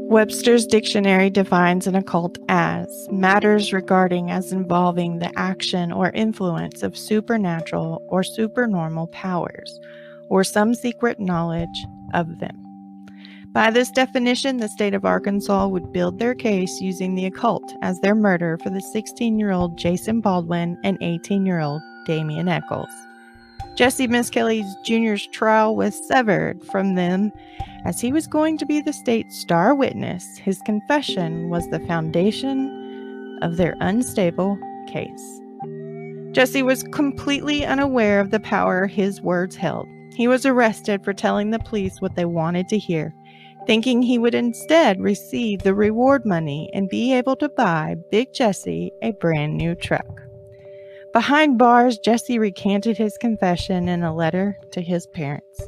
Webster's dictionary defines an occult as matters regarding as involving the action or influence of supernatural or supernormal powers, or some secret knowledge of them. By this definition, the state of Arkansas would build their case using the occult as their murder for the 16-year-old Jason Baldwin and 18-year-old Damien Echols. Jessie Misskelley Jr.'s trial was severed from them as he was going to be the state's star witness. His confession was the foundation of their unstable case. Jessie was completely unaware of the power his words held. He was arrested for telling the police what they wanted to hear, thinking he would instead receive the reward money and be able to buy Big Jessie a brand new truck. Behind bars, Jessie recanted his confession in a letter to his parents.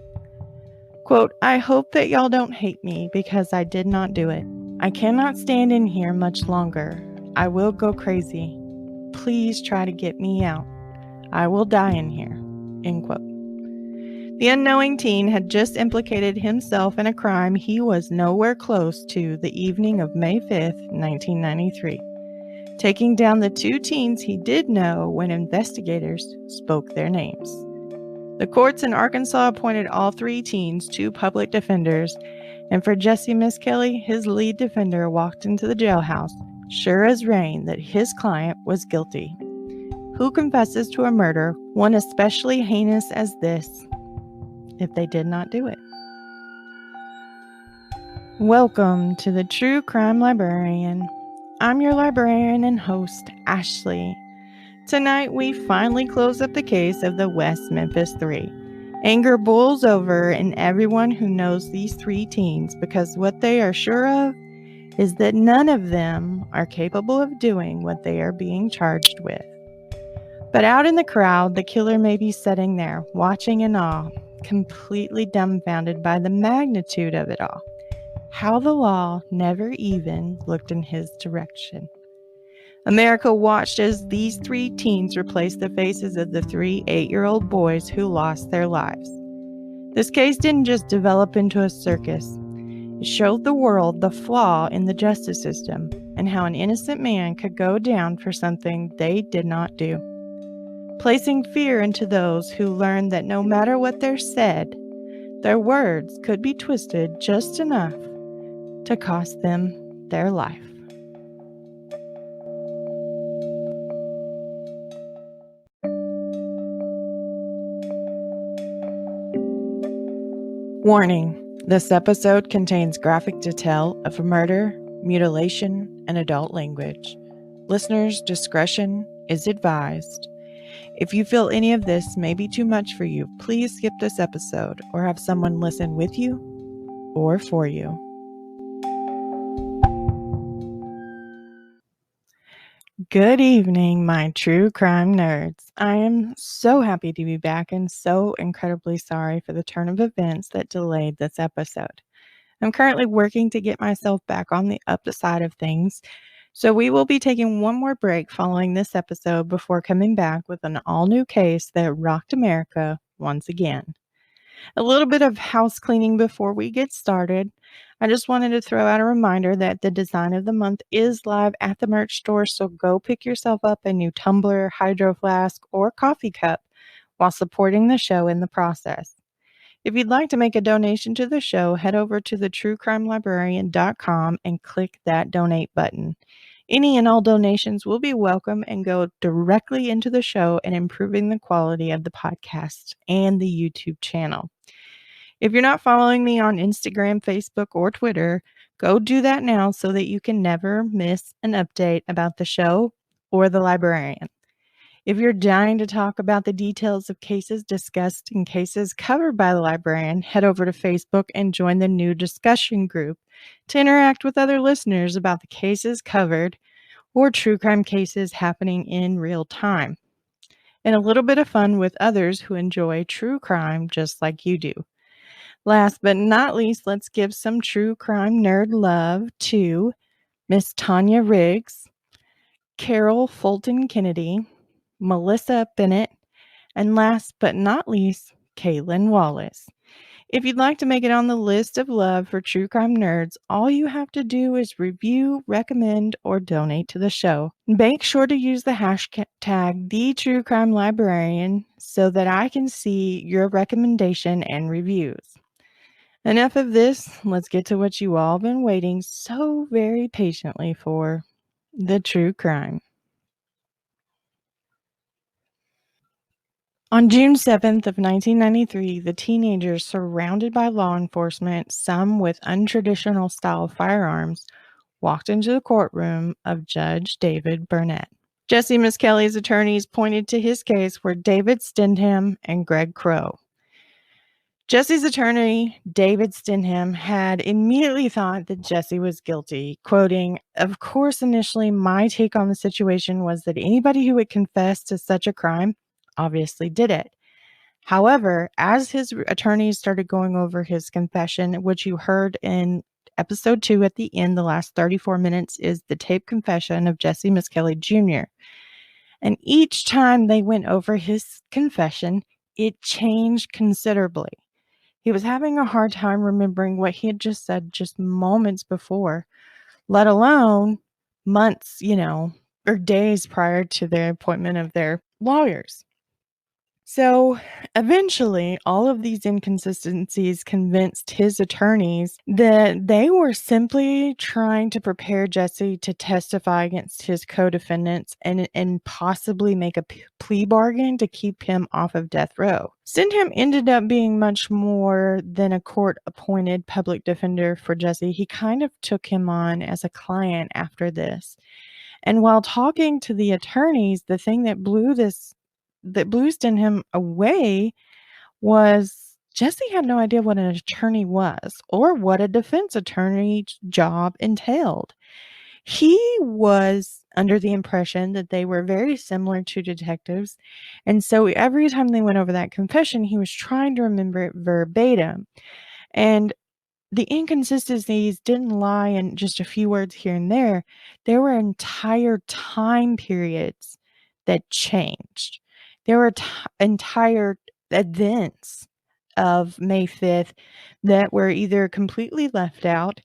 Quote, "I hope that y'all don't hate me because I did not do it. I cannot stand in here much longer. I will go crazy. Please try to get me out. I will die in here." End quote. The unknowing teen had just implicated himself in a crime he was nowhere close to the evening of May 5th, 1993, taking down the two teens he did know when investigators spoke their names. The courts in Arkansas appointed all three teens two public defenders, and for Jessie Misskelley, his lead defender walked into the jailhouse, sure as rain that his client was guilty. Who confesses to a murder, one especially heinous as this, if they did not do it? Welcome to the True Crime Librarian. I'm your librarian and host, Ashley. Tonight, we finally close up the case of the West Memphis 3. Anger boils over in everyone who knows these three teens because what they are sure of is that none of them are capable of doing what they are being charged with. But out in the crowd, the killer may be sitting there, watching in awe, completely dumbfounded by the magnitude of it all. How the law never even looked in his direction. America watched as these three teens replaced the faces of the three 8-year-old boys who lost their lives. This case didn't just develop into a circus. It showed the world the flaw in the justice system and how an innocent man could go down for something they did not do, placing fear into those who learned that no matter what they're said, their words could be twisted just enough to cost them their life. Warning: this episode contains graphic detail of murder, mutilation, and adult language. Listeners' discretion is advised. If you feel any of this may be too much for you, please skip this episode or have someone listen with you or for you. Good evening, my true crime nerds. I am so happy to be back and so incredibly sorry for the turn of events that delayed this episode. I'm currently working to get myself back on the upside of things, so we will be taking one more break following this episode before coming back with an all-new case that rocked America once again. A little bit of house cleaning before we get started. I just wanted to throw out a reminder that the Design of the Month is live at the merch store, so go pick yourself up a new tumbler, hydro flask, or coffee cup while supporting the show in the process. If you'd like to make a donation to the show, head over to thetruecrimelibrarian.com and click that donate button. Any and all donations will be welcome and go directly into the show and improving the quality of the podcast and the YouTube channel. If you're not following me on Instagram, Facebook, or Twitter, go do that now so that you can never miss an update about the show or the librarian. If you're dying to talk about the details of cases discussed in cases covered by the librarian, head over to Facebook and join the new discussion group to interact with other listeners about the cases covered or true crime cases happening in real time, and a little bit of fun with others who enjoy true crime just like you do. Last but not least, let's give some true crime nerd love to Miss Tanya Riggs, Carol Fulton Kennedy, Melissa Bennett, and last but not least, Caitlin Wallace. If you'd like to make it on the list of love for true crime nerds, all you have to do is review, recommend, or donate to the show. Make sure to use the hashtag #TheTrueCrimeLibrarian so that I can see your recommendation and reviews. Enough of this. Let's get to what you all been waiting so very patiently for: the true crime. On June 7th of 1993, the teenagers, surrounded by law enforcement, some with untraditional style firearms, walked into the courtroom of Judge David Burnett. Jessie Misskelley's attorneys pointed to his case were David Stidham and Greg Crow. Jessie's attorney, David Stidham, had immediately thought that Jessie was guilty, quoting, "Of course, initially my take on the situation was that anybody who would confess to such a crime obviously did it. However, as his attorneys started going over his confession, which you heard in episode 2 at the end, the last 34 minutes is the tape confession of Jessie Misskelley Jr. And each time they went over his confession, it changed considerably. He was having a hard time remembering what he had just said just moments before, let alone months, or days prior to the appointment of their lawyers. So eventually, all of these inconsistencies convinced his attorneys that they were simply trying to prepare Jessie to testify against his co-defendants and possibly make a plea bargain to keep him off of death row. Stidham ended up being much more than a court-appointed public defender for Jessie. He kind of took him on as a client after this. And while talking to the attorneys, the thing that blew Stidham away was Jessie had no idea what an attorney was or what a defense attorney's job entailed. He was under the impression that they were very similar to detectives, and so every time they went over that confession, he was trying to remember it verbatim. And the inconsistencies didn't lie in just a few words here and there. There were entire time periods that changed. There were entire events of May 5th that were either completely left out,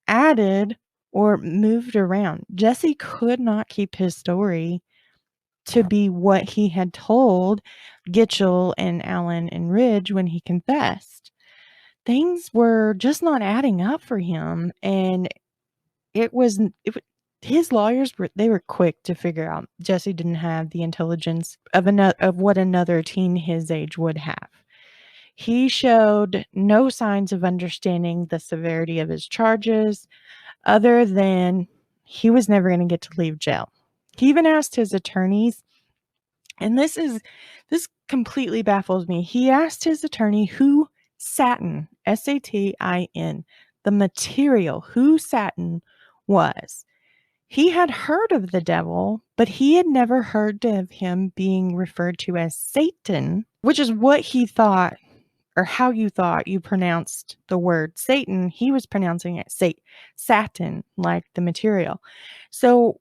added, or moved around. Jessie could not keep his story to be what he had told Gitchell and Allen and Ridge when he confessed. Things were just not adding up for him, and his lawyers were quick to figure out Jessie didn't have the intelligence of what another teen his age would have. He showed no signs of understanding the severity of his charges, other than he was never going to get to leave jail. He even asked his attorneys, and this completely baffles me. He asked his attorney who satin, Satin, the material, who satin was. He had heard of the devil, but he had never heard of him being referred to as Satan, which is what he thought, or how you thought you pronounced the word Satan. He was pronouncing it satin, like the material. So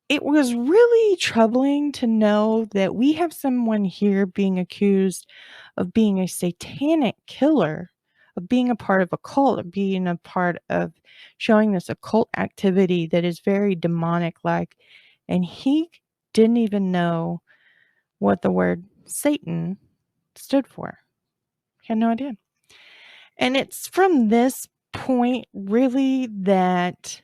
it was really troubling to know that we have someone here being accused of being a satanic killer, of being a part of a cult, of being a part of showing this occult activity that is very demonic-like. And he didn't even know what the word Satan stood for. He had no idea. And it's from this point, really, that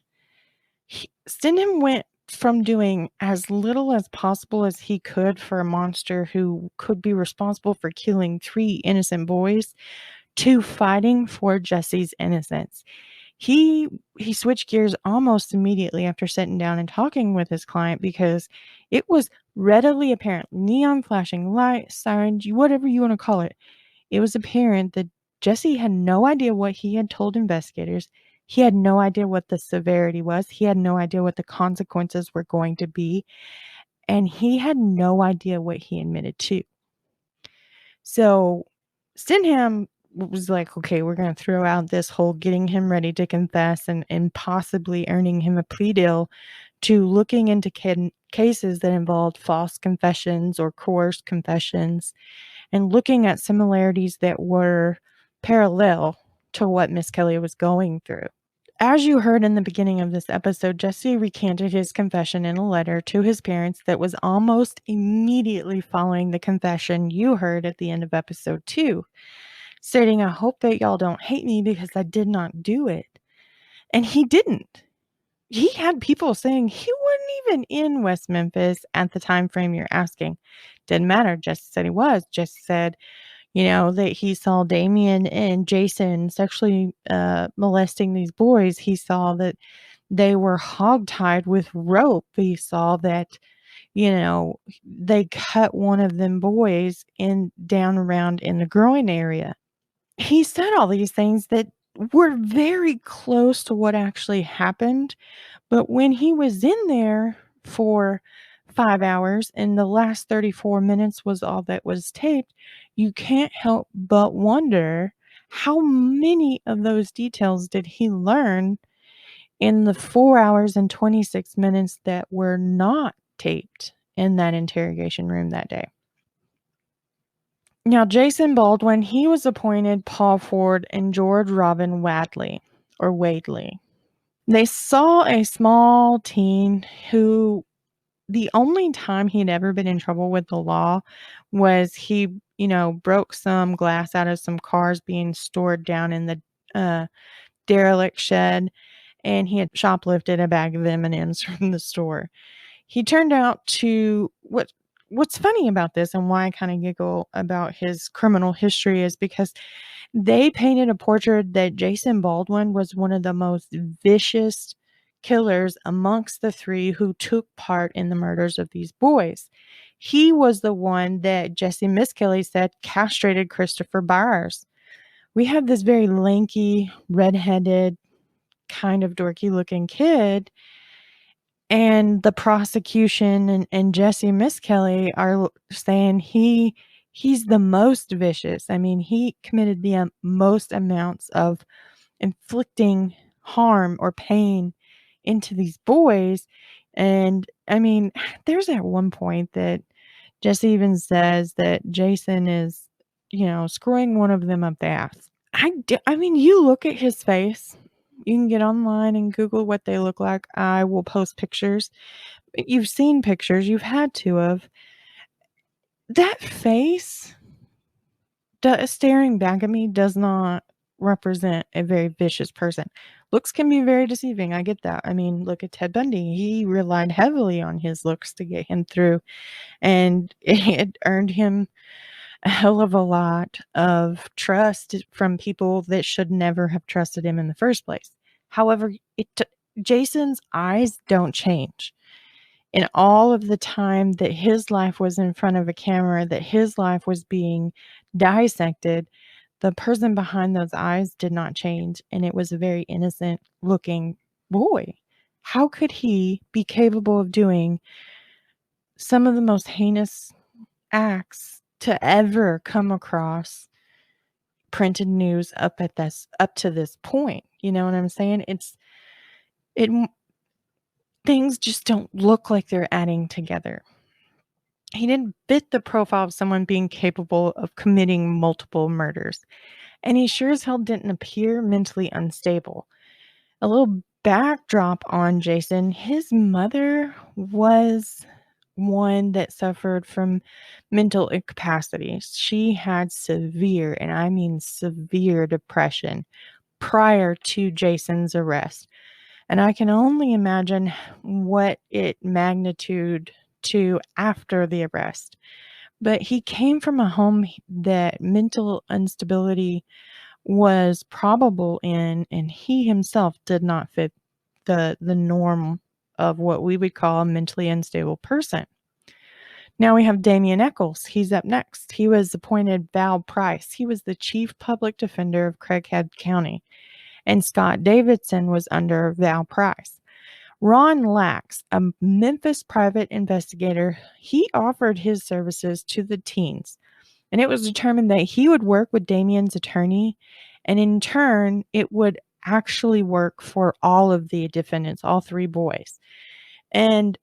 Stidham went from doing as little as possible as he could for a monster who could be responsible for killing 3 innocent boys to fighting for Jessie's innocence. He switched gears almost immediately after sitting down and talking with his client, because it was readily apparent, neon flashing lights, sirens, whatever you want to call it. It was apparent that Jessie had no idea what he had told investigators. He had no idea what the severity was. He had no idea what the consequences were going to be. And he had no idea what he admitted to. So Stidham was like, okay, we're going to throw out this whole getting him ready to confess and possibly earning him a plea deal, to looking into cases that involved false confessions or coerced confessions, and looking at similarities that were parallel to what Misskelley was going through. As you heard in the beginning of this episode, Jessie recanted his confession in a letter to his parents that was almost immediately following the confession you heard at the end of episode 2, stating, "I hope that y'all don't hate me because I did not do it." And he didn't. He had people saying he wasn't even in West Memphis at the time frame you're asking. Didn't matter. Jessie said he was. Jessie said, that he saw Damien and Jason sexually molesting these boys. He saw that they were hogtied with rope. He saw that, they cut one of them boys down around in the groin area. He said all these things that were very close to what actually happened. But when he was in there for 5 hours and the last 34 minutes was all that was taped, you can't help but wonder how many of those details did he learn in the 4 hours and 26 minutes that were not taped in that interrogation room that day. Now, Jason Baldwin, he was appointed Paul Ford and George Robin Wadley, or Wadley. They saw a small teen who the only time he'd ever been in trouble with the law was he, broke some glass out of some cars being stored down in the derelict shed, and he had shoplifted a bag of M&Ms from the store. He turned out to what's funny about this and why I kind of giggle about his criminal history is because they painted a portrait that Jason Baldwin was one of the most vicious killers amongst the three who took part in the murders of these boys. He was the one that Jessie Misskelley said castrated Christopher Byers. We have this very lanky, redheaded, kind of dorky looking kid, and the prosecution and Jessie Misskelley are saying he's the most vicious. I mean, he committed the most amounts of inflicting harm or pain into these boys. And I mean, there's at one point that Jessie even says that Jason is, screwing one of them up the ass. I mean, you look at his face. You can get online and Google what they look like. I will post pictures. You've seen pictures. You've had to have. That face staring back at me does not represent a very vicious person. Looks can be very deceiving. I get that. I mean, look at Ted Bundy. He relied heavily on his looks to get him through, and it earned him a hell of a lot of trust from people that should never have trusted him in the first place. However, Jason's eyes don't change. In all of the time that his life was in front of a camera, that his life was being dissected, the person behind those eyes did not change, and it was a very innocent looking boy. How could he be capable of doing some of the most heinous acts to ever come across printed news up to this point? You know what I'm saying? Things just don't look like they're adding together. He didn't fit the profile of someone being capable of committing multiple murders, and he sure as hell didn't appear mentally unstable. A little backdrop on Jason: his mother was one that suffered from mental incapacity. She had severe, and I mean severe, depression prior to Jason's arrest. And I can only imagine what it magnitude to after the arrest. But he came from a home that mental instability was probable in, and he himself did not fit the norm of what we would call a mentally unstable person. Now we have Damien Echols. He's up next. He was appointed Val Price. He was the chief public defender of Craighead County, and Scott Davidson was under Val Price. Ron Lax, a Memphis private investigator, he offered his services to the teens, and it was determined that he would work with Damien's attorney, and in turn, it would actually work for all of the defendants, all three boys. And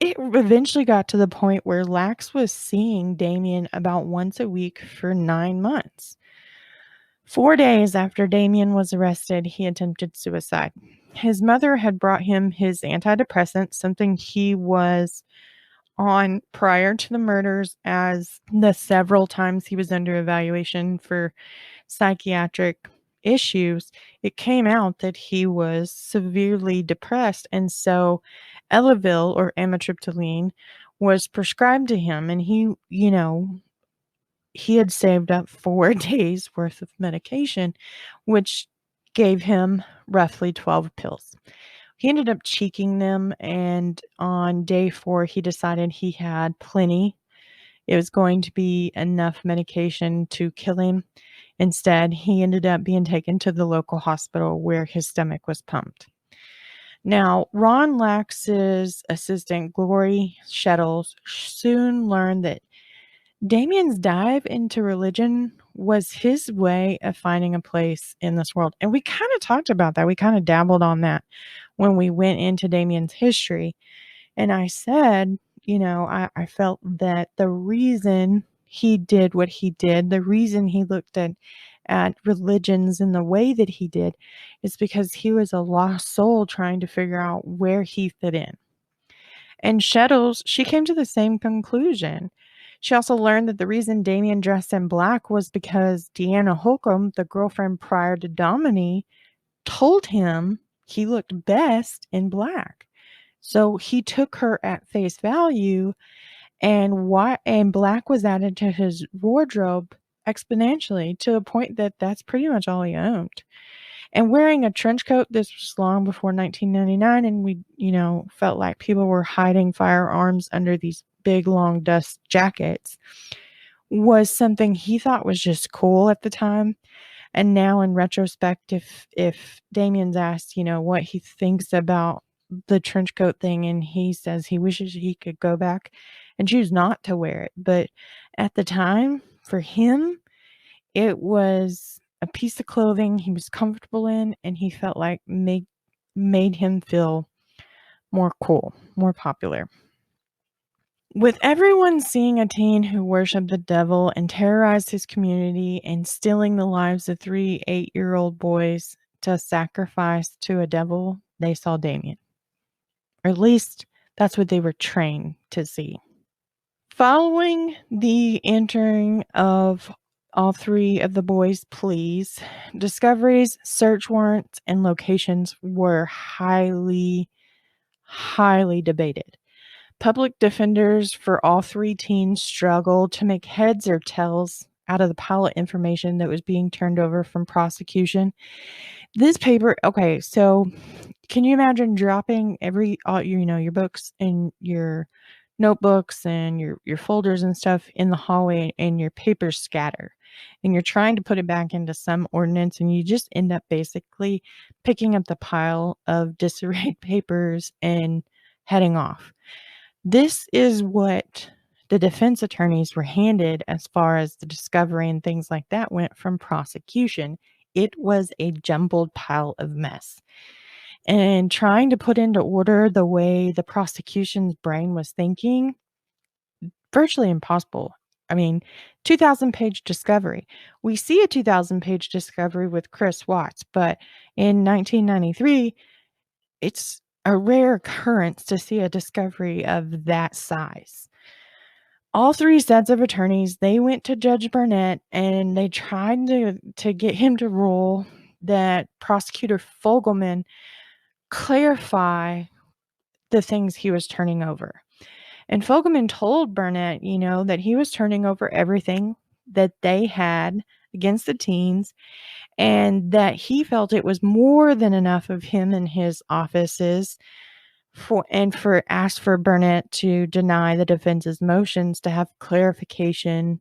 it eventually got to the point where Lax was seeing Damien about once a week for 9 months. 4 days after Damien was arrested, he attempted suicide. His mother had brought him his antidepressant, something he was on prior to the murders, as the several times he was under evaluation for psychiatric issues, it came out that he was severely depressed. And so Elavil, or amitriptyline, was prescribed to him. And he had saved up 4 days worth of medication, which gave him roughly 12 pills. He ended up cheeking them, and on day 4, he decided he had plenty. It was going to be enough medication to kill him. Instead, he ended up being taken to the local hospital where his stomach was pumped. Now, Ron Lax's assistant, Glory Shettles, soon learned that Damien's dive into religion was his way of finding a place in this world. And we kind of talked about that. We kind of dabbled on that when we went into Damien's history. And I said, I felt that the reason he did what he did, the reason he looked at religions in the way that he did, is because he was a lost soul trying to figure out where he fit in. And Shettles, she came to the same conclusion. She also learned that the reason Damien dressed in black was because Deanna Holcomb, the girlfriend prior to Domini, told him he looked best in black. So he took her at face value, and black was added to his wardrobe exponentially to the point that that's pretty much all he owned. And wearing a trench coat, this was long before 1999, and we, felt like people were hiding firearms under these big, long dust jackets, was something he thought was just cool at the time. And now in retrospect, if Damien's asked, what he thinks about the trench coat thing, and he says he wishes he could go back and choose not to wear it. But at the time, for him, it was a piece of clothing he was comfortable in, and he felt like made him feel more cool, more popular. With everyone seeing a teen who worshiped the devil and terrorized his community and stealing the lives of 3 8-year-old boys to sacrifice to a devil, they saw Damien. Or at least that's what they were trained to see. Following the entering of all 3 of the boys' pleas, discoveries, search warrants, and locations were highly, highly debated. Public defenders for all 3 teens struggled to make heads or tails out of the pile of information that was being turned over from prosecution. This paper, okay, so can you imagine dropping your books and your notebooks and your folders and stuff in the hallway, and your papers scatter, and you're trying to put it back into some ordinance, and you just end up basically picking up the pile of disarrayed papers and heading off. This is what the defense attorneys were handed as far as the discovery and things like that went from prosecution. It was a jumbled pile of mess. And trying to put into order the way the prosecution's brain was thinking, virtually impossible. I mean, 2,000-page discovery. We see a 2,000-page discovery with Chris Watts, but in 1993, it's a rare occurrence to see a discovery of that size. All 3 sets of attorneys, they went to Judge Burnett, and they tried to get him to rule that Prosecutor Fogleman clarify the things he was turning over. And Fogleman told Burnett, that he was turning over everything that they had against the teens, and that he felt it was more than enough of him and his offices asked for Burnett to deny the defense's motions to have clarification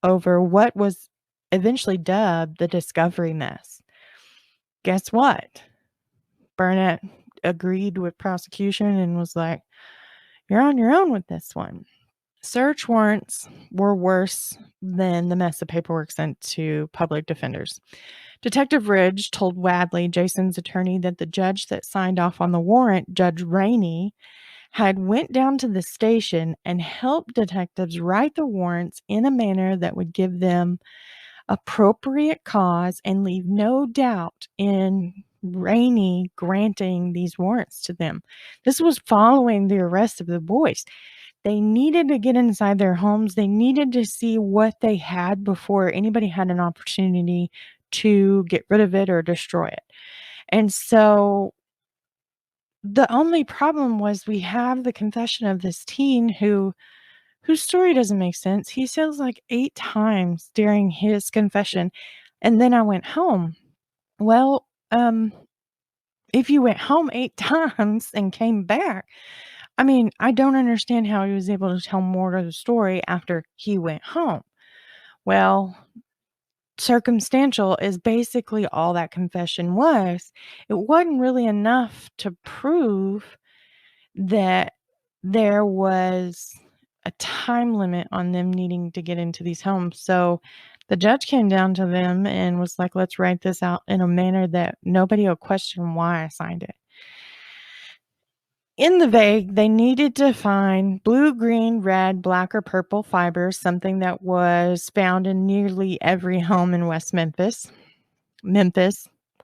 over what was eventually dubbed the discovery mess. Guess what? Burnett agreed with prosecution and was like, "You're on your own with this one." Search warrants were worse than the mess of paperwork sent to public defenders. Detective Ridge told Wadley, Jason's attorney, that the judge that signed off on the warrant, Judge Rainey, had went down to the station and helped detectives write the warrants in a manner that would give them appropriate cause and leave no doubt in Rainey granting these warrants to them. This was following the arrest of the boys. They needed to get inside their homes. They needed to see what they had before anybody had an opportunity to get rid of it or destroy it. And so the only problem was we have the confession of this teen whose story doesn't make sense. He says like 8 times during his confession, and then I went home. Well, if you went home 8 times and came back, I mean, I don't understand how he was able to tell more to the story after he went home. Well, circumstantial is basically all that confession was. It wasn't really enough to prove that there was a time limit on them needing to get into these homes. So the judge came down to them and was like, let's write this out in a manner that nobody will question why I signed it. In the vague, they needed to find blue, green, red, black, or purple fibers, something that was found in nearly every home in West Memphis,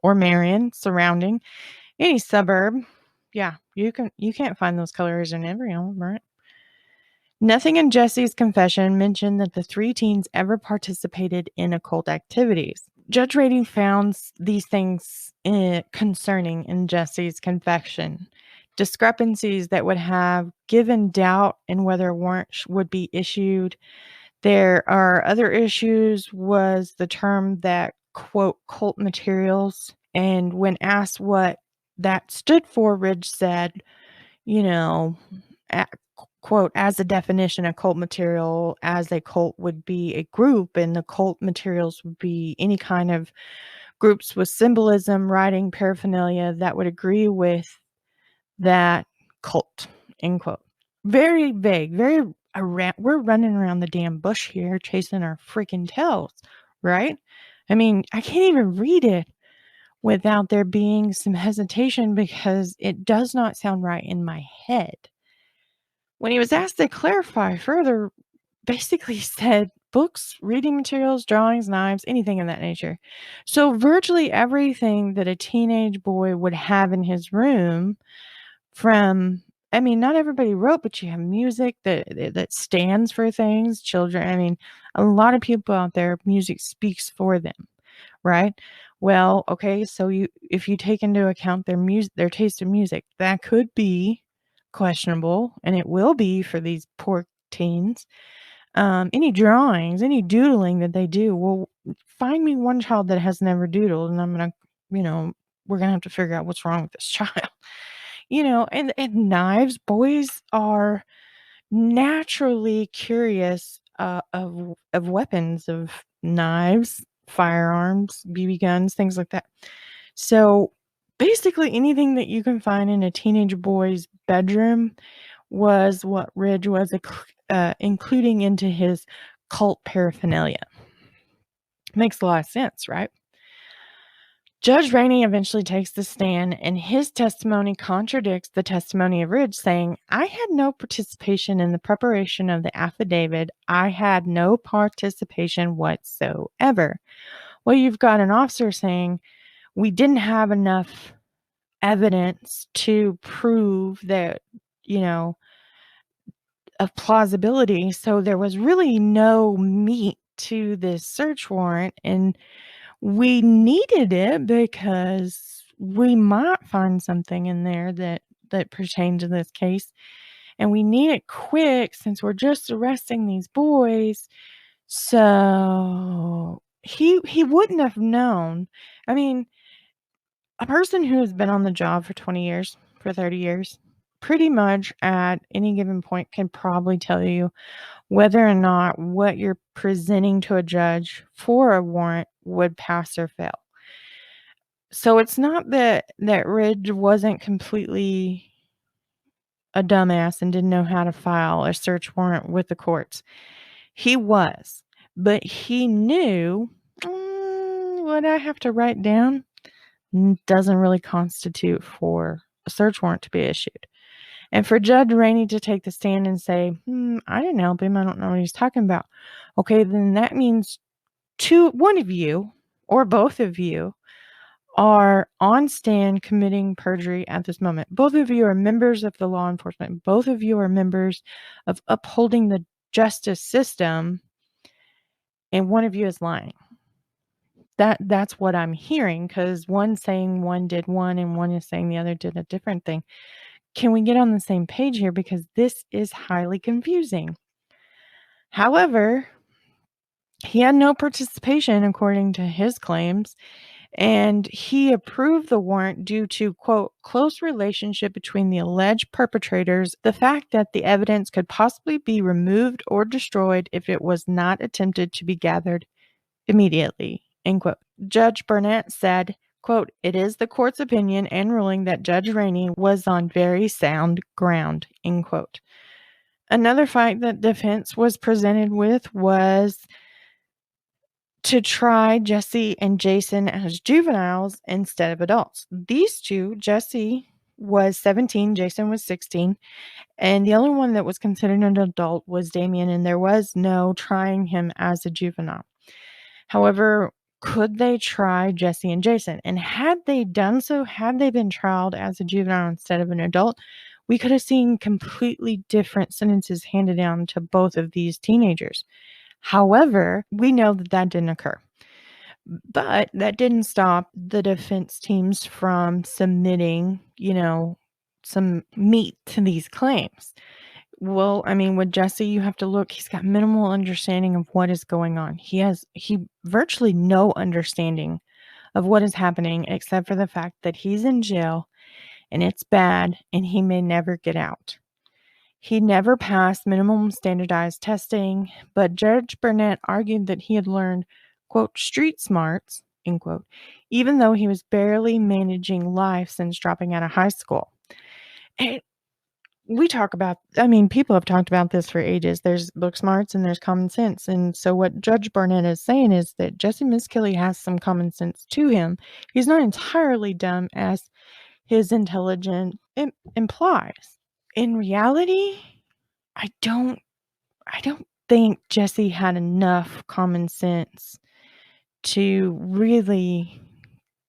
or Marion, surrounding any suburb. Yeah, you can't find those colors in every home, right? Nothing in Jessie's confession mentioned that the 3 teens ever participated in occult activities. Judge Rating found these things concerning in Jessie's confession. Discrepancies that would have given doubt in whether warrants would be issued. There are other issues was the term that, quote, cult materials. And when asked what that stood for, Ridge said, quote, as a definition, a cult material as a cult would be a group, and the cult materials would be any kind of groups with symbolism, writing, paraphernalia that would agree with that cult, end quote. Very vague, we're running around the damn bush here chasing our freaking tails, right? I mean, I can't even read it without there being some hesitation because it does not sound right in my head. When he was asked to clarify further, basically said books, reading materials, drawings, knives, anything of that nature. So virtually everything that a teenage boy would have in his room not everybody wrote, but you have music that stands for things, children. I mean, a lot of people out there, music speaks for them, right? Well, okay, so if you take into account their taste in music, that could be questionable, and it will be for these poor teens. Any drawings, any doodling that they do, well, find me one child that has never doodled, and I'm gonna, we're gonna have to figure out what's wrong with this child. And knives, boys are naturally curious of weapons, of knives, firearms, BB guns, things like that. So basically anything that you can find in a teenage boy's bedroom was what Ridge was including into his cult paraphernalia. Makes a lot of sense, right? Judge Rainey eventually takes the stand, and his testimony contradicts the testimony of Ridge, saying, I had no participation in the preparation of the affidavit. I had no participation whatsoever. Well, you've got an officer saying, we didn't have enough evidence to prove that, of plausibility, so there was really no meat to this search warrant, and we needed it because we might find something in there that pertained to this case, and we need it quick since we're just arresting these boys. So he wouldn't have known. I mean, a person who has been on the job for 20 years, for 30 years, pretty much at any given point can probably tell you whether or not what you're presenting to a judge for a warrant would pass or fail. So it's not that Ridge wasn't completely a dumbass and didn't know how to file a search warrant with the courts. He was, but he knew what I have to write down doesn't really constitute for a search warrant to be issued. And for Judge Rainey to take the stand and say, I didn't help him, I don't know what he's talking about. Okay, then that means one of you or both of you are on stand committing perjury at this moment. Both of you are members of the law enforcement. Both of you are members of upholding the justice system, and one of you is lying. That's what I'm hearing, because one's saying one did one and one is saying the other did a different thing. Can we get on the same page here? Because this is highly confusing. However, he had no participation according to his claims, and he approved the warrant due to, quote, close relationship between the alleged perpetrators, the fact that the evidence could possibly be removed or destroyed if it was not attempted to be gathered immediately, end quote. Judge Burnett said, quote, it is the court's opinion and ruling that Judge Rainey was on very sound ground, end quote. Another fight that defense was presented with was to try Jessie and Jason as juveniles instead of adults. These two, Jessie was 17, Jason was 16, and the only one that was considered an adult was Damien, and there was no trying him as a juvenile. However, could they try Jessie and Jason? And had they done so, had they been trialed as a juvenile instead of an adult, we could have seen completely different sentences handed down to both of these teenagers. However, we know that that didn't occur. But that didn't stop the defense teams from submitting, some meat to these claims. Well, I mean, with Jessie, you have to look, he's got minimal understanding of what is going on. He virtually no understanding of what is happening, except for the fact that he's in jail and it's bad and he may never get out. He never passed minimum standardized testing, but Judge Burnett argued that he had learned, quote, street smarts, end quote, even though he was barely managing life since dropping out of high school. And people have talked about this for ages. There's book smarts and there's common sense. And so what Judge Burnett is saying is that Jessie Misskelley has some common sense to him. He's not entirely dumb as his intelligence implies. In reality, I don't think Jessie had enough common sense to really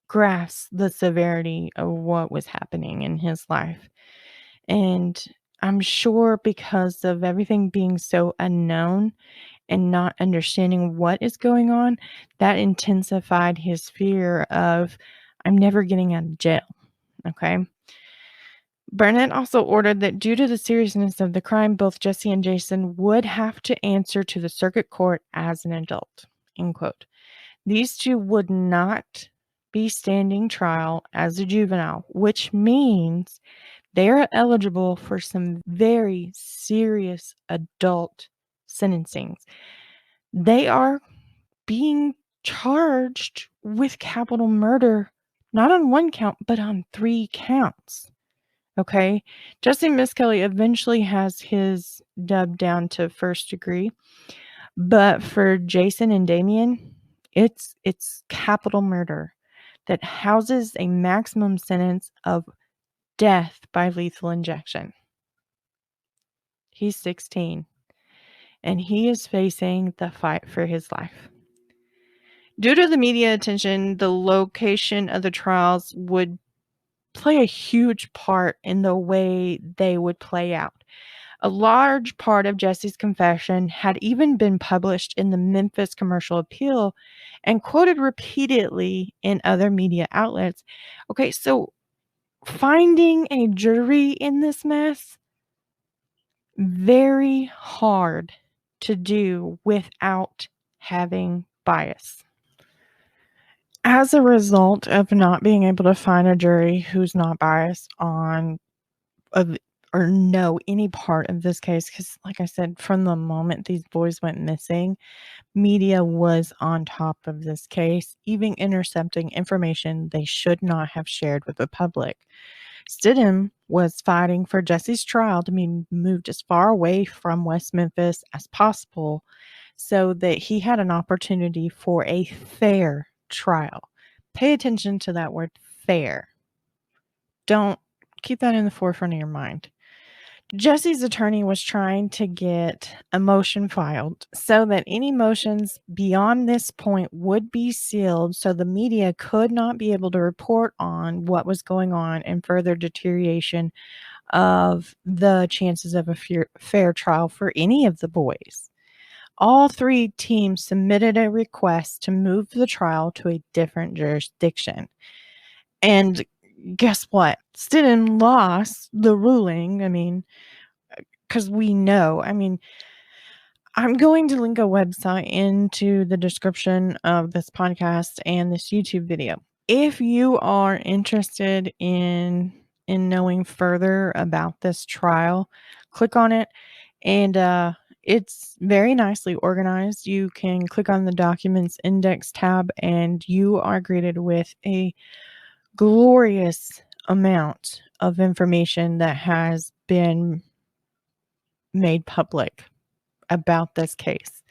grasp the severity of what was happening in his life. And I'm sure because of everything being so unknown and not understanding what is going on, that intensified his fear of, I'm never getting out of jail. Okay. Burnett also ordered that due to the seriousness of the crime, both Jessie and Jason would have to answer to the circuit court as an adult, end quote. These two would not be standing trial as a juvenile, which means they are eligible for some very serious adult sentencing. They are being charged with capital murder, not on one count, but on 3 counts. Okay. Jessie Misskelley eventually has his dubbed down to first degree. But for Jason and Damien, it's capital murder that houses a maximum sentence of death by lethal injection. He's 16, and he is facing the fight for his life. Due to the media attention, the location of the trials would play a huge part in the way they would play out. A large part of Jessie's confession had even been published in the Memphis Commercial Appeal and quoted repeatedly in other media outlets. Okay, so finding a jury in this mess, very hard to do without having bias. As a result of not being able to find a jury who's not biased or know any part of this case, because like I said, from the moment these boys went missing, media was on top of this case, even intercepting information they should not have shared with the public. Stidham was fighting for Jessie's trial to be moved as far away from West Memphis as possible so that he had an opportunity for a fair trial. Pay attention to that word, fair. Don't keep that in the forefront of your mind. Jessie's attorney was trying to get a motion filed so that any motions beyond this point would be sealed so the media could not be able to report on what was going on and further deterioration of the chances of a fair trial for any of the boys. All three teams submitted a request to move the trial to a different jurisdiction. And guess what? Stidham lost the ruling. I mean, because we know, I'm going to link a website into the description of this podcast and this YouTube video. If you are interested in knowing further about this trial, click on it, and it's very nicely organized. You can click on the documents index tab and you are greeted with a glorious amount of information that has been made public about this case.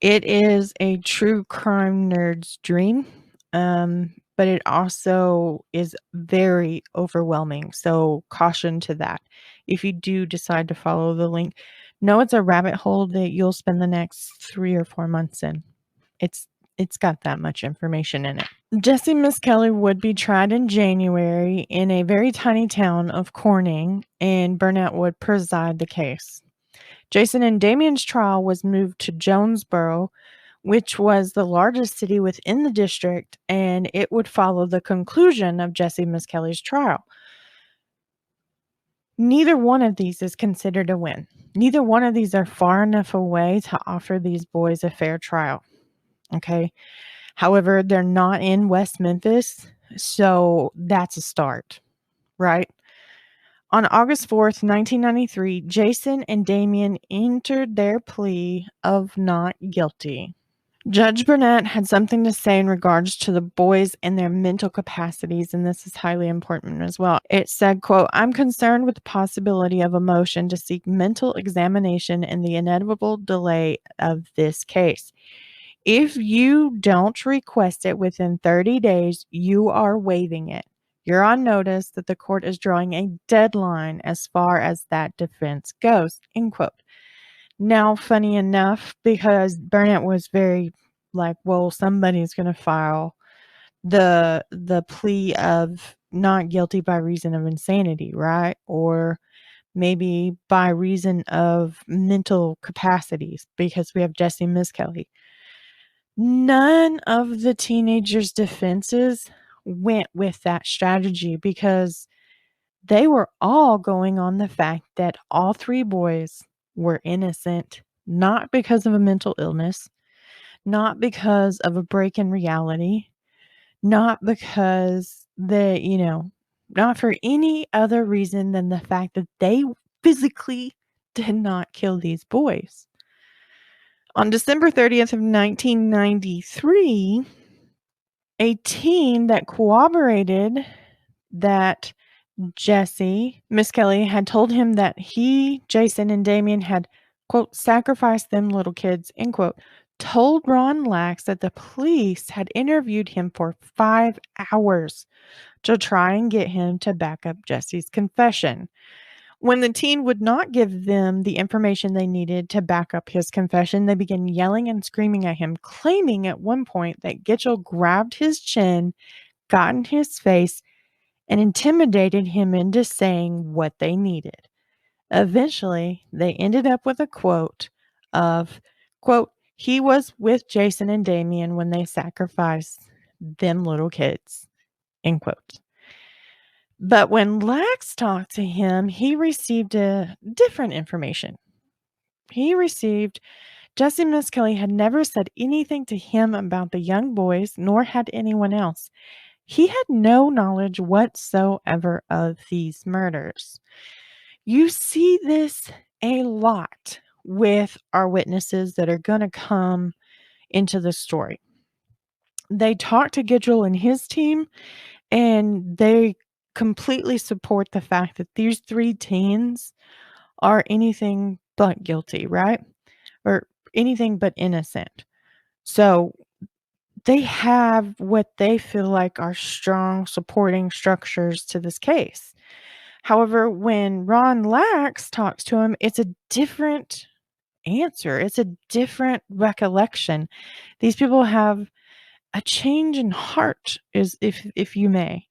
It is a true crime nerd's dream, but it also is very overwhelming. So caution to that. If you do decide to follow the link, know it's a rabbit hole that you'll spend the next 3 or 4 months in. It's got that much information in it. Jessie Misskelley would be tried in January in a very tiny town of Corning, and Burnett would preside the case. Jason and Damien's trial was moved to Jonesboro, which was the largest city within the district, and it would follow the conclusion of Jessie Misskelley's trial. Neither one of these is considered a win. Neither one of these are far enough away to offer these boys a fair trial. Okay. However, they're not in West Memphis, so that's a start, right? On August 4th, 1993, Jason and Damien entered their plea of not guilty. Judge Burnett had something to say in regards to the boys and their mental capacities, and this is highly important as well. It said, quote, "I'm concerned with the possibility of a motion to seek mental examination and the inevitable delay of this case. If you don't request it within 30 days, you are waiving it. You're on notice that the court is drawing a deadline as far as that defense goes," end quote. Now, funny enough, because Burnett was very like, well, somebody's going to file the plea of not guilty by reason of insanity, right? Or maybe by reason of mental capacities, because we have Jessie Misskelley. None of the teenagers' defenses went with that strategy because they were all going on the fact that all three boys were innocent, not because of a mental illness, not because of a break in reality, not because not for any other reason than the fact that they physically did not kill these boys. On December 30th of 1993, a teen that corroborated that Jessie Misskelley had told him that he, Jason, and Damien had, quote, "sacrificed them little kids," end quote, told Ron Lax that the police had interviewed him for 5 hours to try and get him to back up Jessie's confession. When the teen would not give them the information they needed to back up his confession, they began yelling and screaming at him, claiming at one point that Gitchell grabbed his chin, got in his face, and intimidated him into saying what they needed. Eventually, they ended up with a quote of, quote, "He was with Jason and Damien when they sacrificed them little kids," end quote. But when Lax talked to him, he received a different information. He received Jessie Misskelley had never said anything to him about the young boys, nor had anyone else. He had no knowledge whatsoever of these murders. You see this a lot with our witnesses that are going to come into the story. They talk to Gidgel and his team, and they completely support the fact that these three teens are anything but guilty, right? Or anything but innocent. So they have what they feel like are strong supporting structures to this case. However, when Ron Lax talks to him, it's a different answer. It's a different recollection. These people have a change in heart, is if you may.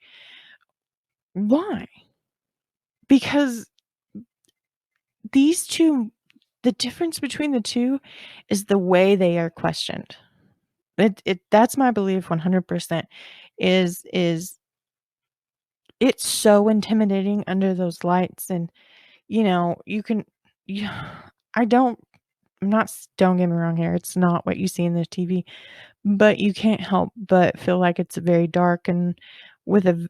Why? Because these two, the difference between the two is the way they are questioned. That's my belief 100% is it's so intimidating under those lights, and you can yeah, I don't I'm not don't get me wrong here, it's not what you see in the TV, but you can't help but feel like it's very dark and with a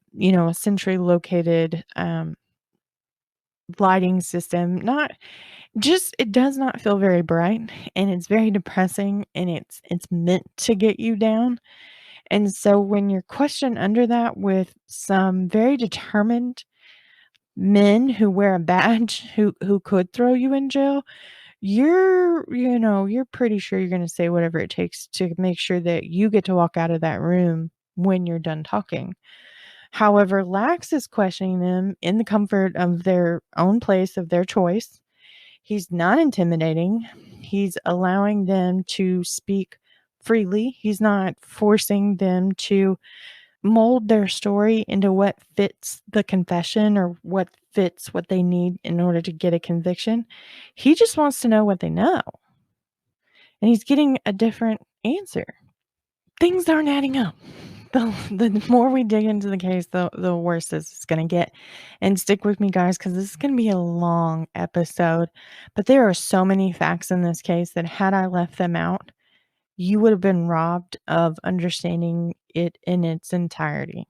centrally located lighting system. Not just it does not feel very bright, and it's very depressing, and it's meant to get you down. And so when you're questioned under that with some very determined men who wear a badge who could throw you in jail, you're pretty sure you're going to say whatever it takes to make sure that you get to walk out of that room when you're done talking. However, Lax is questioning them in the comfort of their own place of their choice. He's not intimidating. He's allowing them to speak freely. He's not forcing them to mold their story into what fits the confession or what fits what they need in order to get a conviction. He just wants to know what they know. And he's getting a different answer. Things aren't adding up. The more we dig into the case, the worse it's going to get. And stick with me, guys, because this is going to be a long episode. But there are so many facts in this case that had I left them out, you would have been robbed of understanding it in its entirety.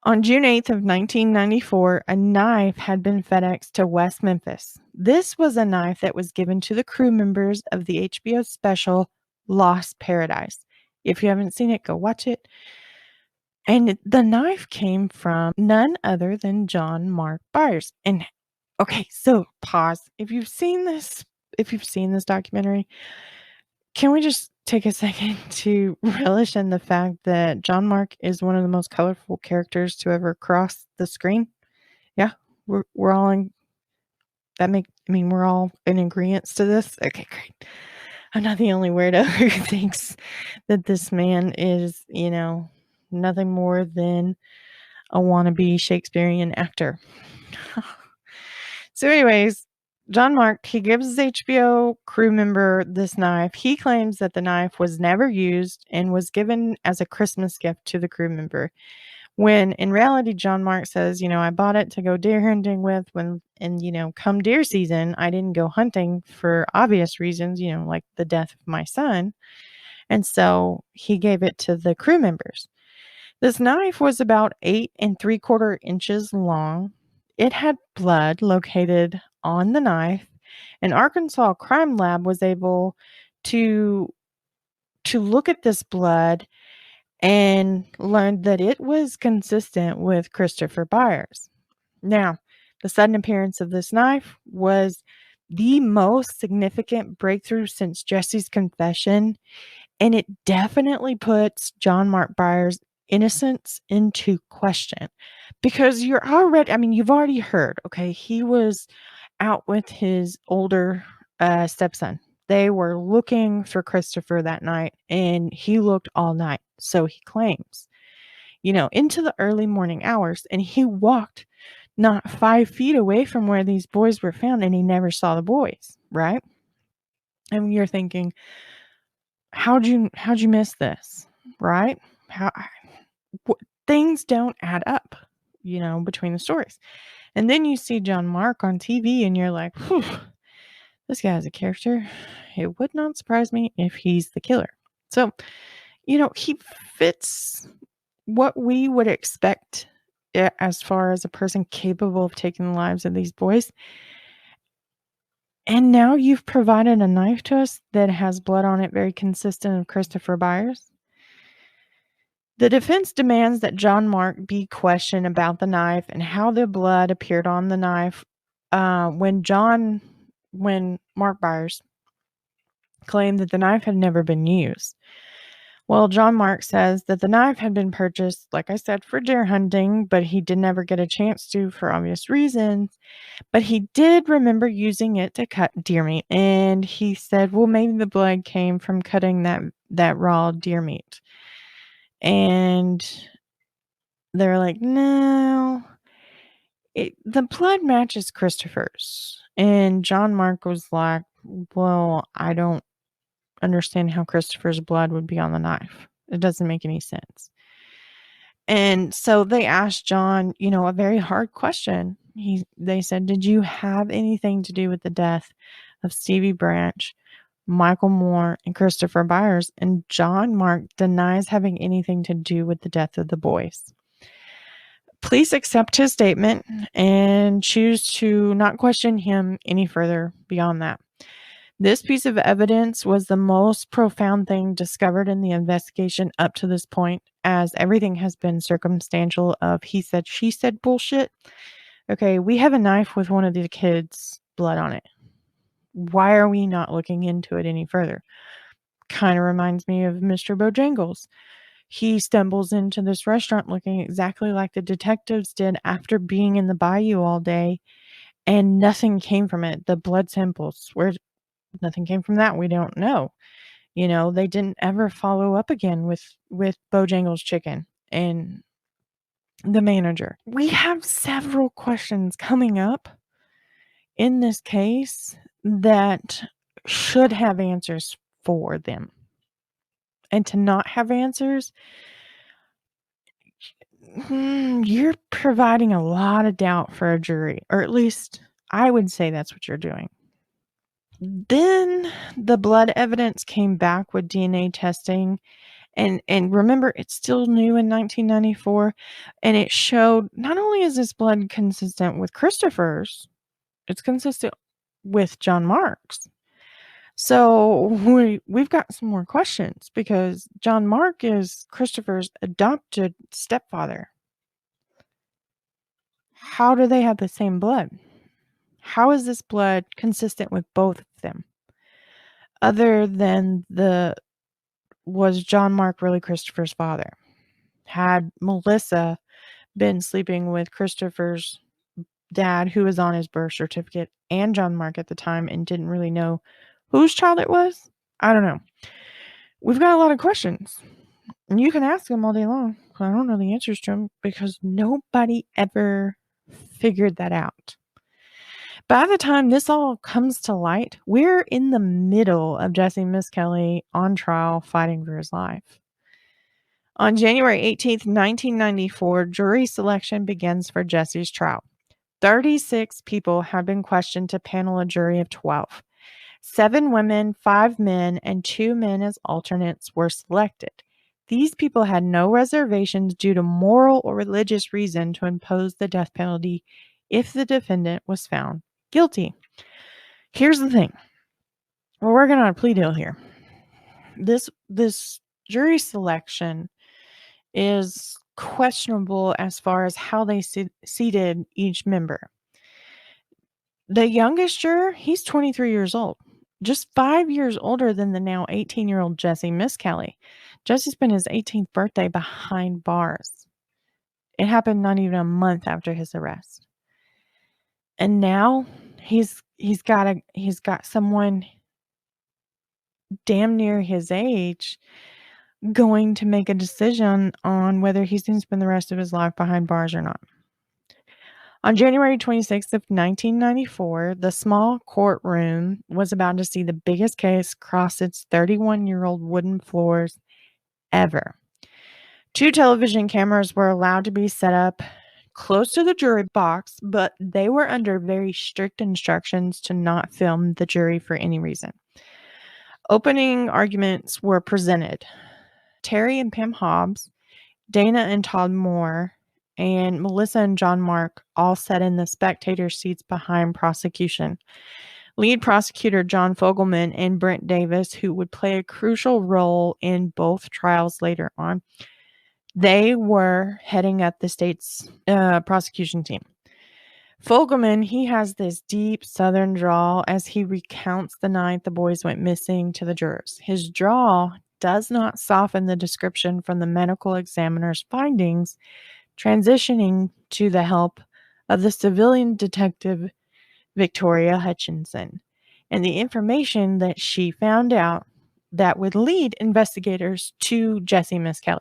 On June 8th of 1994, a knife had been FedExed to West Memphis. This was a knife that was given to the crew members of the HBO special Lost Paradise. If you haven't seen it, go watch it. And the knife came from none other than John Mark Byers. And okay, so pause. If you've seen this documentary, can we just take a second to relish in the fact that John Mark is one of the most colorful characters to ever cross the screen? Yeah, we're all in we're all in agreement to this. Okay, great. I'm not the only weirdo who thinks that this man is, nothing more than a wannabe Shakespearean actor. So anyways, John Mark, he gives his HBO crew member this knife. He claims that the knife was never used and was given as a Christmas gift to the crew member. When in reality, John Mark says, I bought it to go deer hunting with come deer season, I didn't go hunting for obvious reasons, like the death of my son. And so he gave it to the crew members. This knife was about 8 3/4 inches long. It had blood located on the knife. An Arkansas crime lab was able to look at this blood and learned that it was consistent with Christopher Byers. Now, the sudden appearance of this knife was the most significant breakthrough since Jessie's confession, and it definitely puts John Mark Byers' innocence into question, because you've already heard, okay, he was out with his older stepson. They were looking for Christopher that night, and he looked all night, so he claims, into the early morning hours, and he walked not 5 feet away from where these boys were found, and he never saw the boys, right? And you're thinking, how'd you miss this, right? Things don't add up, between the stories. And then you see John Mark on TV, and you're like, whew, this guy's a character. It would not surprise me if he's the killer. So, he fits what we would expect as far as a person capable of taking the lives of these boys. And now you've provided a knife to us that has blood on it very consistent of Christopher Byers. The defense demands that John Mark be questioned about the knife and how the blood appeared on the knife when Mark Byers claimed that the knife had never been used. Well, John Mark says that the knife had been purchased, like I said, for deer hunting, but he did never get a chance to for obvious reasons. But he did remember using it to cut deer meat. And he said, well, maybe the blood came from cutting that raw deer meat. And they're like, no, the blood matches Christopher's. And John Mark was like, well, I don't understand how Christopher's blood would be on the knife. It doesn't make any sense. And so they asked John, a very hard question. They said, did you have anything to do with the death of Stevie Branch, Michael Moore, and Christopher Byers? And John Mark denies having anything to do with the death of the boys. Police accept his statement and choose to not question him any further beyond that. This piece of evidence was the most profound thing discovered in the investigation up to this point, as everything has been circumstantial of he said, she said bullshit. Okay, we have a knife with one of the kids' blood on it. Why are we not looking into it any further? Kind of reminds me of Mr. Bojangles. He stumbles into this restaurant looking exactly like the detectives did after being in the bayou all day, and nothing came from it. The blood samples, nothing came from that. We don't know. They didn't ever follow up again with Bojangles Chicken and the manager. We have several questions coming up in this case that should have answers for them. And to not have answers, you're providing a lot of doubt for a jury, or at least I would say that's what you're doing. Then the blood evidence came back with DNA testing. And remember, it's still new in 1994. And it showed not only is this blood consistent with Christopher's, it's consistent with John Mark's. So we've got some more questions because John Mark is Christopher's adopted stepfather. How do they have the same blood? How is this blood consistent with both of them? Other than was John Mark really Christopher's father? Had Melissa been sleeping with Christopher's dad, who was on his birth certificate, and John Mark at the time, and didn't really know whose child it was? I don't know. We've got a lot of questions. And you can ask them all day long. I don't know the answers to them because nobody ever figured that out. By the time this all comes to light, we're in the middle of Jessie Misskelley on trial fighting for his life. On January 18th, 1994, jury selection begins for Jessie's trial. 36 people have been questioned to panel a jury of 12. 7 women, 5 men, and 2 men as alternates were selected. These people had no reservations due to moral or religious reason to impose the death penalty if the defendant was found guilty. Here's the thing. We're working on a plea deal here. This jury selection is questionable as far as how they seated each member. The youngest juror, he's 23 years old, just 5 years older than the now 18-year-old Jessie Misskelley. Jesse spent his 18th birthday behind bars. It happened not even a month after his arrest. And now he's got someone damn near his age going to make a decision on whether he's going to spend the rest of his life behind bars or not. On January 26th of 1994, the small courtroom was about to see the biggest case cross its 31-year-old wooden floors ever. 2 television cameras were allowed to be set up close to the jury box, but they were under very strict instructions to not film the jury for any reason. Opening arguments were presented. Terry and Pam Hobbs, Dana and Todd Moore, and Melissa and John Mark all sat in the spectator seats behind prosecution. Lead prosecutor John Fogleman and Brent Davis, who would play a crucial role in both trials later on, they were heading up the state's prosecution team. Fogleman, he has this deep southern drawl as he recounts the night the boys went missing to the jurors. His drawl does not soften the description from the medical examiner's findings, transitioning to the help of the civilian detective Victoria Hutchinson, and the information that she found out that would lead investigators to Jessie Misskelley.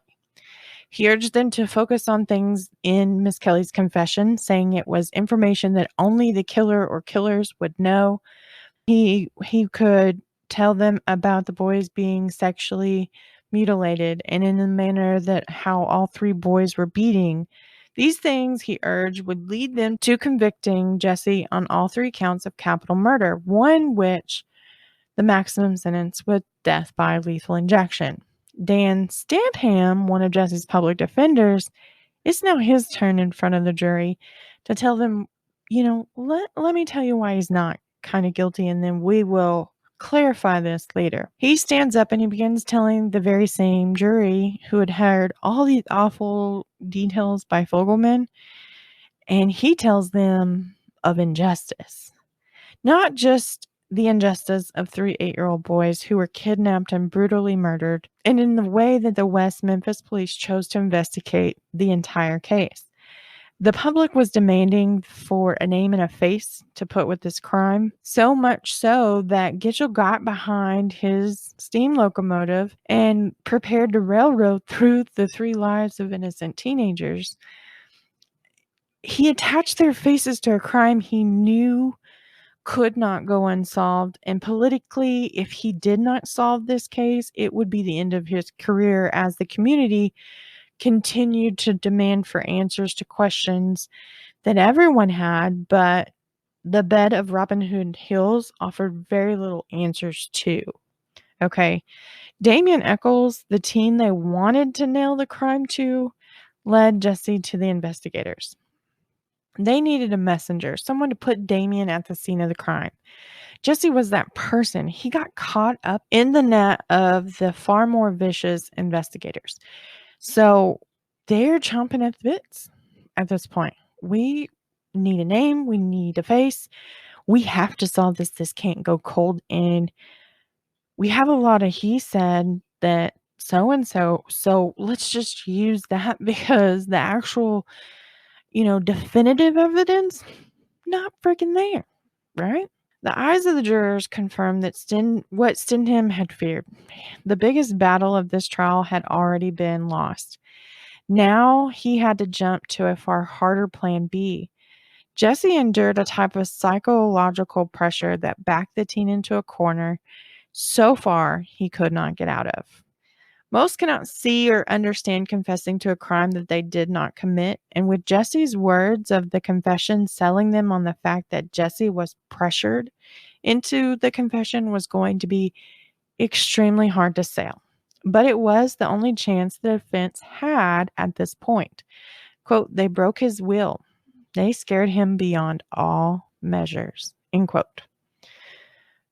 He urged them to focus on things in Misskelley's confession, saying it was information that only the killer or killers would know. He could tell them about the boys being sexually mutilated and in the manner that how all 3 boys were beating. These things, he urged, would lead them to convicting Jessie on all 3 counts of capital murder, one which the maximum sentence was death by lethal injection. Dan Stanham, one of Jessie's public defenders, it's now his turn in front of the jury to tell them, let me tell you why he's not kind of guilty, and then we will clarify this later. He stands up and he begins telling the very same jury who had heard all these awful details by Fogleman, and he tells them of injustice. Not just the injustice of 3 8-year-old boys who were kidnapped and brutally murdered, and in the way that the West Memphis police chose to investigate the entire case. The public was demanding for a name and a face to put with this crime, so much so that Gitchell got behind his steam locomotive and prepared to railroad through the 3 lives of innocent teenagers. He attached their faces to a crime he knew could not go unsolved, and politically, if he did not solve this case, it would be the end of his career, as the community continued to demand for answers to questions that everyone had, but the bed of Robin Hood Hills offered very little answers to. Okay, Damien Echols, the teen they wanted to nail the crime to, led Jessie to the investigators. They needed a messenger, someone to put Damien at the scene of the crime. Jessie was that person. He got caught up in the net of the far more vicious investigators. So they're chomping at the bits at this point. We need a name. We need a face. We have to solve this. This can't go cold. And we have a lot of he said that so-and-so. So let's just use that, because the actual definitive evidence, not freaking there, right? The eyes of the jurors confirmed that what Stenham had feared. The biggest battle of this trial had already been lost. Now he had to jump to a far harder plan B. Jessie endured a type of psychological pressure that backed the teen into a corner so far he could not get out of. Most cannot see or understand confessing to a crime that they did not commit, and with Jessie's words of the confession selling them on the fact that Jessie was pressured into the confession was going to be extremely hard to sell. But it was the only chance the defense had at this point. Quote, they broke his will. They scared him beyond all measures. End quote.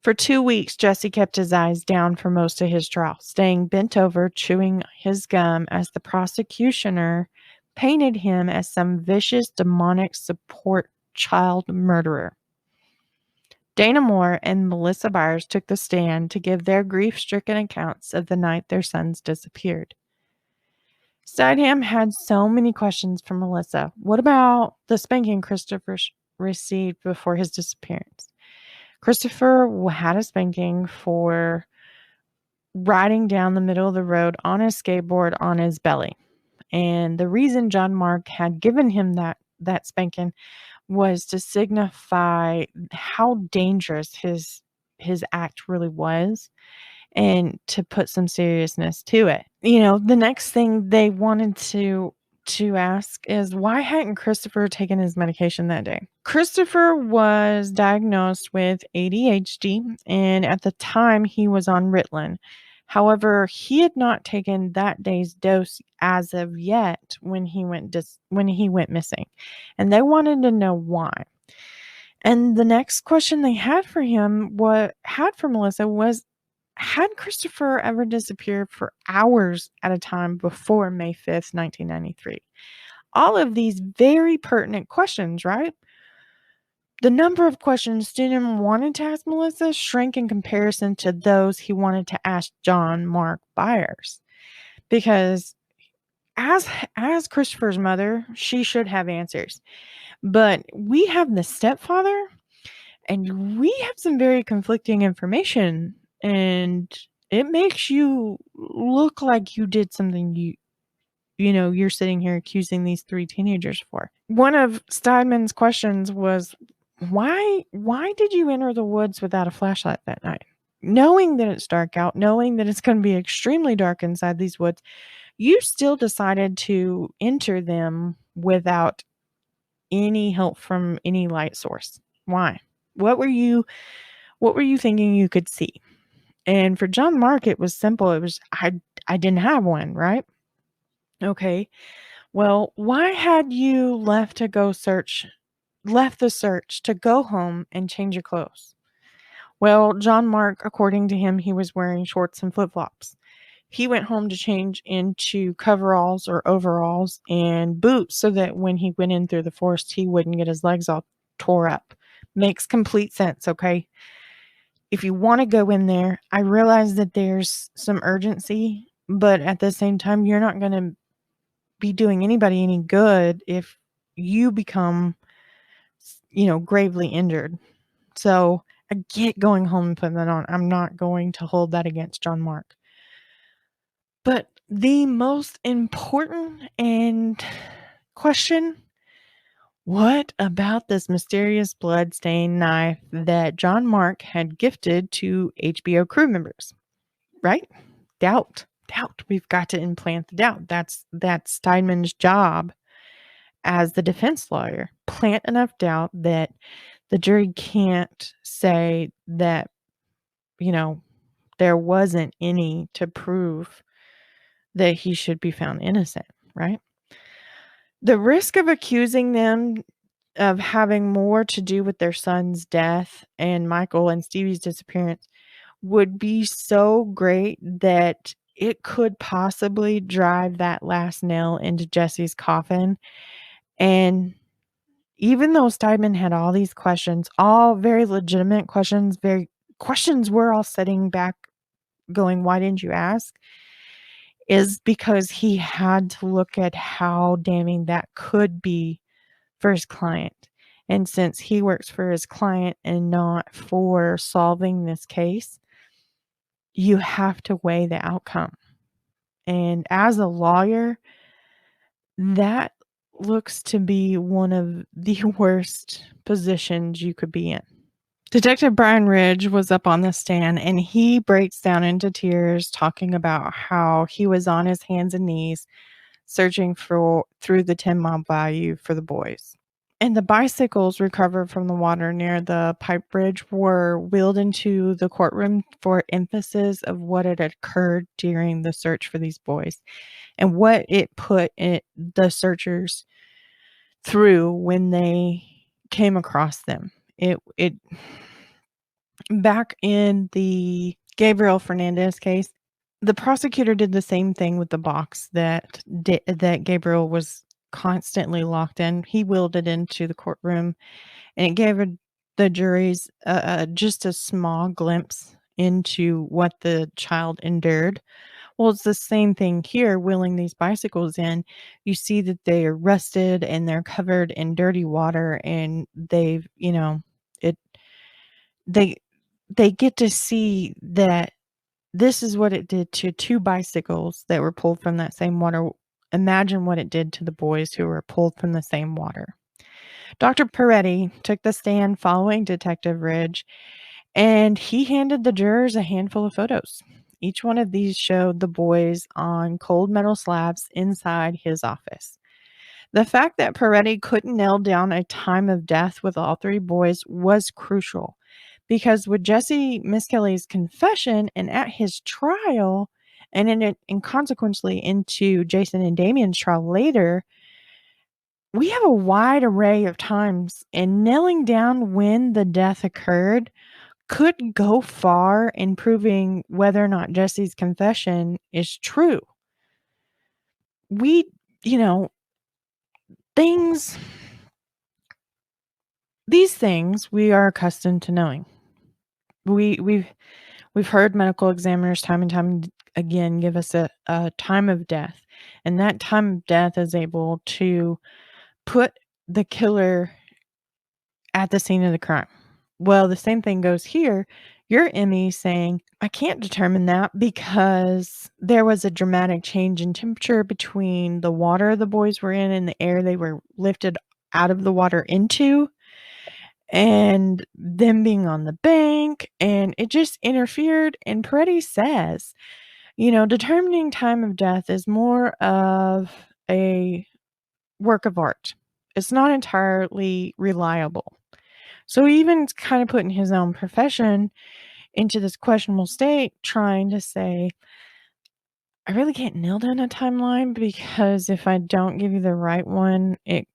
For 2 weeks, Jessie kept his eyes down for most of his trial, staying bent over, chewing his gum as the prosecutioner painted him as some vicious, demonic support child murderer. Dana Moore and Melissa Byers took the stand to give their grief-stricken accounts of the night their sons disappeared. Stidham had so many questions for Melissa. What about the spanking Christopher received before his disappearance? Christopher had a spanking for riding down the middle of the road on a skateboard on his belly. And the reason John Mark had given him that spanking was to signify how dangerous his act really was, and to put some seriousness to it. The next thing they wanted to ask is, why hadn't Christopher taken his medication that day? Christopher was diagnosed with ADHD, and at the time he was on Ritalin. However, he had not taken that day's dose as of yet when he went missing, and they wanted to know why. And the next question they had for Melissa was, had Christopher ever disappeared for hours at a time before May 5th, 1993? All of these very pertinent questions, right? The number of questions Stidham wanted to ask Melissa shrank in comparison to those he wanted to ask John Mark Byers. Because as Christopher's mother, she should have answers. But we have the stepfather, and we have some very conflicting information, and it makes you look like you did something you're sitting here accusing these 3 teenagers for. One of Steinman's questions was, why did you enter the woods without a flashlight that night? Knowing that it's dark out, knowing that it's going to be extremely dark inside these woods, you still decided to enter them without any help from any light source. Why? What were you thinking you could see? And for John Mark, it was simple. It was, I didn't have one, right? Okay. Well, why had you left the search to go home and change your clothes? Well, John Mark, according to him, he was wearing shorts and flip-flops. He went home to change into coveralls or overalls and boots so that when he went in through the forest, he wouldn't get his legs all tore up. Makes complete sense, okay? If you want to go in there, I realize that there's some urgency, but at the same time, you're not going to be doing anybody any good if you become, gravely injured. So I get going home and putting that on. I'm not going to hold that against John Mark. But the most important question, what about this mysterious blood-stained knife that John Mark had gifted to HBO crew members? Right? Doubt. We've got to implant the doubt. That's Steinman's job as the defense lawyer. Plant enough doubt that the jury can't say that, there wasn't any to prove that he should be found innocent, right? The risk of accusing them of having more to do with their son's death and Michael and Stevie's disappearance would be so great that it could possibly drive that last nail into Jessie's coffin. And even though Steinman had all these questions, all very legitimate questions, questions we're all sitting back going, why didn't you ask? Is because he had to look at how damning that could be for his client. And since he works for his client and not for solving this case, you have to weigh the outcome. And as a lawyer, that looks to be one of the worst positions you could be in. Detective Brian Ridge was up on the stand, and he breaks down into tears talking about how he was on his hands and knees searching through the 10-mile bayou for the boys. And the bicycles recovered from the water near the pipe bridge were wheeled into the courtroom for emphasis of what had occurred during the search for these boys and what it put the searchers through when they came across them. It back in the Gabriel Fernandez case, the prosecutor did the same thing with the box that Gabriel was constantly locked in. He wheeled it into the courtroom, and it gave the juries just a small glimpse into what the child endured. Well, it's the same thing here, wheeling these bicycles in. You see that they are rusted and they're covered in dirty water, and they've, they get to see that this is what it did to 2 bicycles that were pulled from that same water. Imagine what it did to the boys who were pulled from the same water. Dr. Peretti took the stand following Detective Ridge, and he handed the jurors a handful of photos. Each one of these showed the boys on cold metal slabs inside his office. The fact that Peretti couldn't nail down a time of death with all 3 boys was crucial, because with Jessie Misskelley's confession and at his trial, and consequently into Jason and Damien's trial later, we have a wide array of times, and nailing down when the death occurred could go far in proving whether or not Jessie's confession is true. Things these things we are accustomed to knowing. We've heard medical examiners time and time again give us a time of death, and that time of death is able to put the killer at the scene of the crime. Well, the same thing goes here. Your Emmy saying, I can't determine that because there was a dramatic change in temperature between the water the boys were in and the air they were lifted out of the water into, and them being on the bank, and it just interfered. And Peretti says, determining time of death is more of a work of art. It's not entirely reliable. So even kind of putting his own profession into this questionable state, trying to say, I really can't nail down a timeline because if I don't give you the right one, it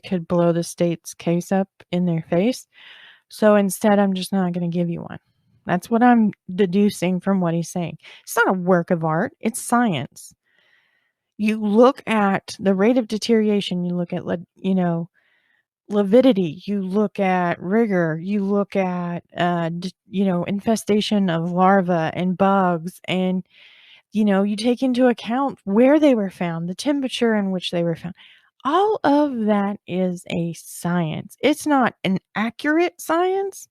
could blow the state's case up in their face. So instead, I'm just not going to give you one. That's what I'm deducing from what he's saying. It's not a work of art. It's science. You look at the rate of deterioration. You look at, lividity, you look at rigor, you look at infestation of larvae and bugs, and you take into account where they were found, the temperature in which they were found. All of that is a science. It's not an accurate science,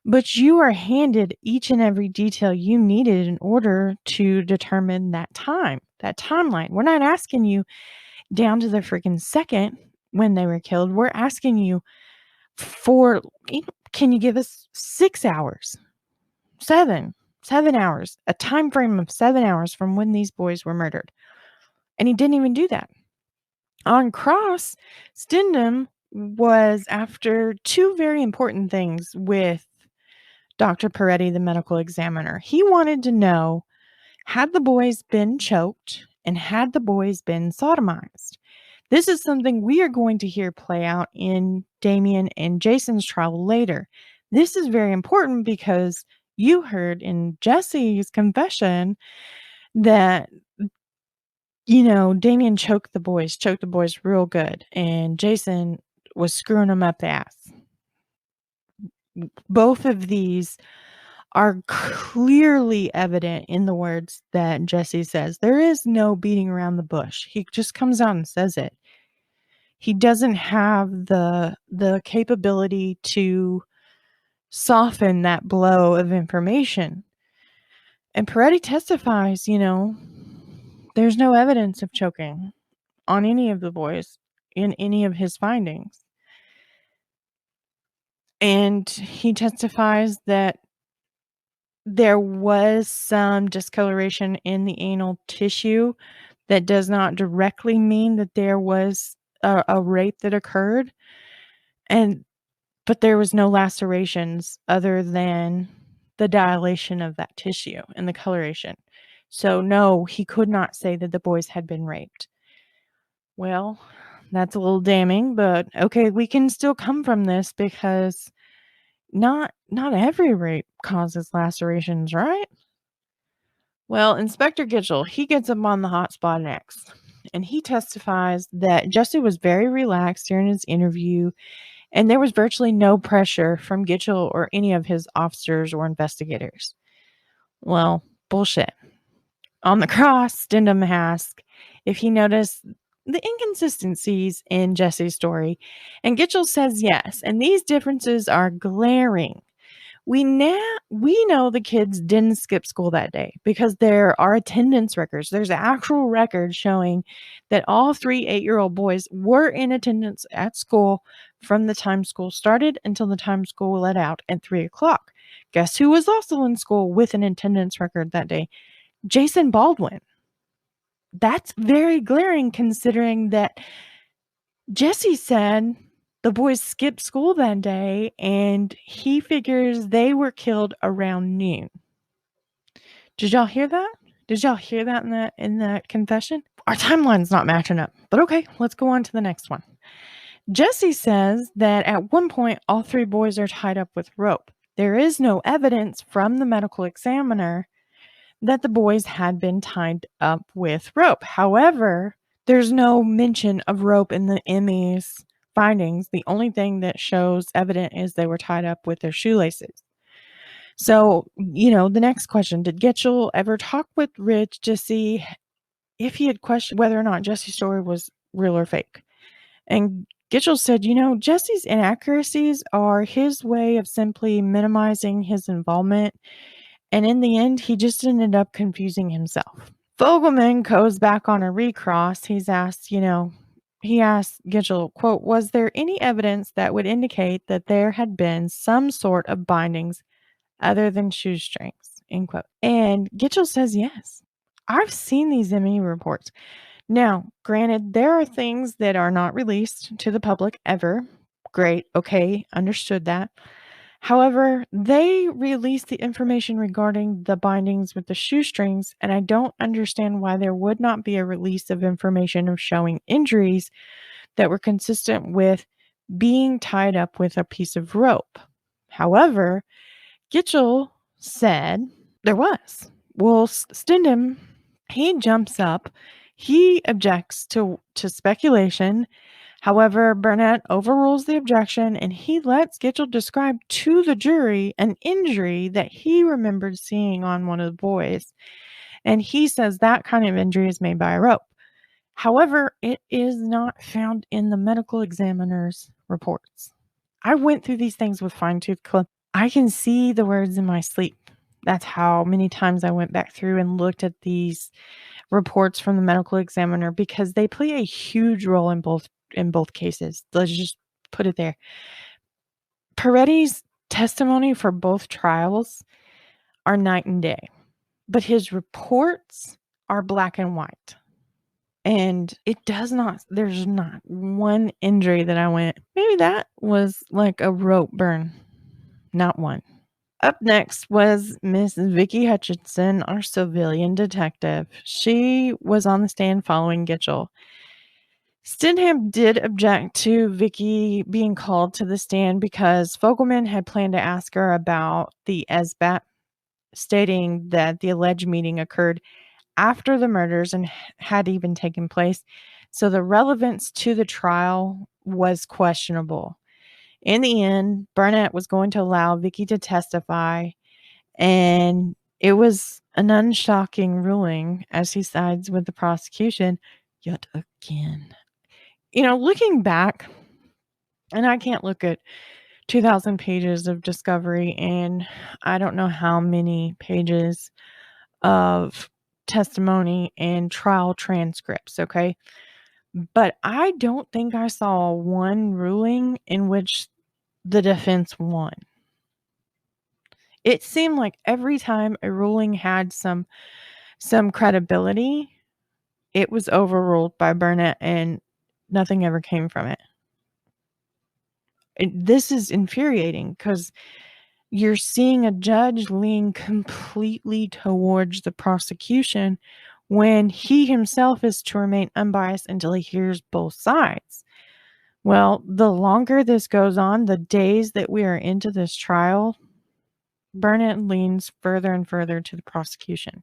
but you are handed each and every detail you needed in order to determine that timeline. We're not asking you down to the freaking second when they were killed. We're asking you can you give us 6 hours, 7 hours, a time frame of 7 hours from when these boys were murdered? And he didn't even do that. On cross, Stindham was after two very important things with Dr. Peretti, the medical examiner. He wanted to know, had the boys been choked and had the boys been sodomized? This is something we are going to hear play out in Damien and Jason's trial later. This is very important because you heard in Jessie's confession that, Damien choked the boys real good, and Jason was screwing them up the ass. Both of these are clearly evident in the words that Jessie says. There is no beating around the bush. He just comes out and says it. He doesn't have the capability to soften that blow of information. And Peretti testifies, there's no evidence of choking on any of the boys in any of his findings. And he testifies that there was some discoloration in the anal tissue that does not directly mean that there was a rape that occurred. But there was no lacerations other than the dilation of that tissue and the coloration. So no, he could not say that the boys had been raped. Well, that's a little damning, but okay, we can still come from this because not every rape causes lacerations, right? Well, Inspector Gitchell, he gets up on the hot spot next, and he testifies that Jessie was very relaxed during his interview, and there was virtually no pressure from Gitchell or any of his officers or investigators. Well, bullshit. On the cross, Stindham asked if he noticed the inconsistencies in Jessie's story, and Gitchell says yes, and these differences are glaring. We know the kids didn't skip school that day because there are attendance records. There's actual records showing that all 3 8-year-old boys were in attendance at school from the time school started until the time school let out at 3 o'clock. Guess who was also in school with an attendance record that day? Jason Baldwin. That's very glaring considering that Jessie said the boys skipped school that day, and he figures they were killed around noon. Did y'all hear that? Did y'all hear that in that confession? Our timeline's not matching up, but okay, let's go on to the next one. Jessie says that at one point, all 3 boys are tied up with rope. There is no evidence from the medical examiner that the boys had been tied up with rope. However, there's no mention of rope in the Emmy's findings, the only thing that shows evident is they were tied up with their shoelaces. So, the next question, did Gitchell ever talk with Rich to see if he had questioned whether or not Jesse's story was real or fake? And Gitchell said, Jesse's inaccuracies are his way of simply minimizing his involvement. And in the end, he just ended up confusing himself. Fogleman goes back on a recross. He asked Gitchell, quote, was there any evidence that would indicate that there had been some sort of bindings other than shoestrings, end quote. And Gitchell says, yes, I've seen these ME reports. Now, granted, there are things that are not released to the public ever. Great. Okay. Understood that. However, they released the information regarding the bindings with the shoestrings, and I don't understand why there would not be a release of information of showing injuries that were consistent with being tied up with a piece of rope. However, Gitchell said there was. Well, Stindham, he jumps up. He objects to speculation. However, Burnett overrules the objection and he lets Gitchell describe to the jury an injury that he remembered seeing on one of the boys. And he says that kind of injury is made by a rope. However, it is not found in the medical examiner's reports. I went through these things with fine-tooth comb. I can see the words in my sleep. That's how many times I went back through and looked at these reports from the medical examiner because they play a huge role in both cases. Let's just put it there. Peretti's testimony for both trials are night and day, but his reports are black and white. And there's not one injury that I went, maybe that was like a rope burn. Not one. Up next was Miss Vicky Hutchinson, our civilian detective. She was on the stand following Gitchell. Stindham did object to Vicky being called to the stand because Fogleman had planned to ask her about the SBAT, stating that the alleged meeting occurred after the murders and had even taken place. So the relevance to the trial was questionable. In the end, Burnett was going to allow Vicky to testify, and it was an unshocking ruling as he sides with the prosecution yet again. Looking back, and I can't look at 2,000 pages of discovery and I don't know how many pages of testimony and trial transcripts, okay? But I don't think I saw one ruling in which the defense won. It seemed like every time a ruling had some credibility, it was overruled by Burnett and nothing ever came from it. This is infuriating because you're seeing a judge lean completely towards the prosecution when he himself is to remain unbiased until he hears both sides. Well, the longer this goes on, the days that we are into this trial, Burnett leans further and further to the prosecution.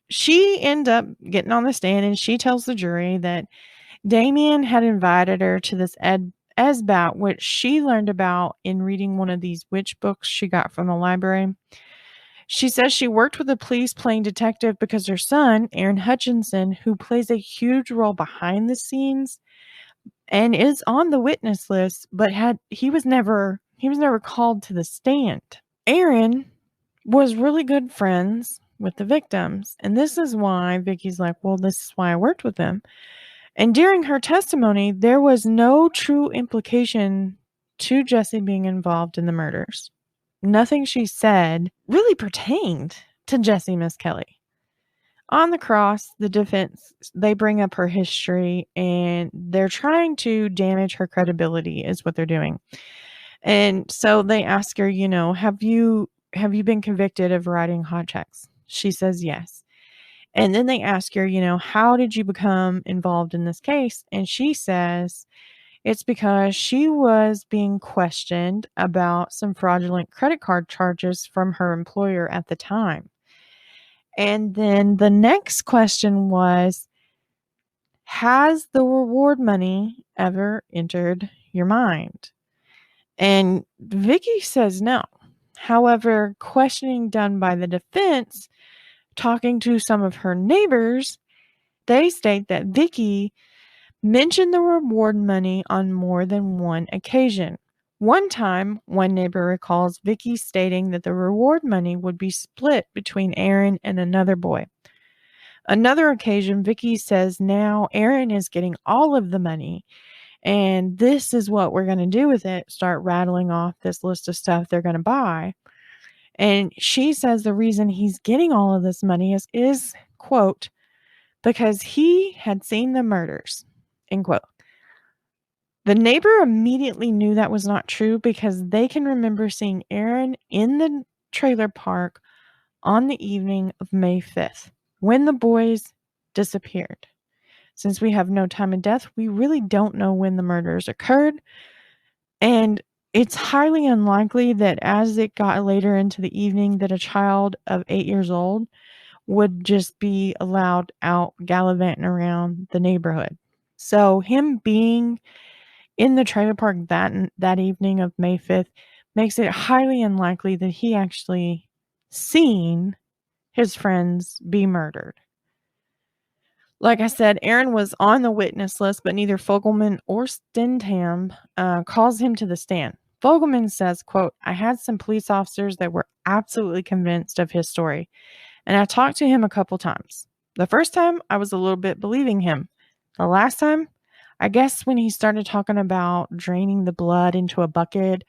She ends up getting on the stand and she tells the jury that Damien had invited her to this SBAT, which she learned about in reading one of these witch books she got from the library. She says she worked with the police playing detective because her son, Aaron Hutchinson, who plays a huge role behind the scenes and is on the witness list, but he was never called to the stand. Aaron was really good friends with the victims, and this is why Vicky's like, well, this is why I worked with them. And during her testimony, there was no true implication to Jessie being involved in the murders. Nothing she said really pertained to Jessie Misskelley. On the cross, the defense, they bring up her history and they're trying to damage her credibility is what they're doing. And so they ask her, have you been convicted of writing hot checks? She says yes. And then they ask her, how did you become involved in this case? And she says it's because she was being questioned about some fraudulent credit card charges from her employer at the time. And then the next question was, Has the reward money ever entered your mind? And Vicky says no. However, questioning done by the defense, talking to some of her neighbors, they state that Vicky mentioned the reward money on more than one occasion. One time, one neighbor recalls Vicky stating that the reward money would be split between Aaron and another boy. Another occasion, Vicky says now Aaron is getting all of the money, and this is what we're going to do with it. Start rattling off this list of stuff they're going to buy. And she says the reason he's getting all of this money is quote, because he had seen the murders, end quote. The neighbor immediately knew that was not true because they can remember seeing Aaron in the trailer park on the evening of May 5th when the boys disappeared. Since we have no time of death, we really don't know when the murders occurred. And it's highly unlikely that as it got later into the evening that a child of 8 years old would just be allowed out gallivanting around the neighborhood. So him being in the trailer park that evening of May 5th makes it highly unlikely that he actually seen his friends be murdered. Like I said, Aaron was on the witness list, but neither Fogleman or Stidham calls him to the stand. Fogleman says, quote, I had some police officers that were absolutely convinced of his story, and I talked to him a couple times. The first time, I was a little bit believing him. The last time, I guess when he started talking about draining the blood into a bucket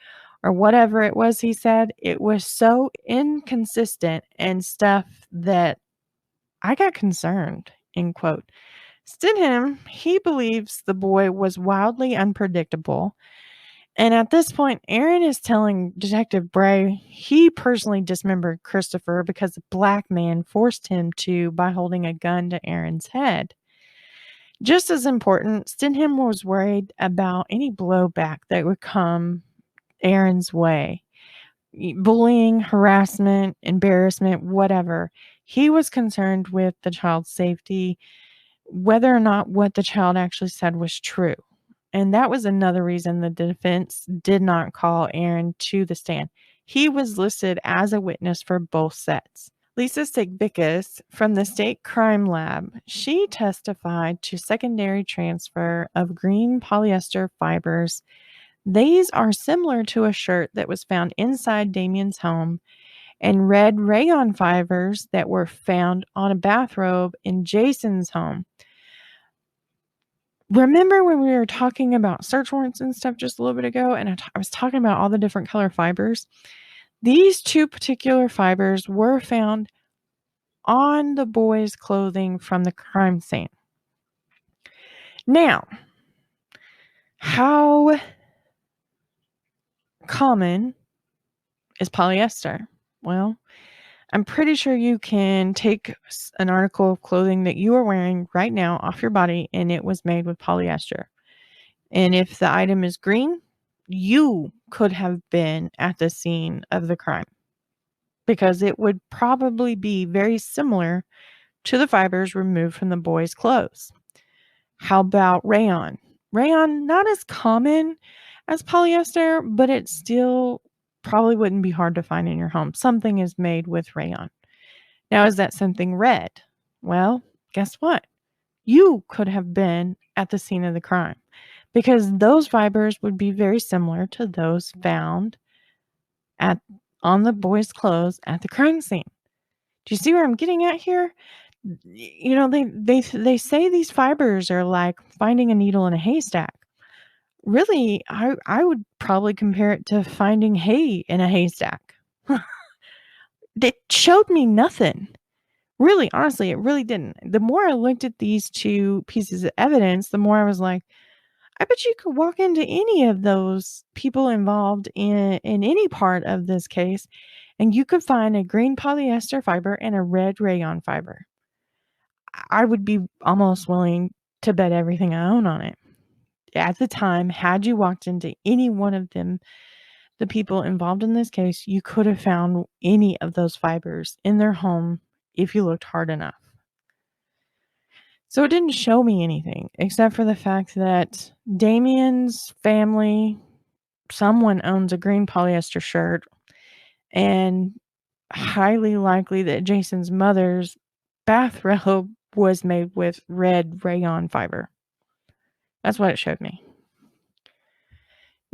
or whatever it was he said, it was so inconsistent and stuff that I got concerned, end quote. Stidham, he believes the boy was wildly unpredictable. And at this point, Aaron is telling Detective Bray he personally dismembered Christopher because a black man forced him to by holding a gun to Aaron's head. Just as important, Stidham was worried about any blowback that would come Aaron's way. Bullying, harassment, embarrassment, whatever. He was concerned with the child's safety, whether or not what the child actually said was true. And that was another reason the defense did not call Aaron to the stand. He was listed as a witness for both sets. Lisa Sigvicus from the State Crime Lab, she testified to secondary transfer of green polyester fibers. These are similar to a shirt that was found inside Damien's home and red rayon fibers that were found on a bathrobe in Jason's home. Remember when we were talking about search warrants and stuff just a little bit ago, and I was talking about all the different color fibers? These two particular fibers were found on the boy's clothing from the crime scene. Now, how common is polyester? Well, I'm pretty sure you can take an article of clothing that you are wearing right now off your body and it was made with polyester. And if the item is green, you could have been at the scene of the crime because it would probably be very similar to the fibers removed from the boy's clothes. How about rayon? Rayon, not as common as polyester, but it still probably wouldn't be hard to find in your home. Something is made with rayon. Now, is that something red? Well, guess what? You could have been at the scene of the crime because those fibers would be very similar to those found on the boy's clothes at the crime scene. Do you see where I'm getting at here? You know, they say these fibers are like finding a needle in a haystack. Really, I would probably compare it to finding hay in a haystack. It showed me nothing. Really, honestly, it really didn't. The more I looked at these two pieces of evidence, the more I was like, I bet you could walk into any of those people involved in any part of this case, and you could find a green polyester fiber and a red rayon fiber. I would be almost willing to bet everything I own on it. At the time, had you walked into any one of them, the people involved in this case, you could have found any of those fibers in their home if you looked hard enough. So it didn't show me anything except for the fact that Damien's family, someone owns a green polyester shirt, and highly likely that Jason's mother's bathrobe was made with red rayon fiber. That's what it showed me.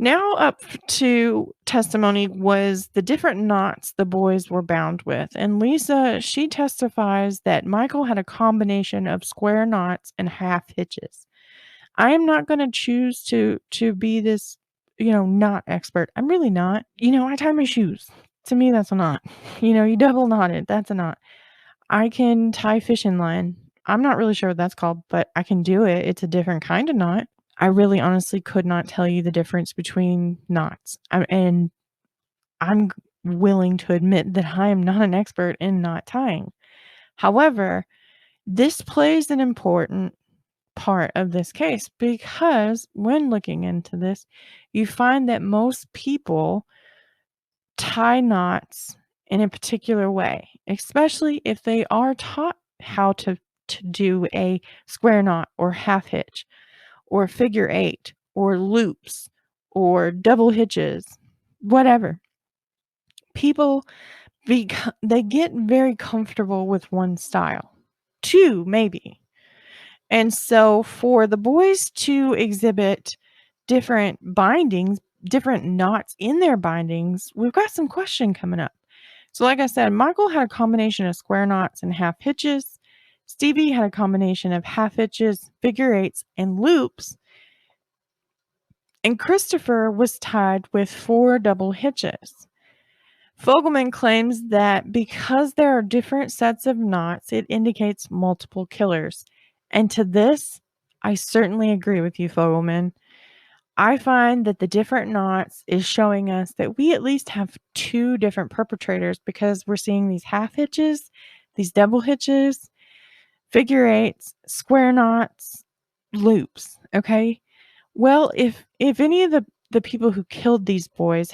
Now up to testimony was the different knots the boys were bound with. And Lisa, she testifies that Michael had a combination of square knots and half hitches. I am not going to choose to be this, knot expert. I'm really not. I tie my shoes. To me, that's a knot. You double knot it. That's a knot. I can tie fishing line. I'm not really sure what that's called, but I can do it. It's a different kind of knot. I really honestly could not tell you the difference between knots. And I'm willing to admit that I am not an expert in knot tying. However, this plays an important part of this case because when looking into this, you find that most people tie knots in a particular way, especially if they are taught how to do a square knot or half hitch or figure eight or loops or double hitches, whatever. People, they get very comfortable with one style, two maybe. And so for the boys to exhibit different bindings, different knots in their bindings, we've got some question coming up. So like I said, Michael had a combination of square knots and half hitches. Stevie had a combination of half hitches, figure eights, and loops. And Christopher was tied with 4 double hitches. Fogleman claims that because there are different sets of knots, it indicates multiple killers. And to this, I certainly agree with you, Fogleman. I find that the different knots is showing us that we at least have 2 different perpetrators because we're seeing these half hitches, these double hitches, figure eights, square knots, loops, okay? Well, if any of the people who killed these boys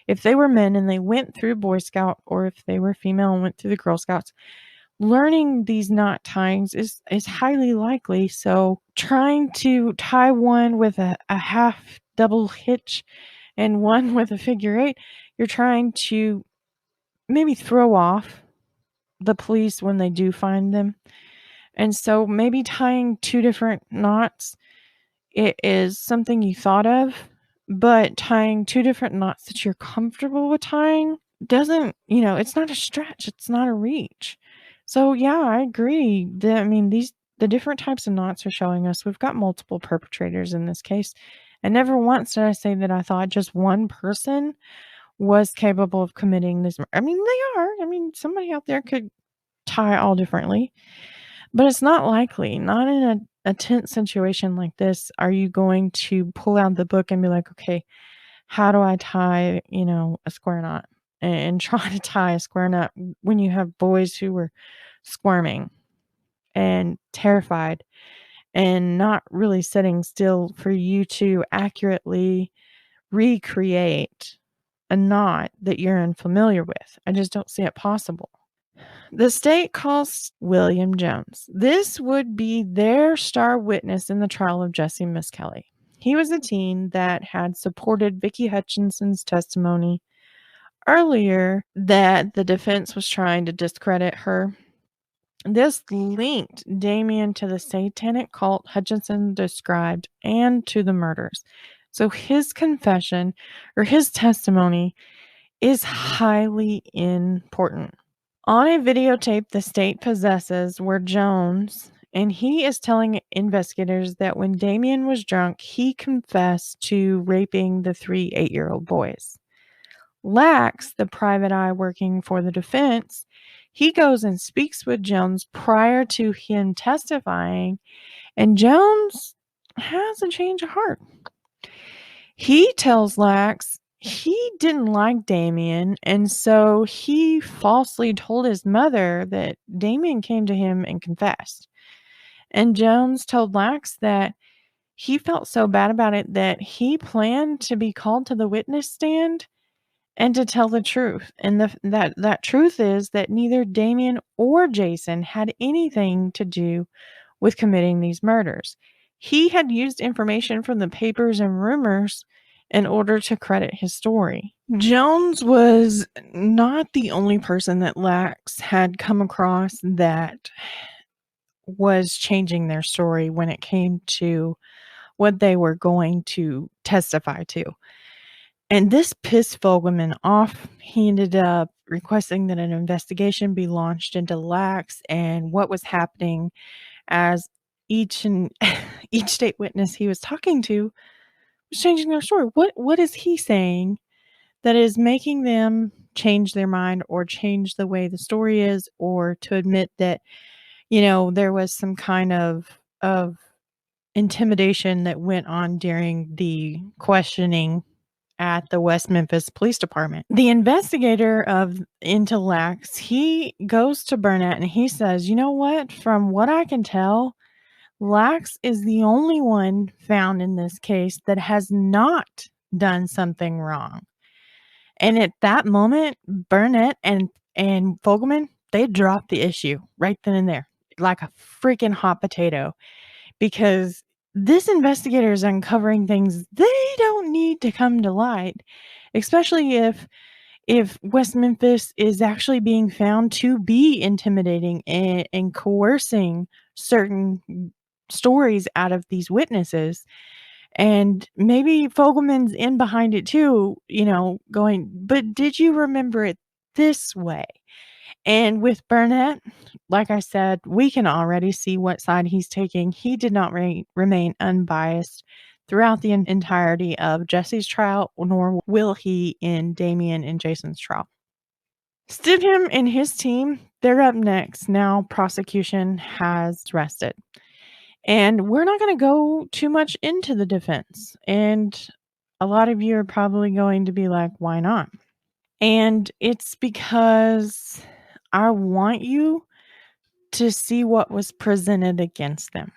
if they were men and they went through Boy Scout, or if they were female and went through the Girl Scouts, learning these knot tyings is highly likely. So trying to tie one with a half double hitch and one with a figure eight, you're trying to maybe throw off the police when they do find them. And so maybe tying 2 different knots, it is something you thought of, but tying 2 different knots that you're comfortable with tying doesn't, it's not a stretch, it's not a reach. So yeah, I agree. The different types of knots are showing us we've got multiple perpetrators in this case. And never once did I say that I thought just one person was capable of committing this. They are. Somebody out there could tie all differently. But it's not likely. Not in a tense situation like this are you going to pull out the book and be like, okay, how do I tie, a square knot? And try to tie a square knot when you have boys who were squirming and terrified and not really sitting still for you to accurately recreate a knot that you're unfamiliar with. I just don't see it possible. The state calls William Jones. This would be their star witness in the trial of Jessie Misskelley. He was a teen that had supported Vicki Hutchinson's testimony earlier that the defense was trying to discredit her. This linked Damien to the satanic cult Hutchinson described and to the murders. So his confession or his testimony is highly important. On a videotape the state possesses where Jones, and he is telling investigators that when Damien was drunk, he confessed to raping the 3 8-year-old boys. Lax, the private eye working for the defense, he goes and speaks with Jones prior to him testifying, and Jones has a change of heart. He tells Lax he didn't like Damien, and so he falsely told his mother that Damien came to him and confessed. And Jones told Lax that he felt so bad about it that he planned to be called to the witness stand and to tell the truth. And that truth is that neither Damien or Jason had anything to do with committing these murders. He had used information from the papers and rumors in order to credit his story. Jones was not the only person that Lax had come across that was changing their story when it came to what they were going to testify to. And this pissed Fogleman off. He ended up requesting that an investigation be launched into Lax and what was happening, as each state witness he was talking to was changing their story. What is he saying that is making them change their mind or change the way the story is, or to admit that, there was some kind of intimidation that went on during the questioning at the West Memphis Police Department. The investigator into Lax, he goes to Burnett and he says, you know what? From what I can tell, Lax is the only one found in this case that has not done something wrong. And at that moment, Burnett and Fogleman, they dropped the issue right then and there, like a freaking hot potato, because this investigator is uncovering things they don't need to come to light, especially if West Memphis is actually being found to be intimidating and coercing certain stories out of these witnesses. And maybe Fogleman's in behind it too, going, but did you remember it this way? And with Burnett, like I said, we can already see what side he's taking. He did not remain unbiased throughout the entirety of Jessie's trial, nor will he in Damien and Jason's trial. Stidham and his team, they're up next. Now prosecution has rested. And we're not going to go too much into the defense. And a lot of you are probably going to be like, why not? And it's because I want you to see what was presented against them.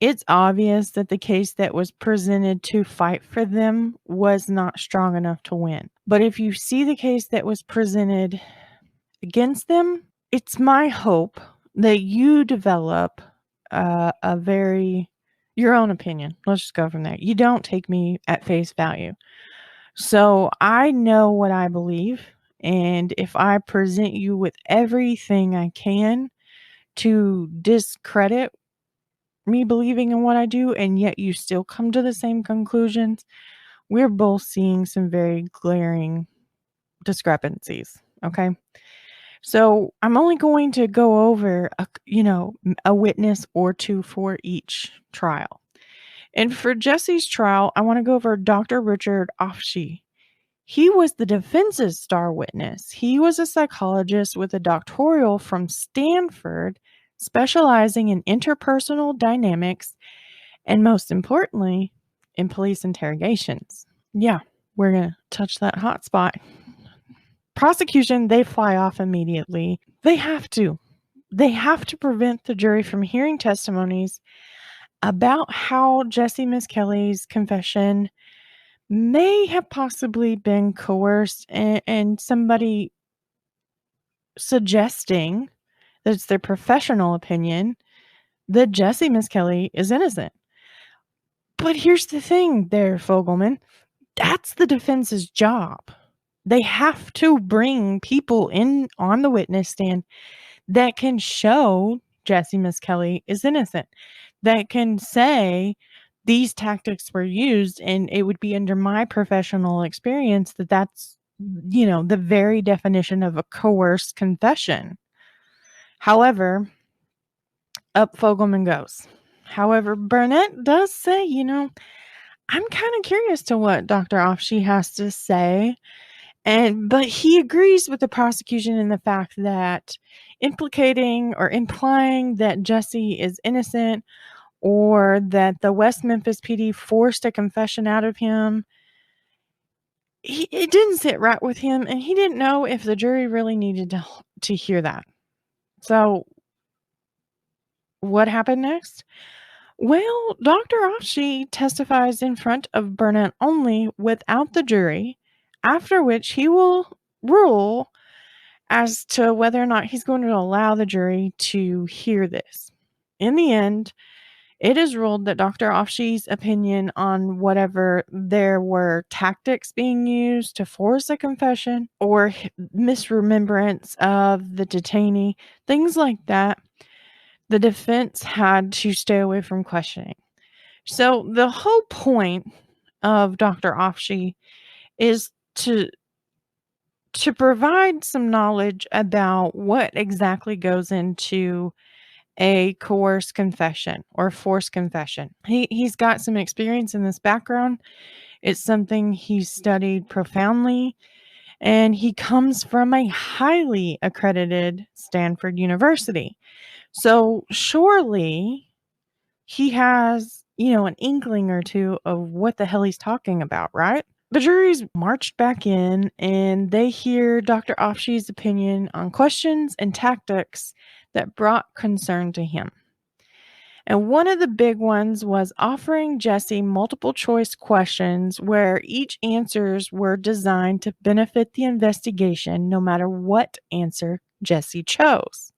It's obvious that the case that was presented to fight for them was not strong enough to win. But if you see the case that was presented against them, it's my hope that you develop your own opinion. Let's just go from there. You don't take me at face value. So I know what I believe. And if I present you with everything I can to discredit me believing in what I do, and yet you still come to the same conclusions, we're both seeing some very glaring discrepancies. Okay. So I'm only going to go over a witness or two for each trial. And for Jessie's trial, I want to go over Dr. Richard Offshee. He was the defense's star witness. He was a psychologist with a doctoral from Stanford, specializing in interpersonal dynamics and, most importantly, in police interrogations. Yeah, we're going to touch that hot spot. Prosecution, they fly off immediately. They have to. They have to prevent the jury from hearing testimonies about how Jessie Misskelley's confession may have possibly been coerced, and somebody suggesting that it's their professional opinion that Jessie Misskelley is innocent. But here's the thing there, Fogleman. That's the defense's job. They have to bring people in on the witness stand that can show Jessie Misskelley is innocent, that can say these tactics were used, and it would be under my professional experience that's the very definition of a coerced confession. However, up Fogleman goes. However, Burnett does say, I'm kind of curious to what Dr. Offshee has to say. But he agrees with the prosecution in the fact that implicating or implying that Jessie is innocent, or that the West Memphis PD forced a confession out of him, it didn't sit right with him, and he didn't know if the jury really needed to hear that. So what happened next? Well, Dr. Offshee testifies in front of Burnett only without the jury, after which he will rule as to whether or not he's going to allow the jury to hear this. In the end, it is ruled that Dr. Afshi's opinion on whatever there were tactics being used to force a confession or misremembrance of the detainee, things like that, the defense had to stay away from questioning. So the whole point of Dr. Afshi is to provide some knowledge about what exactly goes into a coerced confession or forced confession. He's got some experience in this background. It's something he's studied profoundly, and he comes from a highly accredited Stanford University. So surely he has, an inkling or two of what the hell he's talking about, right? The juries marched back in and they hear Dr. Afshi's opinion on questions and tactics that brought concern to him. And one of the big ones was offering Jessie multiple choice questions where each answers were designed to benefit the investigation no matter what answer Jessie chose.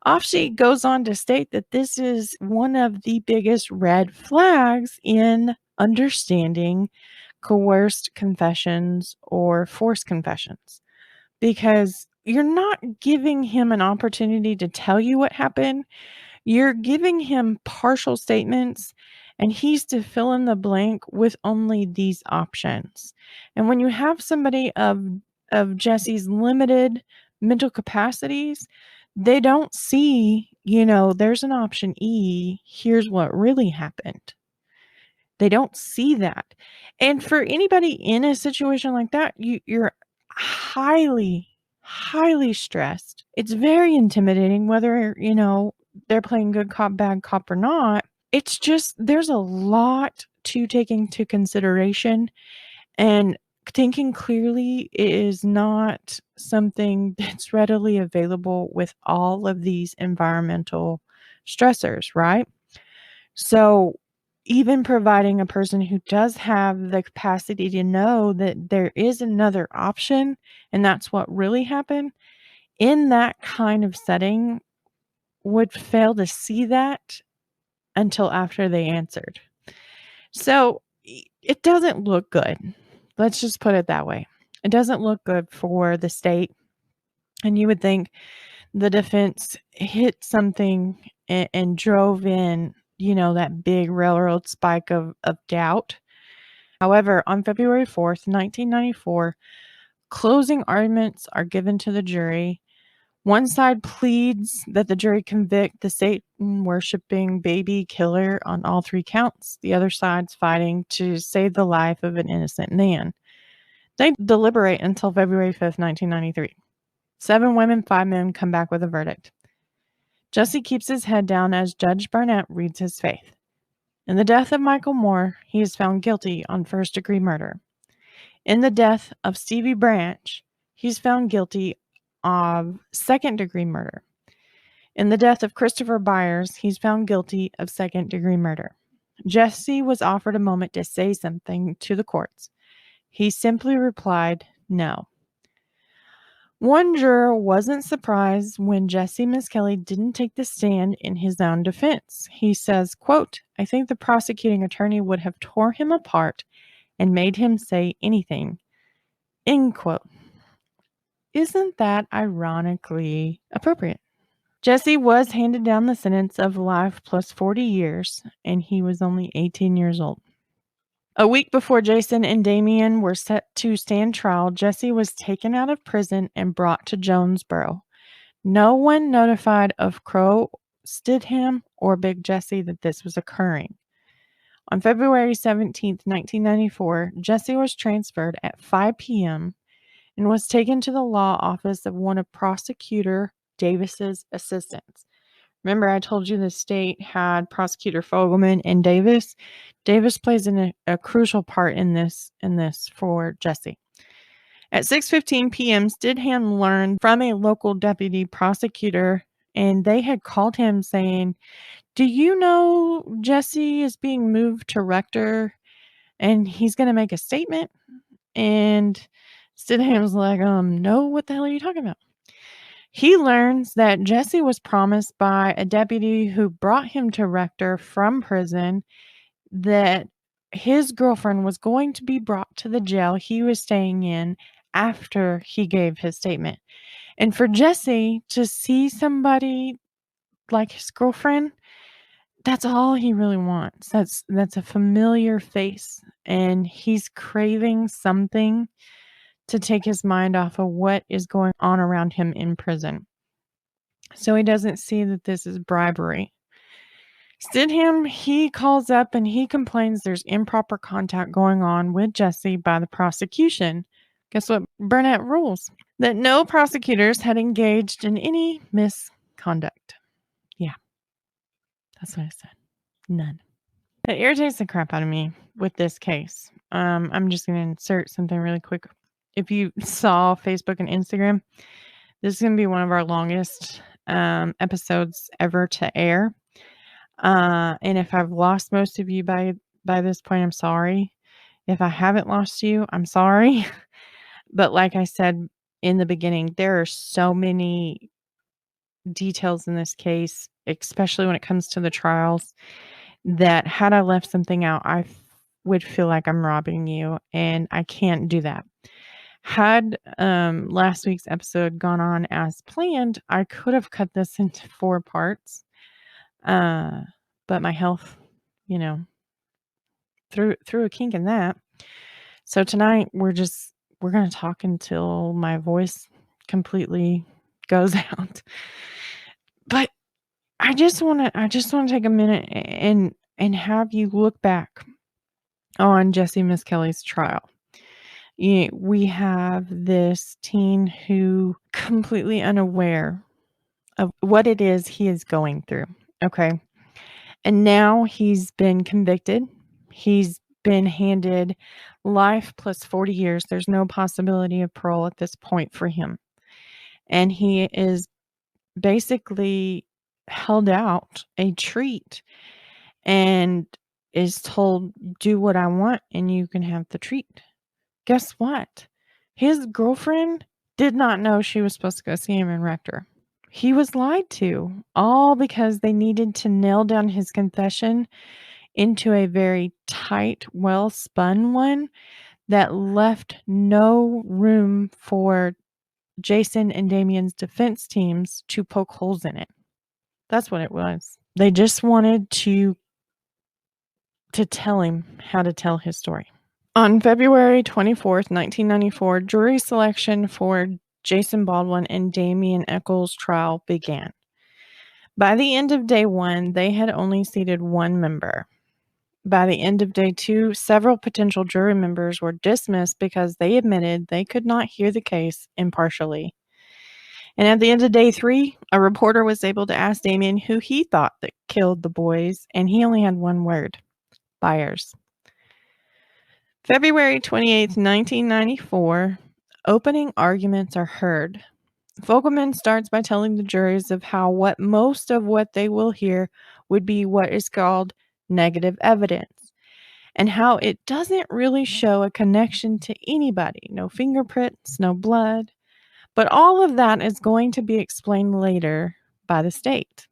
Afshi goes on to state that this is one of the biggest red flags in understanding coerced confessions or forced confessions, because you're not giving him an opportunity to tell you what happened. You're giving him partial statements, and he's to fill in the blank with only these options. And when you have somebody of Jessie's limited mental capacities, they don't see, there's an option E, here's what really happened. They don't see that. And for anybody in a situation like that, you're highly, highly stressed. It's very intimidating whether, they're playing good cop, bad cop or not. It's just, there's a lot to take into consideration, and thinking clearly is not something that's readily available with all of these environmental stressors, right? So even providing a person who does have the capacity to know that there is another option and that's what really happened in that kind of setting would fail to see that until after they answered. So it doesn't look good. Let's just put it that way. It doesn't look good for the state. And you would think the defense hit something and drove in, that big railroad spike of doubt. However, on February 4th, 1994, closing arguments are given to the jury. One side pleads that the jury convict the Satan-worshipping baby killer on all 3 counts. The other side's fighting to save the life of an innocent man. They deliberate until February 5th, 1993. 7 women, 5 men come back with a verdict. Jessie keeps his head down as Judge Barnett reads his faith. In the death of Michael Moore, he is found guilty on first-degree murder. In the death of Stevie Branch, he's found guilty of second-degree murder. In the death of Christopher Byers, he's found guilty of second-degree murder. Jessie was offered a moment to say something to the courts. He simply replied, no. One juror wasn't surprised when Jessie Misskelley didn't take the stand in his own defense. He says, quote, I think the prosecuting attorney would have tore him apart and made him say anything, end quote. Isn't that ironically appropriate? Jessie was handed down the sentence of life plus 40 years, and he was only 18 years old. A week before Jason and Damien were set to stand trial, Jessie was taken out of prison and brought to Jonesboro. No one notified of Crow, Stidham, or Big Jessie that this was occurring. On February 17, 1994, Jessie was transferred at 5 p.m. and was taken to the law office of one of Prosecutor Davis's assistants. Remember, I told you the state had Prosecutor Fogleman and Davis. Davis plays a crucial part in this for Jessie. At 6:15 p.m., Stidham learned from a local deputy prosecutor, and they had called him saying, do you know Jessie is being moved to Rector and he's going to make a statement? And Stidham's like, no, what the hell are you talking about? He learns that Jessie was promised by a deputy who brought him to Rector from prison that his girlfriend was going to be brought to the jail he was staying in after he gave his statement. And for Jessie to see somebody like his girlfriend, that's all he really wants. That's a familiar face, and he's craving something to take his mind off of what is going on around him in prison. So he doesn't see that this is bribery. Stidham, he calls up and he complains there's improper contact going on with Jessie by the prosecution. Guess what Burnett rules? That no prosecutors had engaged in any misconduct. Yeah, that's what I said. None. It irritates the crap out of me with this case. I'm just going to insert something really quick. If you saw Facebook and Instagram, this is going to be one of our longest episodes ever to air. And if I've lost most of you by this point, I'm sorry. If I haven't lost you, I'm sorry. But like I said in the beginning, there are so many details in this case, especially when it comes to the trials, that had I left something out, I would feel like I'm robbing you, and I can't do that. Had last week's episode gone on as planned, I could have cut this into 4 parts. But my health, threw a kink in that. So tonight we're going to talk until my voice completely goes out. But I just want to take a minute and have you look back on Jessie Misskelley's trial. We have this teen who completely unaware of what it is he is going through. Okay. And now he's been convicted. He's been handed life plus 40 years. There's no possibility of parole at this point for him. And he is basically held out a treat and is told, do what I want and you can have the treat. Guess what? His girlfriend did not know she was supposed to go see him in Rector. He was lied to, all because they needed to nail down his confession into a very tight, well-spun one that left no room for Jason and Damien's defense teams to poke holes in it. That's what it was. They just wanted to tell him how to tell his story. On February 24th, 1994, jury selection for Jason Baldwin and Damien Echols' trial began. By the end of day 1, they had only seated 1 member. By the end of day 2, several potential jury members were dismissed because they admitted they could not hear the case impartially. And at the end of day 3, a reporter was able to ask Damien who he thought that killed the boys, and he only had 1 word: Byers. February 28th, 1994, opening arguments are heard. Fogleman starts by telling the juries of how most of what they will hear would be what is called negative evidence, and how it doesn't really show a connection to anybody. No fingerprints, no blood. But all of that is going to be explained later by the state.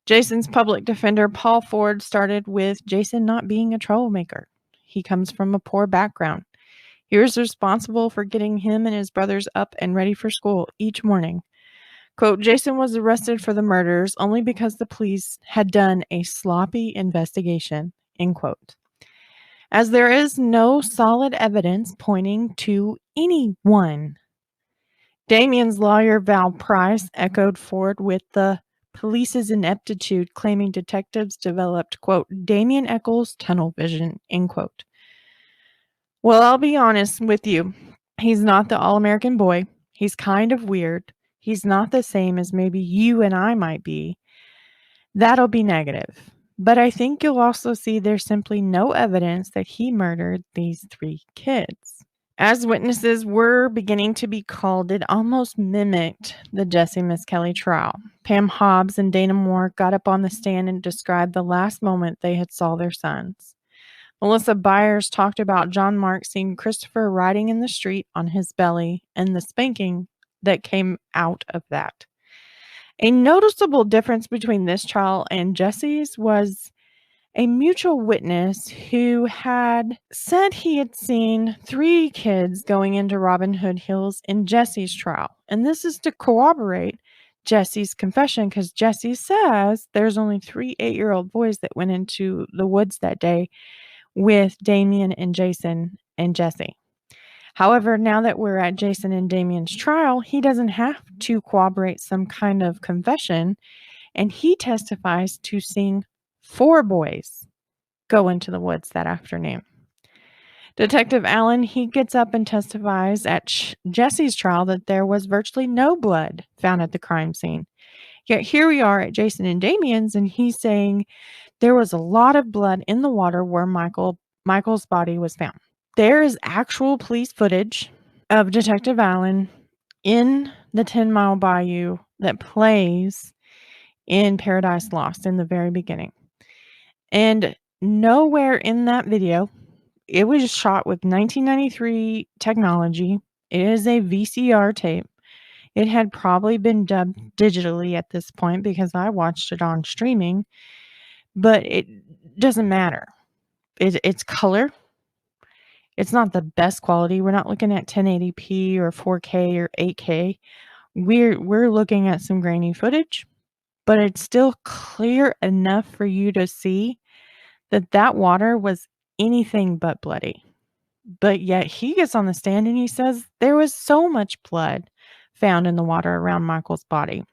Jason's public defender, Paul Ford, started with Jason not being a troublemaker. He comes from a poor background. He was responsible for getting him and his brothers up and ready for school each morning. Quote, Jason was arrested for the murders only because the police had done a sloppy investigation, end quote. As there is no solid evidence pointing to anyone. Damien's lawyer, Val Price, echoed Ford with the police's ineptitude, claiming detectives developed, quote, Damien Echols' tunnel vision, end quote. Well, I'll be honest with you. He's not the all-American boy. He's kind of weird. He's not the same as maybe you and I might be. That'll be negative. But I think you'll also see there's simply no evidence that he murdered these 3 kids. As witnesses were beginning to be called, it almost mimicked the Jessie Misskelley trial. Pam Hobbs and Dana Moore got up on the stand and described the last moment they had saw their sons. Melissa Byers talked about John Mark seeing Christopher riding in the street on his belly and the spanking that came out of that. A noticeable difference between this trial and Jessie's was a mutual witness who had said he had seen 3 kids going into Robin Hood Hills in Jessie's trial. And this is to corroborate Jessie's confession, because Jessie says there's only 3 8-year-old boys that went into the woods that day with Damien and Jason and Jessie. However, now that we're at Jason and Damien's trial, he doesn't have to corroborate some kind of confession, and he testifies to seeing 4 boys go into the woods that afternoon. Detective Allen, he gets up and testifies at Jessie's trial that there was virtually no blood found at the crime scene. Yet here we are at Jason and Damien's, and he's saying there was a lot of blood in the water where Michael's body was found. There is actual police footage of Detective Allen in the 10 Mile Bayou that plays in Paradise Lost in the very beginning. And nowhere in that video, it was shot with 1993 technology. It is a VCR tape. It had probably been dubbed digitally at this point because I watched it on streaming, but it doesn't matter. It's color. It's not the best quality. We're not looking at 1080p or 4K or 8K. We're looking at some grainy footage, but it's still clear enough for you to see that water was anything but bloody. But yet he gets on the stand and he says there was so much blood found in the water around Michael's body.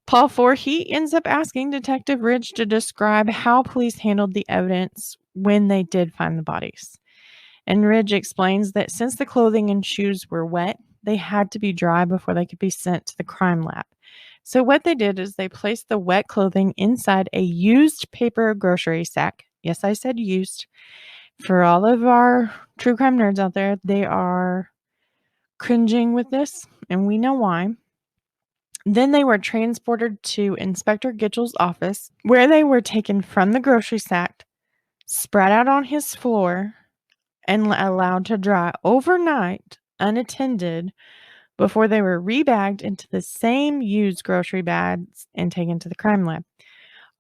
Paul Ford, he ends up asking Detective Ridge to describe how police handled the evidence when they did find the bodies. And Ridge explains that since the clothing and shoes were wet, they had to be dry before they could be sent to the crime lab. So what they did is they placed the wet clothing inside a used paper grocery sack. Yes, I said used. For all of our true crime nerds out there, they are cringing with this, and we know why. Then they were transported to Inspector Gitchell's office, where they were taken from the grocery sack, spread out on his floor, and allowed to dry overnight unattended before they were rebagged into the same used grocery bags and taken to the crime lab.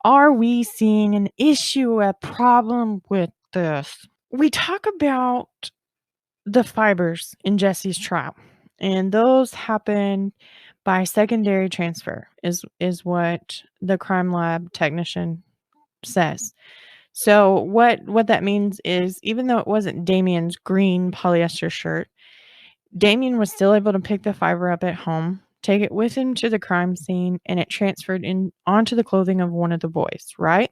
Are we seeing an issue, a problem with this? We talk about the fibers in Jessie's trial, and those happen by secondary transfer is what the crime lab technician says. So what that means is, even though it wasn't Damien's green polyester shirt, Damien was still able to pick the fiber up at home, take it with him to the crime scene, and it transferred in onto the clothing of one of the boys, right?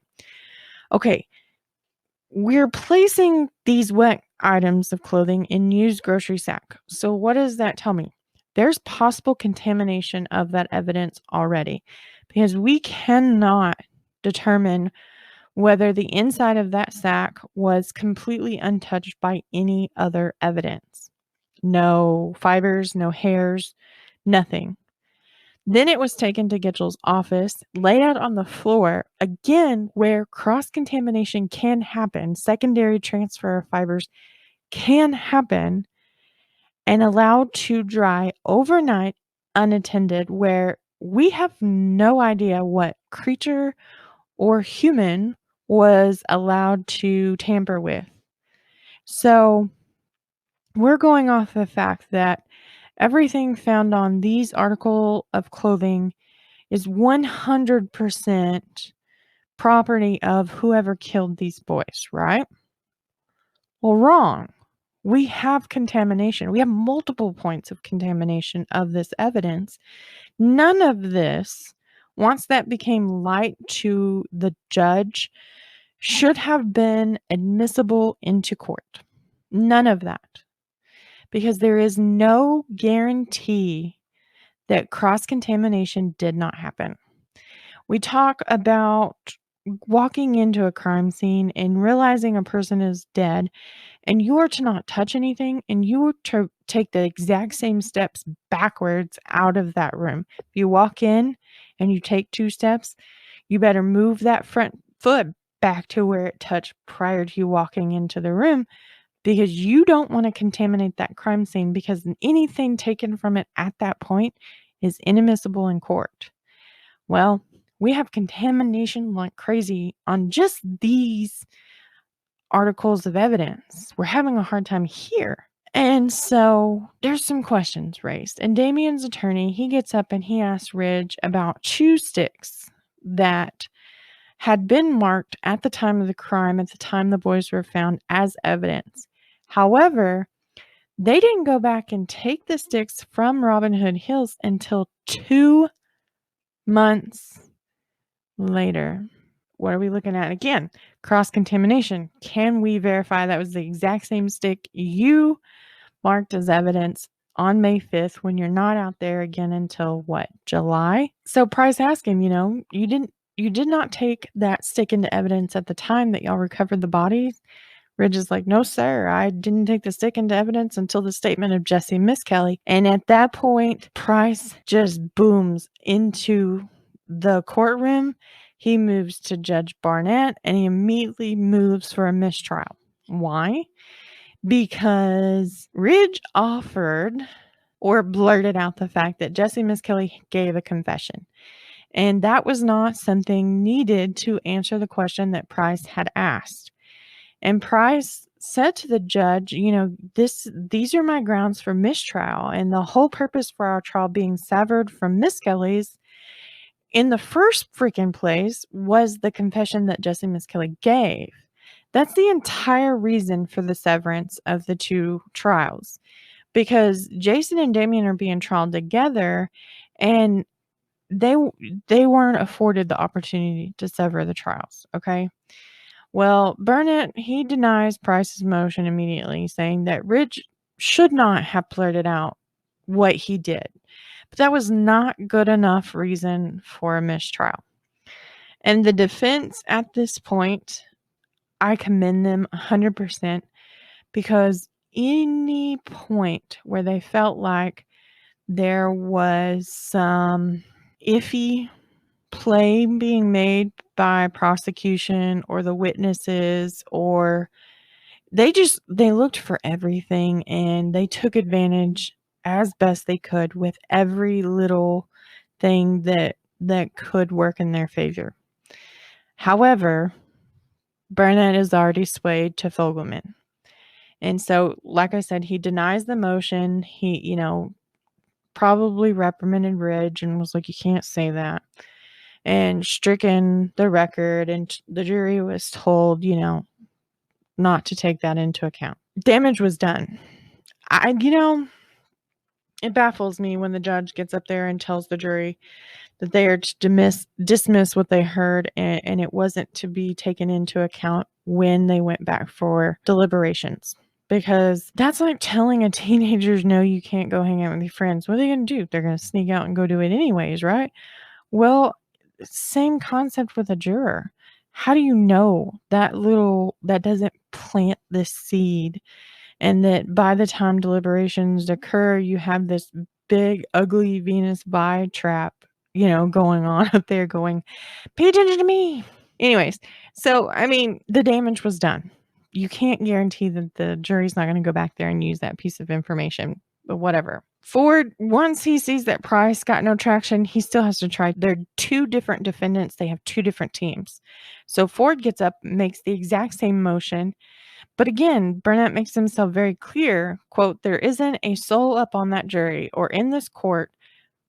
Okay. We're placing these wet items of clothing in used grocery sack. So what does that tell me? There's possible contamination of that evidence already, because we cannot determine whether the inside of that sack was completely untouched by any other evidence. No fibers, no hairs, nothing. Then it was taken to Gitchell's office, laid out on the floor, again, where cross-contamination can happen, secondary transfer of fibers can happen, and allowed to dry overnight unattended, where we have no idea what creature or human was allowed to tamper with. So we're going off the fact that everything found on these article of clothing is 100% property of whoever killed these boys, right? Well, wrong. We have contamination. We have multiple points of contamination of this evidence. None of this, once that became light to the judge, should have been admissible into court. None of that. Because there is no guarantee that cross-contamination did not happen. We talk about walking into a crime scene and realizing a person is dead, and you are to not touch anything, and you are to take the exact same steps backwards out of that room. If you walk in and you take 2 steps, you better move that front foot back to where it touched prior to you walking into the room, because you don't want to contaminate that crime scene, because anything taken from it at that point is inadmissible in court. Well, we have contamination like crazy on just these articles of evidence. We're having a hard time here. And so there's some questions raised. And Damien's attorney, he gets up and he asks Ridge about chew sticks that had been marked at the time of the crime, at the time the boys were found, as evidence. However, they didn't go back and take the sticks from Robin Hood Hills until 2 months later. What are we looking at? Again, cross-contamination. Can we verify that was the exact same stick you marked as evidence on May 5th when you're not out there again until what, July? So Price asked him, you did not take that stick into evidence at the time that y'all recovered the bodies? Ridge is like, no, sir, I didn't take the stick into evidence until the statement of Jessie Misskelley. And at that point, Price just booms into the courtroom. He moves to Judge Barnett and he immediately moves for a mistrial. Why? Because Ridge offered or blurted out the fact that Jessie Misskelley gave a confession. And that was not something needed to answer the question that Price had asked. And Price said to the judge, these are my grounds for mistrial. And the whole purpose for our trial being severed from Misskelley's in the first freaking place was the confession that Jessie Misskelley gave. That's the entire reason for the severance of the two trials, because Jason and Damien are being trialed together and they weren't afforded the opportunity to sever the trials. Okay. Well, Burnett, he denies Price's motion immediately, saying that Ridge should not have blurted out what he did. But that was not good enough reason for a mistrial. And the defense at this point, I commend them 100%, because any point where they felt like there was some iffy play being made by prosecution or the witnesses, or they looked for everything and they took advantage as best they could with every little thing that could work in their favor. However, Burnett is already swayed to Fogleman. And so, like I said, he denies the motion. He, probably reprimanded Ridge and was like, you can't say that. And stricken the record, and the jury was told, not to take that into account. Damage was done. It baffles me when the judge gets up there and tells the jury that they are to dismiss what they heard, and it wasn't to be taken into account when they went back for deliberations. Because that's like telling a teenager, no, you can't go hang out with your friends. What are they going to do? They're going to sneak out and go do it anyways, right? Well, same concept with a juror. How do you know that doesn't plant this seed, and that by the time deliberations occur, you have this big, ugly Venus trap, going on up there going, pay attention to me. Anyways, so, the damage was done. You can't guarantee that the jury's not going to go back there and use that piece of information, but whatever. Ford, once he sees that Price got no traction, he still has to try. They're two different defendants. They have two different teams. So Ford gets up, makes the exact same motion. But again, Burnett makes himself very clear, quote, there isn't a soul up on that jury or in this court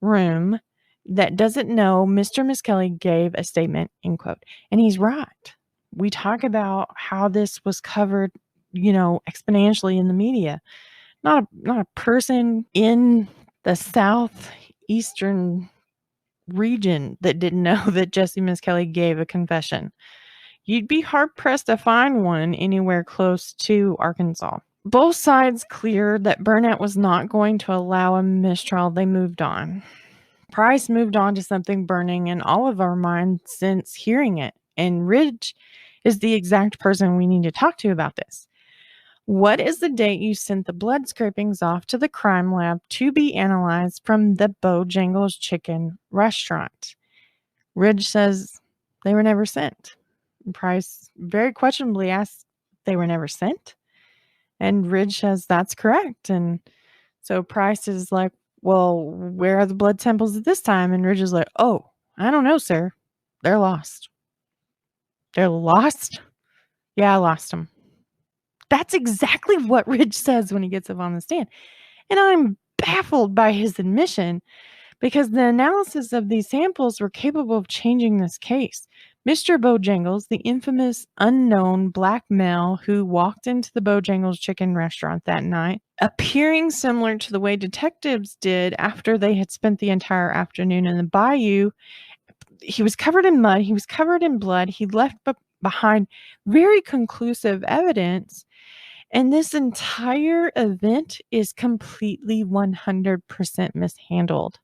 room that doesn't know Mr. Misskelley gave a statement, end quote. And he's right. We talk about how this was covered, exponentially in the media. Not a person in the southeastern region that didn't know that Jessie Misskelley gave a confession. You'd be hard-pressed to find one anywhere close to Arkansas. Both sides cleared that Burnett was not going to allow a mistrial. They moved on. Price moved on to something burning in all of our minds since hearing it. And Ridge is the exact person we need to talk to about this. What is the date you sent the blood scrapings off to the crime lab to be analyzed from the Bojangles Chicken restaurant? Ridge says they were never sent. Price very questionably asks, they were never sent? And Ridge says that's correct. And so Price is like, well, where are the blood samples at this time? And Ridge is like, oh, I don't know, sir. They're lost. They're lost? Yeah, I lost them. That's exactly what Ridge says when he gets up on the stand. And I'm baffled by his admission because the analysis of these samples were capable of changing this case. Mr. Bojangles, the infamous unknown black male who walked into the Bojangles chicken restaurant that night, appearing similar to the way detectives did after they had spent the entire afternoon in the bayou. He was covered in mud. He was covered in blood. He left behind very conclusive evidence. And this entire event is completely 100% mishandled.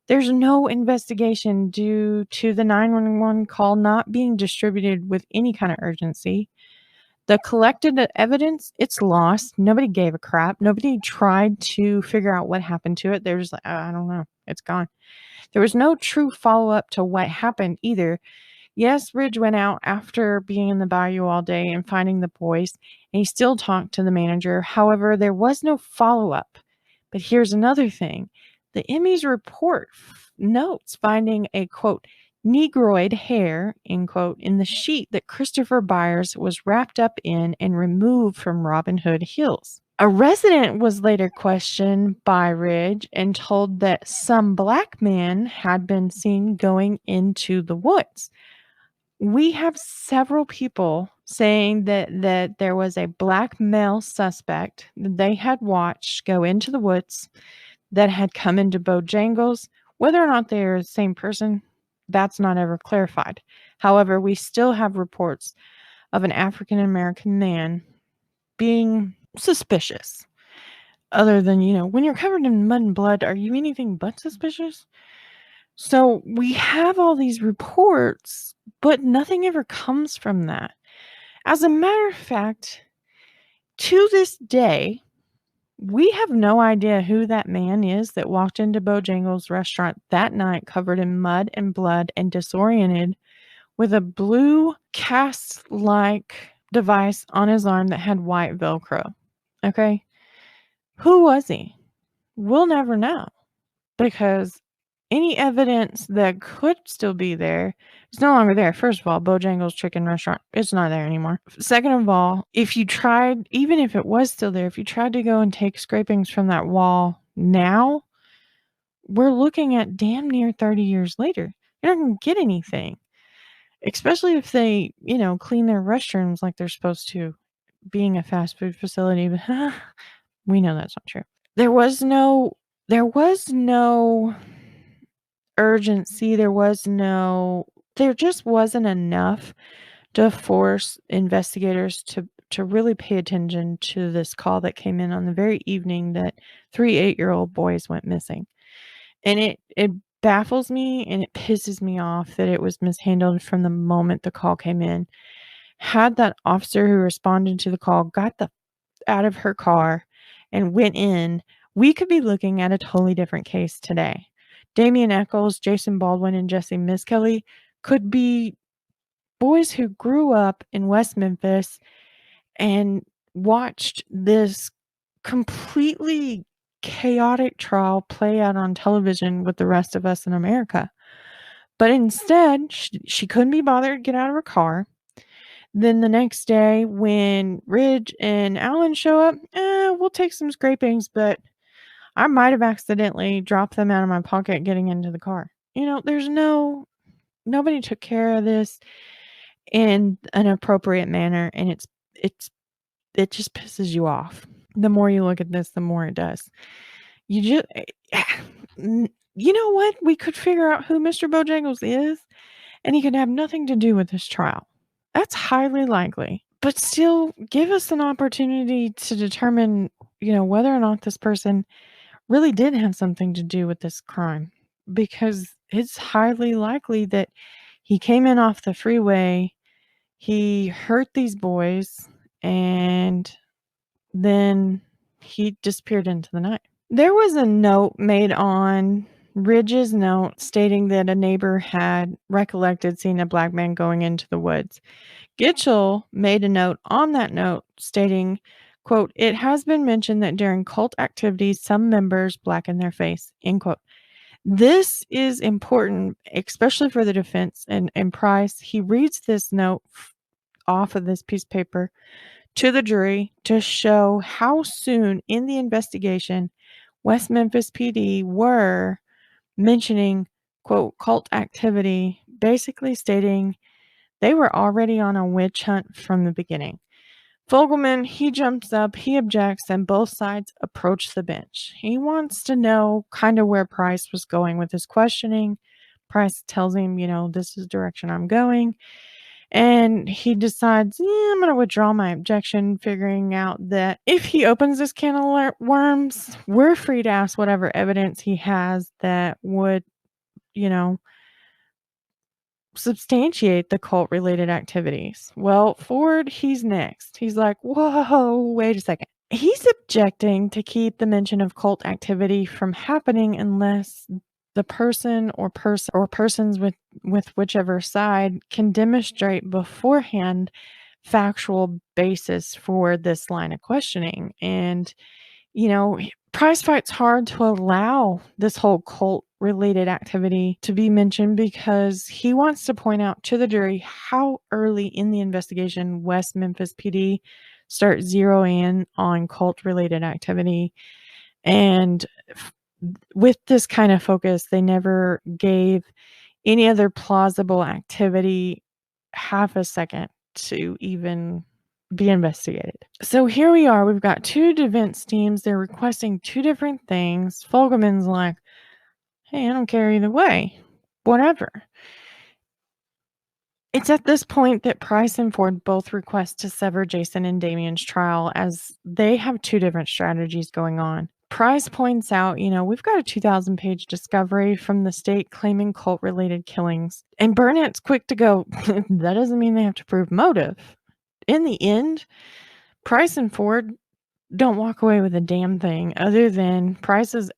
There's no investigation due to the 911 call not being distributed with any kind of urgency. The collected evidence, it's lost. Nobody gave a crap. Nobody tried to figure out what happened to it. They're just like, I don't know. It's gone. There was no true follow-up to what happened either. Yes, Ridge went out after being in the bayou all day and finding the boys, and he still talked to the manager. However, there was no follow-up. But here's another thing. The Emmys report notes finding a, quote, negroid hair, end quote, in the sheet that Christopher Byers was wrapped up in and removed from Robin Hood Hills. A resident was later questioned by Ridge and told that some black man had been seen going into the woods. We have several people saying that there was a black male suspect that they had watched go into the woods that had come into Bojangles. Whether or not they're the same person, that's not ever clarified. However, we still have reports of an African-American man being suspicious. Other than, when you're covered in mud and blood, are you anything but suspicious? So we have all these reports, but nothing ever comes from that. As a matter of fact, to this day, we have no idea who that man is that walked into Bojangles' restaurant that night covered in mud and blood and disoriented with a blue cast-like device on his arm that had white Velcro. Okay? Who was he? We'll never know because any evidence that could still be there is no longer there. First of all, Bojangles Chicken Restaurant, it's not there anymore. Second of all, if you tried, even if it was still there, if you tried to go and take scrapings from that wall now, we're looking at damn near 30 years later. You're not going to get anything, especially if they, clean their restrooms like they're supposed to, being a fast food facility. But we know that's not true. There was no urgency. There just wasn't enough to force investigators to really pay attention to this call that came in on the very evening that 3 8-year-old boys went missing. And it baffles me and it pisses me off that it was mishandled from the moment the call came in. Had that officer who responded to the call got out of her car and went in, we could be looking at a totally different case today. Damien Echols, Jason Baldwin, and Jessie Misskelley could be boys who grew up in West Memphis and watched this completely chaotic trial play out on television with the rest of us in America. But instead, she couldn't be bothered to get out of her car. Then the next day, when Ridge and Alan show up, we'll take some scrapings, but I might have accidentally dropped them out of my pocket getting into the car. Nobody took care of this in an appropriate manner, and it just pisses you off. The more you look at this, the more it does. You know what? We could figure out who Mr. Bojangles is, and he could have nothing to do with this trial. That's highly likely. But still, give us an opportunity to determine, whether or not this person really did have something to do with this crime. Because it's highly likely that he came in off the freeway, he hurt these boys, and then he disappeared into the night. There was a note made on Ridge's note stating that a neighbor had recollected seeing a black man going into the woods. Gitchell made a note on that note stating, quote, "It has been mentioned that during cult activities, some members blacken their face," end quote. This is important, especially for the defense and Price. He reads this note off of this piece of paper to the jury to show how soon in the investigation West Memphis PD were mentioning, quote, cult activity, basically stating they were already on a witch hunt from the beginning. Fogleman, he jumps up, he objects, and both sides approach the bench. He wants to know kind of where Price was going with his questioning. Price tells him, this is the direction I'm going. And he decides, I'm going to withdraw my objection, figuring out that if he opens this can of worms, we're free to ask whatever evidence he has that would, substantiate the cult-related activities. Well, Ford, he's next. He's like, whoa, wait a second. He's objecting to keep the mention of cult activity from happening unless the person or persons with whichever side can demonstrate beforehand factual basis for this line of questioning. And, Price fights hard to allow this whole cult related activity to be mentioned because he wants to point out to the jury how early in the investigation West Memphis PD start zeroing in on cult related activity. And with this kind of focus, they never gave any other plausible activity half a second to even be investigated. So here we are. We've got two defense teams. They're requesting two different things. Fogleman's like, hey, I don't care either way. Whatever. It's at this point that Price and Ford both request to sever Jason and Damien's trial as they have two different strategies going on. Price points out, we've got a 2,000-page discovery from the state claiming cult-related killings. And Burnett's quick to go, that doesn't mean they have to prove motive. In the end, Price and Ford don't walk away with a damn thing other than Price is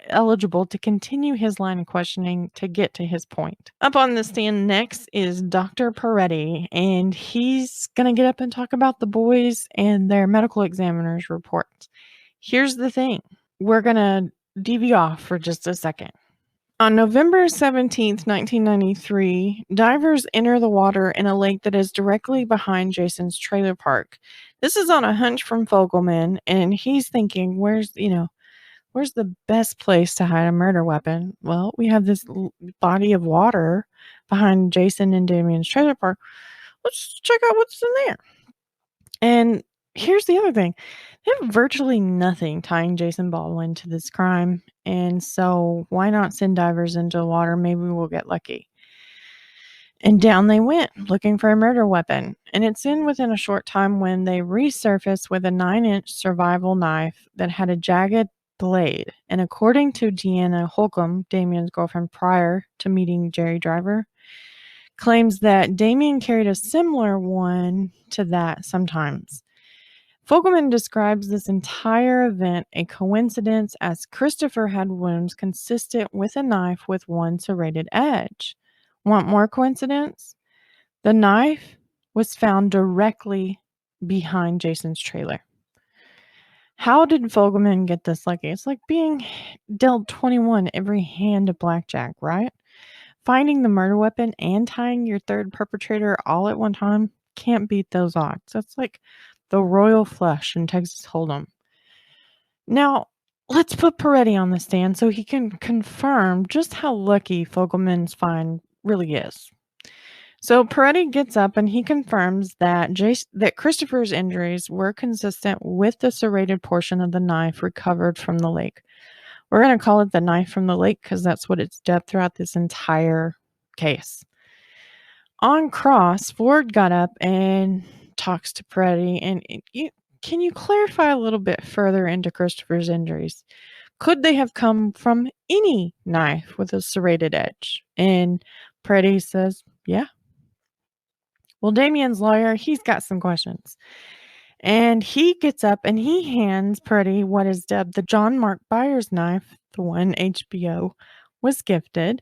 eligible to continue his line of questioning to get to his point. Up on the stand next is Dr. Peretti, and he's going to get up and talk about the boys and their medical examiner's reports. Here's the thing. We're going to DV off for just a second. On November 17th, 1993, divers enter the water in a lake that is directly behind Jason's trailer park. This is on a hunch from Fogleman, and he's thinking, where's the best place to hide a murder weapon? Well, we have this body of water behind Jason and Damien's trailer park. Let's check out what's in there. And here's the other thing. They have virtually nothing tying Jason Baldwin to this crime. And so why not send divers into the water? Maybe we'll get lucky. And down they went, looking for a murder weapon. And it's within a short time when they resurfaced with a 9-inch survival knife that had a jagged blade. And according to Deanna Holcomb, Damien's girlfriend prior to meeting Jerry Driver, claims that Damien carried a similar one to that sometimes. Fogleman describes this entire event a coincidence as Christopher had wounds consistent with a knife with one serrated edge. Want more coincidence? The knife was found directly behind Jason's trailer. How did Fogleman get this lucky? It's like being dealt 21 every hand of blackjack, right? Finding the murder weapon and tying your third perpetrator all at one time can't beat those odds. That's like the royal flush in Texas Hold'em. Now, let's put Peretti on the stand so he can confirm just how lucky Fogleman's find really is. So Peretti gets up and he confirms that Christopher's injuries were consistent with the serrated portion of the knife recovered from the lake. We're going to call it the knife from the lake because that's what it's dubbed throughout this entire case. On cross, Ford got up and talks to Peretti, and can you clarify a little bit further into Christopher's injuries? Could they have come from any knife with a serrated edge? And Peretti says, yeah. Well, Damien's lawyer, he's got some questions. And he gets up and he hands Peretti what is dubbed the John Mark Byers knife, the one HBO was gifted.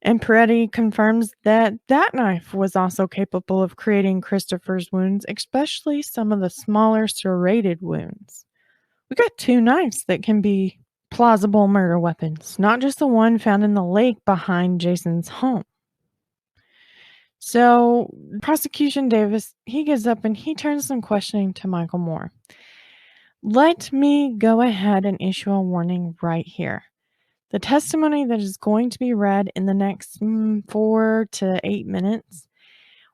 And Peretti confirms that that knife was also capable of creating Christopher's wounds, especially some of the smaller serrated wounds. We got 2 knives that can be plausible murder weapons, not just the one found in the lake behind Jason's home. So, prosecution Davis, he gets up and he turns some questioning to Michael Moore. Let me go ahead and issue a warning right here. The testimony that is going to be read in the next 4 to 8 minutes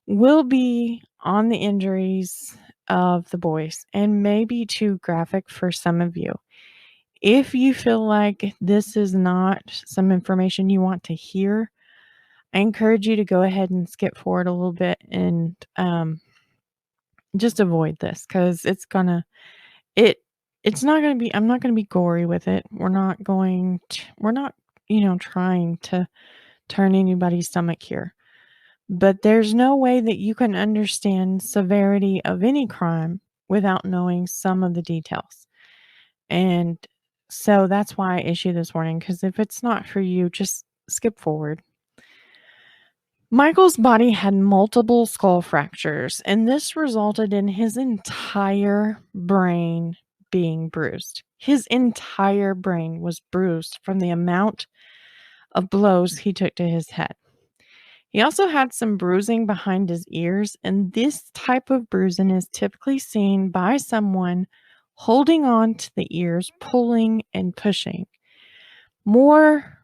will be on the injuries of the boys and may be too graphic for some of you. If you feel like this is not some information you want to hear, I encourage you to go ahead and skip forward a little bit and just avoid this, because it's not going to be, I'm not going to be gory with it. We're not, trying to turn anybody's stomach here. But there's no way that you can understand severity of any crime without knowing some of the details. And so that's why I issue this warning, because if it's not for you, just skip forward. Michael's body had multiple skull fractures, and this resulted in his entire brain being bruised. His entire brain was bruised from the amount of blows he took to his head. He also had some bruising behind his ears, and this type of bruising is typically seen by someone holding on to the ears, pulling and pushing. More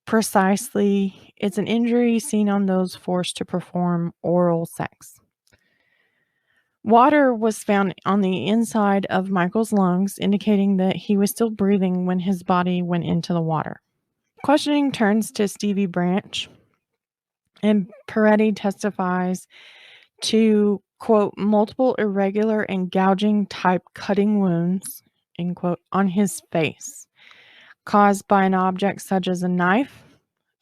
precisely, it's an injury seen on those forced to perform oral sex. Water was found on the inside of Michael's lungs, indicating that he was still breathing when his body went into the water. Questioning turns to Stevie Branch, and Peretti testifies to, quote, multiple irregular and gouging type cutting wounds, end quote, on his face, caused by an object such as a knife,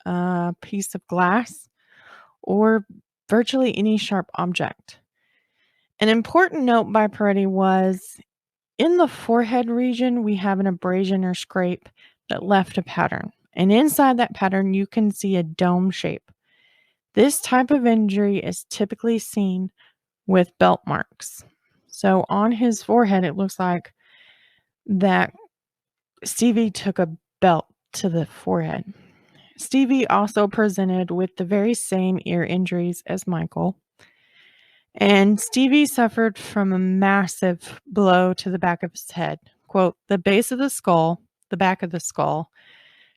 a piece of glass, or virtually any sharp object. An important note by Peretti was, in the forehead region, we have an abrasion or scrape that left a pattern. And inside that pattern, you can see a dome shape. This type of injury is typically seen with belt marks. So on his forehead, it looks like that Stevie took a belt to the forehead. Stevie also presented with the very same ear injuries as Michael. And Stevie suffered from a massive blow to the back of his head. Quote, the base of the skull, the back of the skull,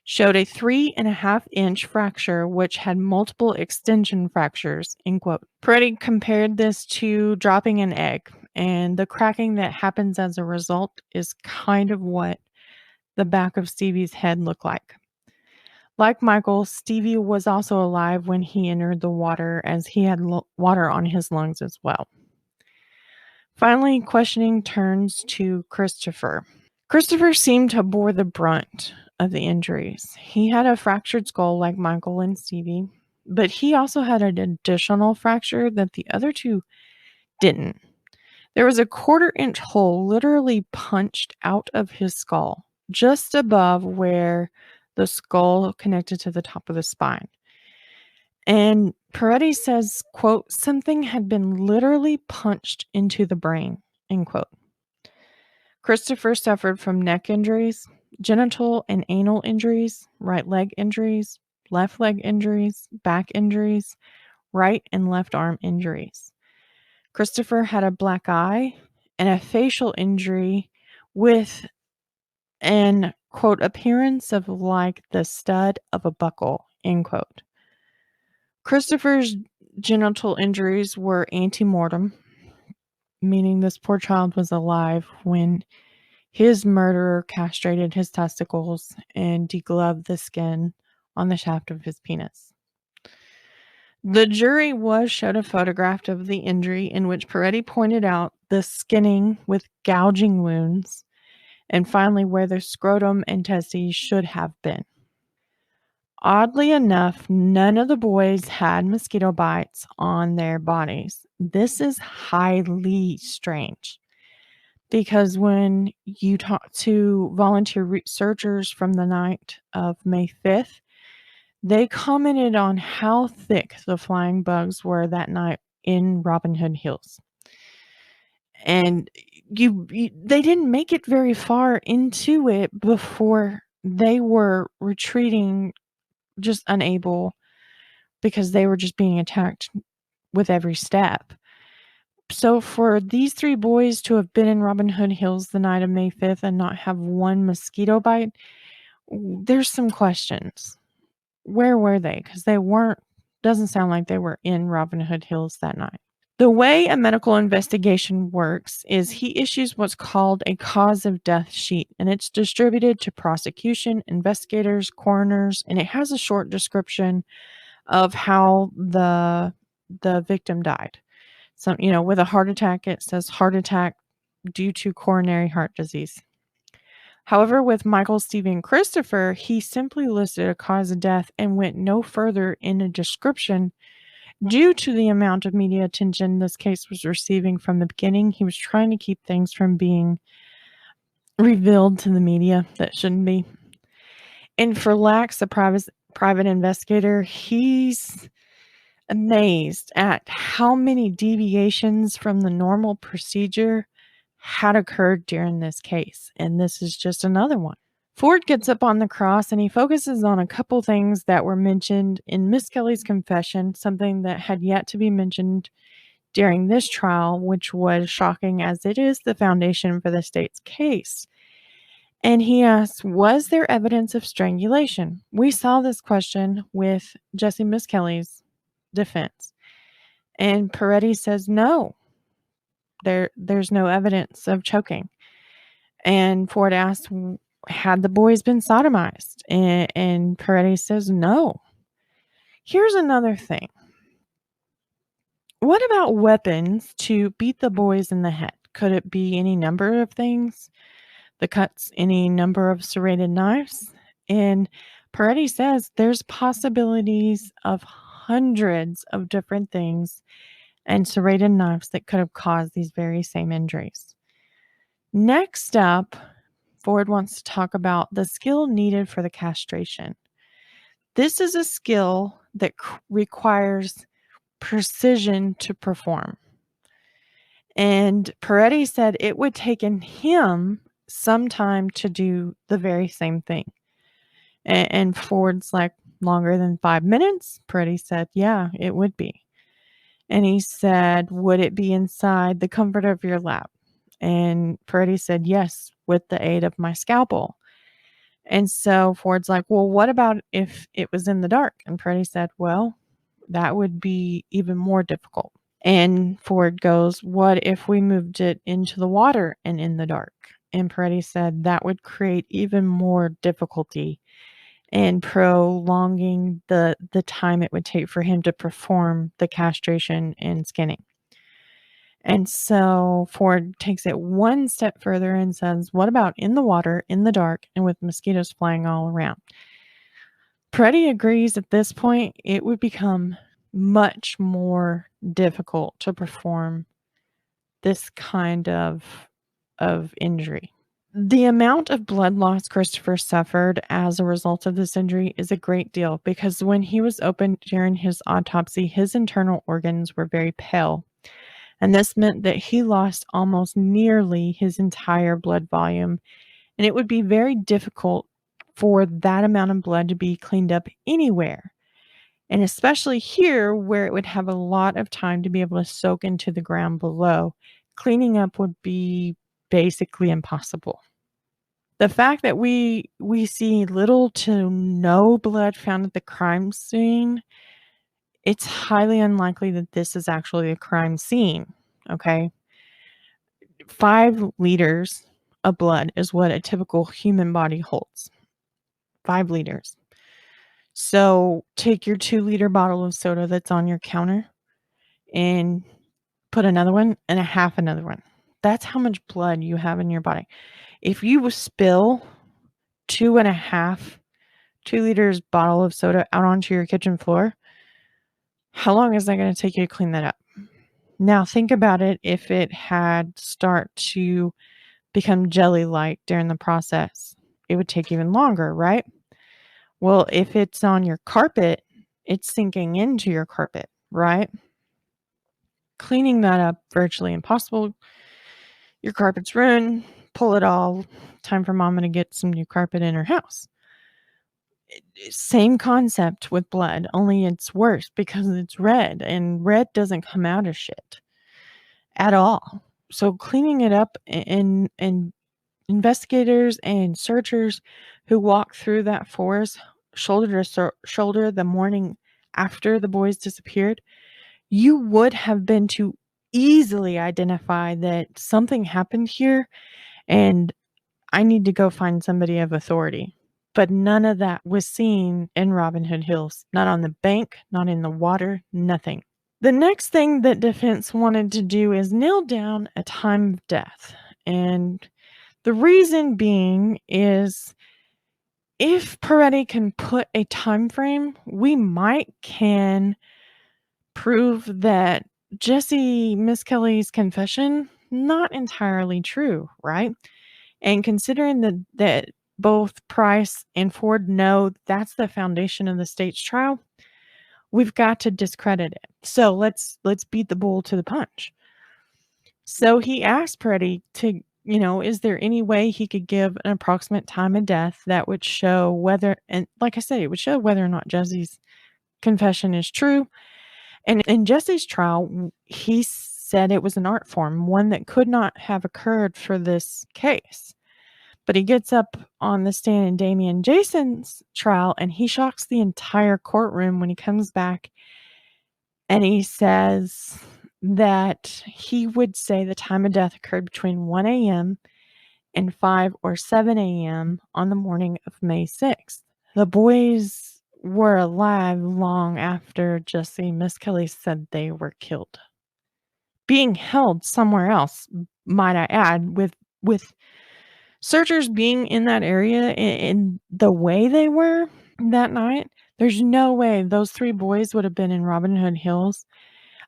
showed a 3.5-inch fracture, which had multiple extension fractures, end quote. Peretti compared this to dropping an egg, and the cracking that happens as a result is kind of what the back of Stevie's head looked like. Like Michael, Stevie was also alive when he entered the water, as he had water on his lungs as well. Finally, questioning turns to Christopher. Christopher seemed to bore the brunt of the injuries. He had a fractured skull like Michael and Stevie, but he also had an additional fracture that the other two didn't. There was a 1/4-inch hole literally punched out of his skull, just above where the skull connected to the top of the spine. And Peretti says, quote, something had been literally punched into the brain, end quote. Christopher suffered from neck injuries, genital and anal injuries, right leg injuries, left leg injuries, back injuries, right and left arm injuries. Christopher had a black eye and a facial injury with an, quote, appearance of like the stud of a buckle, end quote. Christopher's genital injuries were ante-mortem, meaning this poor child was alive when his murderer castrated his testicles and degloved the skin on the shaft of his penis. The jury was showed a photograph of the injury in which Peretti pointed out the skinning with gouging wounds, and finally where the scrotum and testes should have been. Oddly enough, none of the boys had mosquito bites on their bodies. This is highly strange, because when you talk to volunteer researchers from the night of May 5th, They commented on how thick the flying bugs were that night in Robin Hood Hills. And they didn't make it very far into it before they were retreating, just unable, because they were just being attacked with every step. So for these 3 boys to have been in Robin Hood Hills the night of May 5th and not have one mosquito bite, there's some questions. Where were they? Because they doesn't sound like they were in Robin Hood Hills that night. The way a medical investigation works is he issues what's called a cause of death sheet, and it's distributed to prosecution, investigators, coroners, and it has a short description of how the victim died. So, with a heart attack, it says heart attack due to coronary heart disease. However, with Michael, Stephen, Christopher, he simply listed a cause of death and went no further in a description. Due to the amount of media attention this case was receiving from the beginning, he was trying to keep things from being revealed to the media that shouldn't be. And for Lax, the private investigator, he's amazed at how many deviations from the normal procedure had occurred during this case. And this is just another one. Ford gets up on the cross and he focuses on a couple things that were mentioned in Misskelley's confession, something that had yet to be mentioned during this trial, which was shocking as it is the foundation for the state's case. And he asks, was there evidence of strangulation? We saw this question with Jessie Misskelley's defense. And Peretti says, no, there's no evidence of choking. And Ford asks, had the boys been sodomized? And Peretti says, no. Here's another thing. What about weapons to beat the boys in the head? Could it be any number of things? The cuts, any number of serrated knives? And Peretti says there's possibilities of hundreds of different things and serrated knives that could have caused these very same injuries. Next up, Ford wants to talk about the skill needed for the castration. This is a skill that requires precision to perform. And Peretti said it would take him some time to do the very same thing. And Ford's like, longer than 5 minutes? Peretti said, yeah, it would be. And he said, would it be inside the comfort of your lap? And Peretti said, yes, with the aid of my scalpel. And so Ford's like, well, what about if it was in the dark? And Peretti said, well, that would be even more difficult. And Ford goes, what if we moved it into the water and in the dark? And Peretti said that would create even more difficulty and prolonging the time it would take for him to perform the castration and skinning. And so Ford takes it one step further and says, what about in the water, in the dark, and with mosquitoes flying all around? Peretti agrees at this point it would become much more difficult to perform this kind of injury. The amount of blood loss Christopher suffered as a result of this injury is a great deal because when he was opened during his autopsy, his internal organs were very pale. And this meant that he lost almost nearly his entire blood volume. And it would be very difficult for that amount of blood to be cleaned up anywhere. And especially here where it would have a lot of time to be able to soak into the ground below. Cleaning up would be basically impossible. The fact that we see little to no blood found at the crime scene, it's highly unlikely that this is actually a crime scene, okay? 5 liters of blood is what a typical human body holds. 5 liters. So take your 2-liter bottle of soda that's on your counter and put another one and a half another one. That's how much blood you have in your body. If you spill 2.5 2-liters bottle of soda out onto your kitchen floor, how long is that going to take you to clean that up? Now think about it if it had start to become jelly-like during the process. It would take even longer, right? Well, if it's on your carpet, it's sinking into your carpet, right? Cleaning that up, virtually impossible. Your carpet's ruined. Pull it all. Time for mama to get some new carpet in her house. Same concept with blood, only it's worse because it's red, and red doesn't come out of shit at all. So cleaning it up, and investigators and searchers who walked through that forest shoulder to shoulder the morning after the boys disappeared, you would have been to easily identify that something happened here and I need to go find somebody of authority. But none of that was seen in Robin Hood Hills. Not on the bank, not in the water, nothing. The next thing that defense wanted to do is nail down a time of death. And the reason being is if Peretti can put a time frame, we can prove that Jessie Misskelley's confession not entirely true, right? And considering that both Price and Ford know that's the foundation of the state's trial, we've got to discredit it. So let's beat the bull to the punch. So he asked Peretti to, is there any way he could give an approximate time of death that would show whether, and like I said, it would show whether or not Jessie's confession is true. And in Jesse's trial, he said it was an art form, one that could not have occurred for this case. But he gets up on the stand in Damien Jason's trial, and he shocks the entire courtroom when he comes back. And he says that he would say the time of death occurred between 1 a.m. and 5 or 7 a.m. on the morning of May 6th. The boys were alive long after Jessie Misskelley said they were killed. Being held somewhere else, might I add, with searchers being in that area in the way they were that night, there's no way those 3 boys would have been in Robin Hood Hills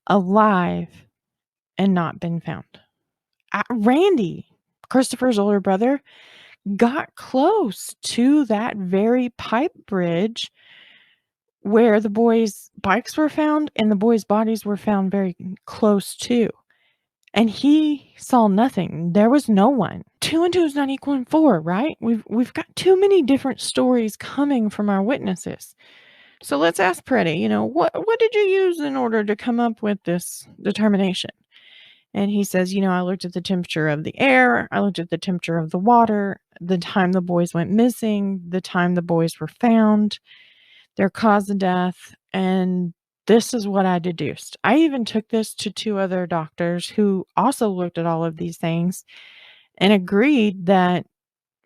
alive and not been found. Randy, Christopher's older brother, got close to that very pipe bridge where the boys' bikes were found and the boys' bodies were found very close to. And he saw nothing. There was no one. 2 and 2 is not equaling 4, right? We've got too many different stories coming from our witnesses. So let's ask Peretti, what did you use in order to come up with this determination? And he says, I looked at the temperature of the air. I looked at the temperature of the water, the time the boys went missing, the time the boys were found, their cause of death, and this is what I deduced. I even took this to 2 other doctors who also looked at all of these things and agreed that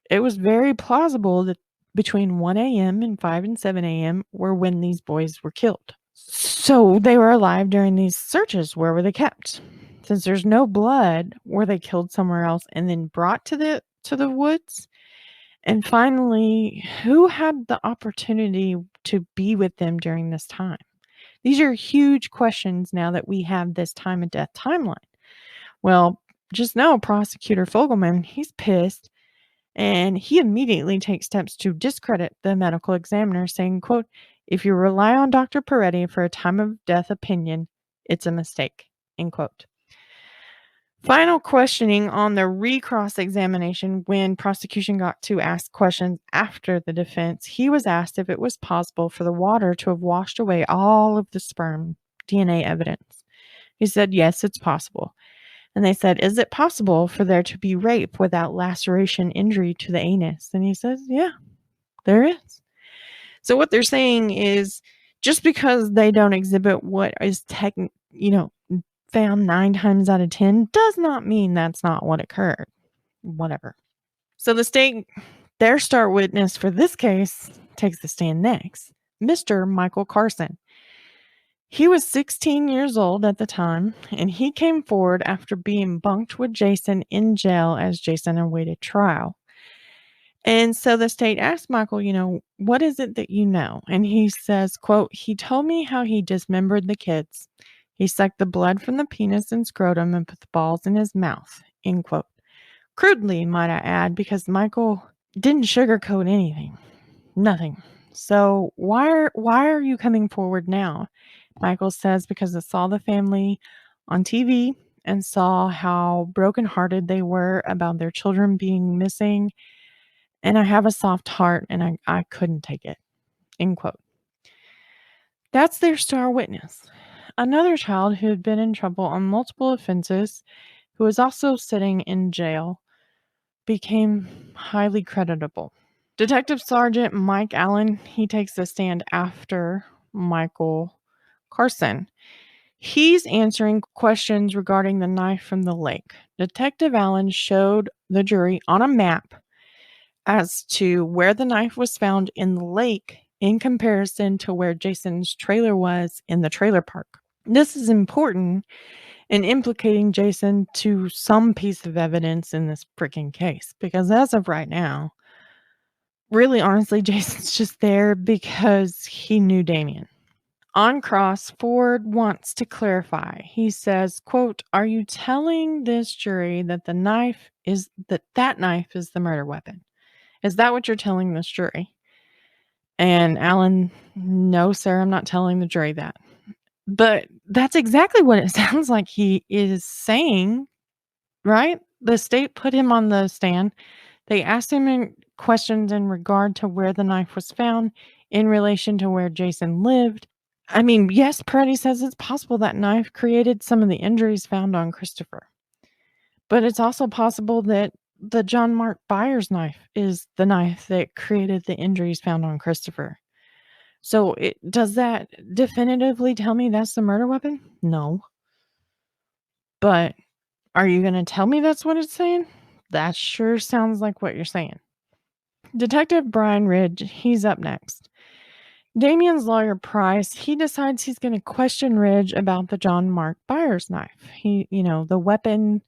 it was very plausible that between 1 a.m. and 5 and 7 a.m. were when these boys were killed. So they were alive during these searches. Where were they kept? Since there's no blood, were they killed somewhere else and then brought to the woods? And finally, who had the opportunity to be with them during this time? These are huge questions now that we have this time of death timeline. Well, just know Prosecutor Fogleman, he's pissed, and he immediately takes steps to discredit the medical examiner, saying, quote, "If you rely on Dr. Peretti for a time of death opinion, it's a mistake," end quote. Final questioning on the recross examination, when prosecution got to ask questions after the defense, he was asked if it was possible for the water to have washed away all of the sperm DNA evidence. He said, yes, it's possible. And they said, is it possible for there to be rape without laceration injury to the anus? And he says, yeah, there is. So what they're saying is just because they don't exhibit what is found 9 times out of 10 does not mean that's not what occurred. Whatever. So the state, their star witness for this case, takes the stand next. Mr. Michael Carson. He was 16 years old at the time, and he came forward after being bunked with Jason in jail as Jason awaited trial. And so the state asked Michael, what is it that you know? And he says, quote, he told me how he dismembered the kids. He sucked the blood from the penis and scrotum and put the balls in his mouth, end quote. Crudely, might I add, because Michael didn't sugarcoat anything. Nothing. So why are you coming forward now? Michael says, because I saw the family on TV and saw how brokenhearted they were about their children being missing. And I have a soft heart and I couldn't take it. End quote. That's their star witness. Another child who had been in trouble on multiple offenses, who was also sitting in jail, became highly creditable. Detective Sergeant Mike Allen, he takes the stand after Michael Carson. He's answering questions regarding the knife from the lake. Detective Allen showed the jury on a map as to where the knife was found in the lake in comparison to where Jason's trailer was in the trailer park. This is important in implicating Jason to some piece of evidence in this freaking case, because as of right now, really honestly, Jason's just there because he knew Damien. On cross, Ford wants to clarify. He says, quote, "Are you telling this jury that that knife is the murder weapon? Is that what you're telling this jury?" And Alan, "No, sir, I'm not telling the jury that." But that's exactly what it sounds like he is saying, right? The state put him on the stand. They asked him questions in regard to where the knife was found in relation to where Jason lived. I mean, yes, Peretti says it's possible that knife created some of the injuries found on Christopher. But it's also possible that the John Mark Byers knife is the knife that created the injuries found on Christopher. So does that definitively tell me that's the murder weapon? No. But are you going to tell me that's what it's saying? That sure sounds like what you're saying. Detective Brian Ridge, he's up next. Damien's lawyer, Price, he decides he's going to question Ridge about the John Mark Byers knife. The weapon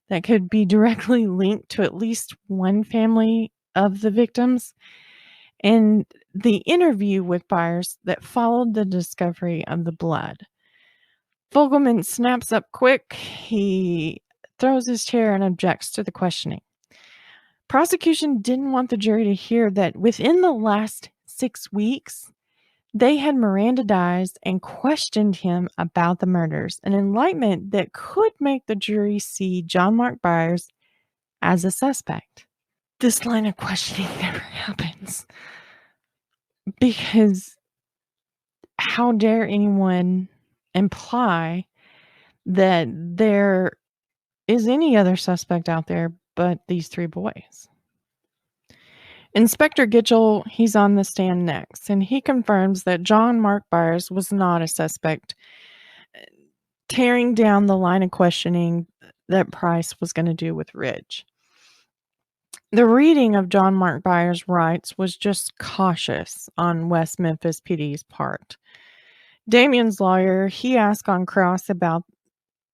that could be directly linked to at least one family of the victims, and the interview with Byers that followed the discovery of the blood. Fogleman snaps up quick. He throws his chair and objects to the questioning. Prosecution didn't want the jury to hear that within the last 6 weeks, they had Mirandized and questioned him about the murders, an enlightenment that could make the jury see John Mark Byers as a suspect. This line of questioning never happens, because how dare anyone imply that there is any other suspect out there but these 3 boys? Inspector Gitchell, he's on the stand next, and he confirms that John Mark Byers was not a suspect, tearing down the line of questioning that Price was going to do with Ridge. The reading of John Mark Byers' rights was just cautious on West Memphis PD's part. Damien's lawyer, he asked on cross about,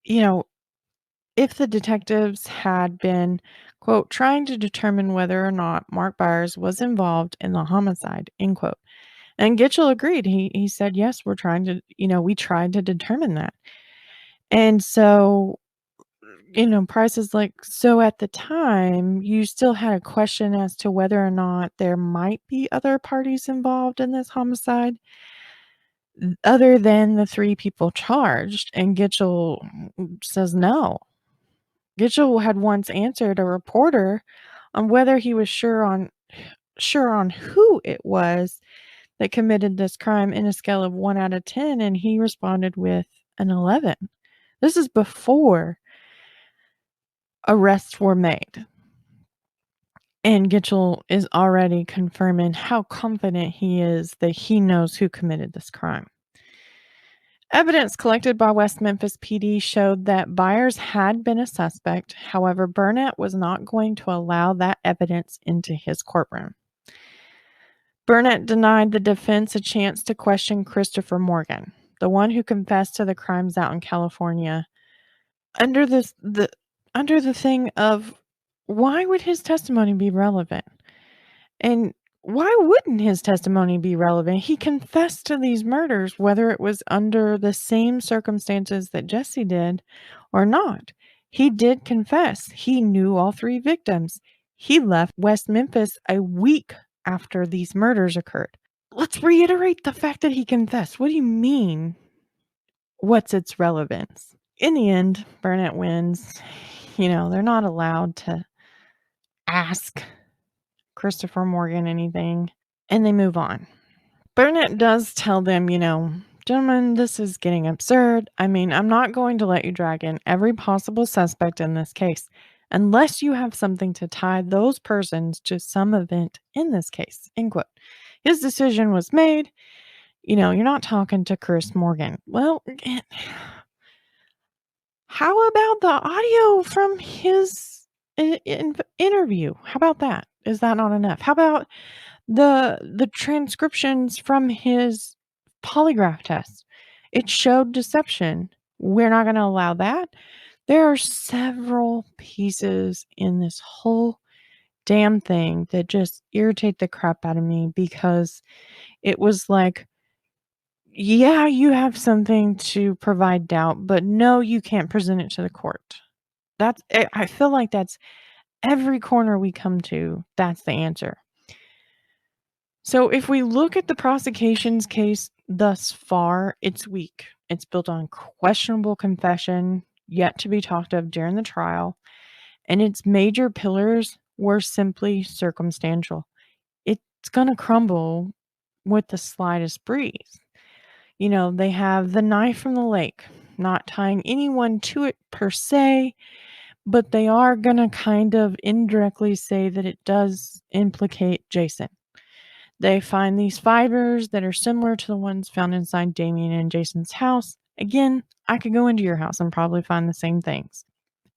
if the detectives had been, quote, trying to determine whether or not Mark Byers was involved in the homicide, end quote. And Gitchell agreed. He said, yes, we tried to determine that. And so, Price is like, so at the time, you still had a question as to whether or not there might be other parties involved in this homicide other than the 3 people charged. And Gitchell says no. Gitchell had once answered a reporter on whether he was sure on who it was that committed this crime in a scale of 1 out of 10, and he responded with an 11. This is before arrests were made. And Gitchell is already confirming how confident he is that he knows who committed this crime. Evidence collected by West Memphis PD showed that Byers had been a suspect. However, Burnett was not going to allow that evidence into his courtroom. Burnett denied the defense a chance to question Christopher Morgan, the one who confessed to the crimes out in California, under the thing of, why would his testimony be relevant? And why wouldn't his testimony be relevant? He confessed to these murders, whether it was under the same circumstances that Jessie did or not. He did confess. He knew all 3 victims. He left West Memphis a week after these murders occurred. let's reiterate the fact that he confessed. What do you mean? What's its relevance? In the end, Burnett wins. They're not allowed to ask Christopher Morgan anything, and they move on. Burnett does tell them, gentlemen, this is getting absurd. I mean, I'm not going to let you drag in every possible suspect in this case unless you have something to tie those persons to some event in this case, end quote. His decision was made. You're not talking to Chris Morgan. Well, how about the audio from his interview? How about that? Is that not enough? How about the transcriptions from his polygraph test? It showed deception. We're not going to allow that. There are several pieces in this whole damn thing that just irritate the crap out of me, because it was like, yeah, you have something to provide doubt, but no, you can't present it to the court. I feel like that's every corner we come to. That's the answer. So if we look at the prosecution's case thus far, it's weak. It's built on questionable confession, yet to be talked of during the trial, and its major pillars were simply circumstantial. It's going to crumble with the slightest breeze. They have the knife from the lake, not tying anyone to it per se, but they are going to kind of indirectly say that it does implicate Jason. They find these fibers that are similar to the ones found inside Damien and Jason's house. Again, I could go into your house and probably find the same things.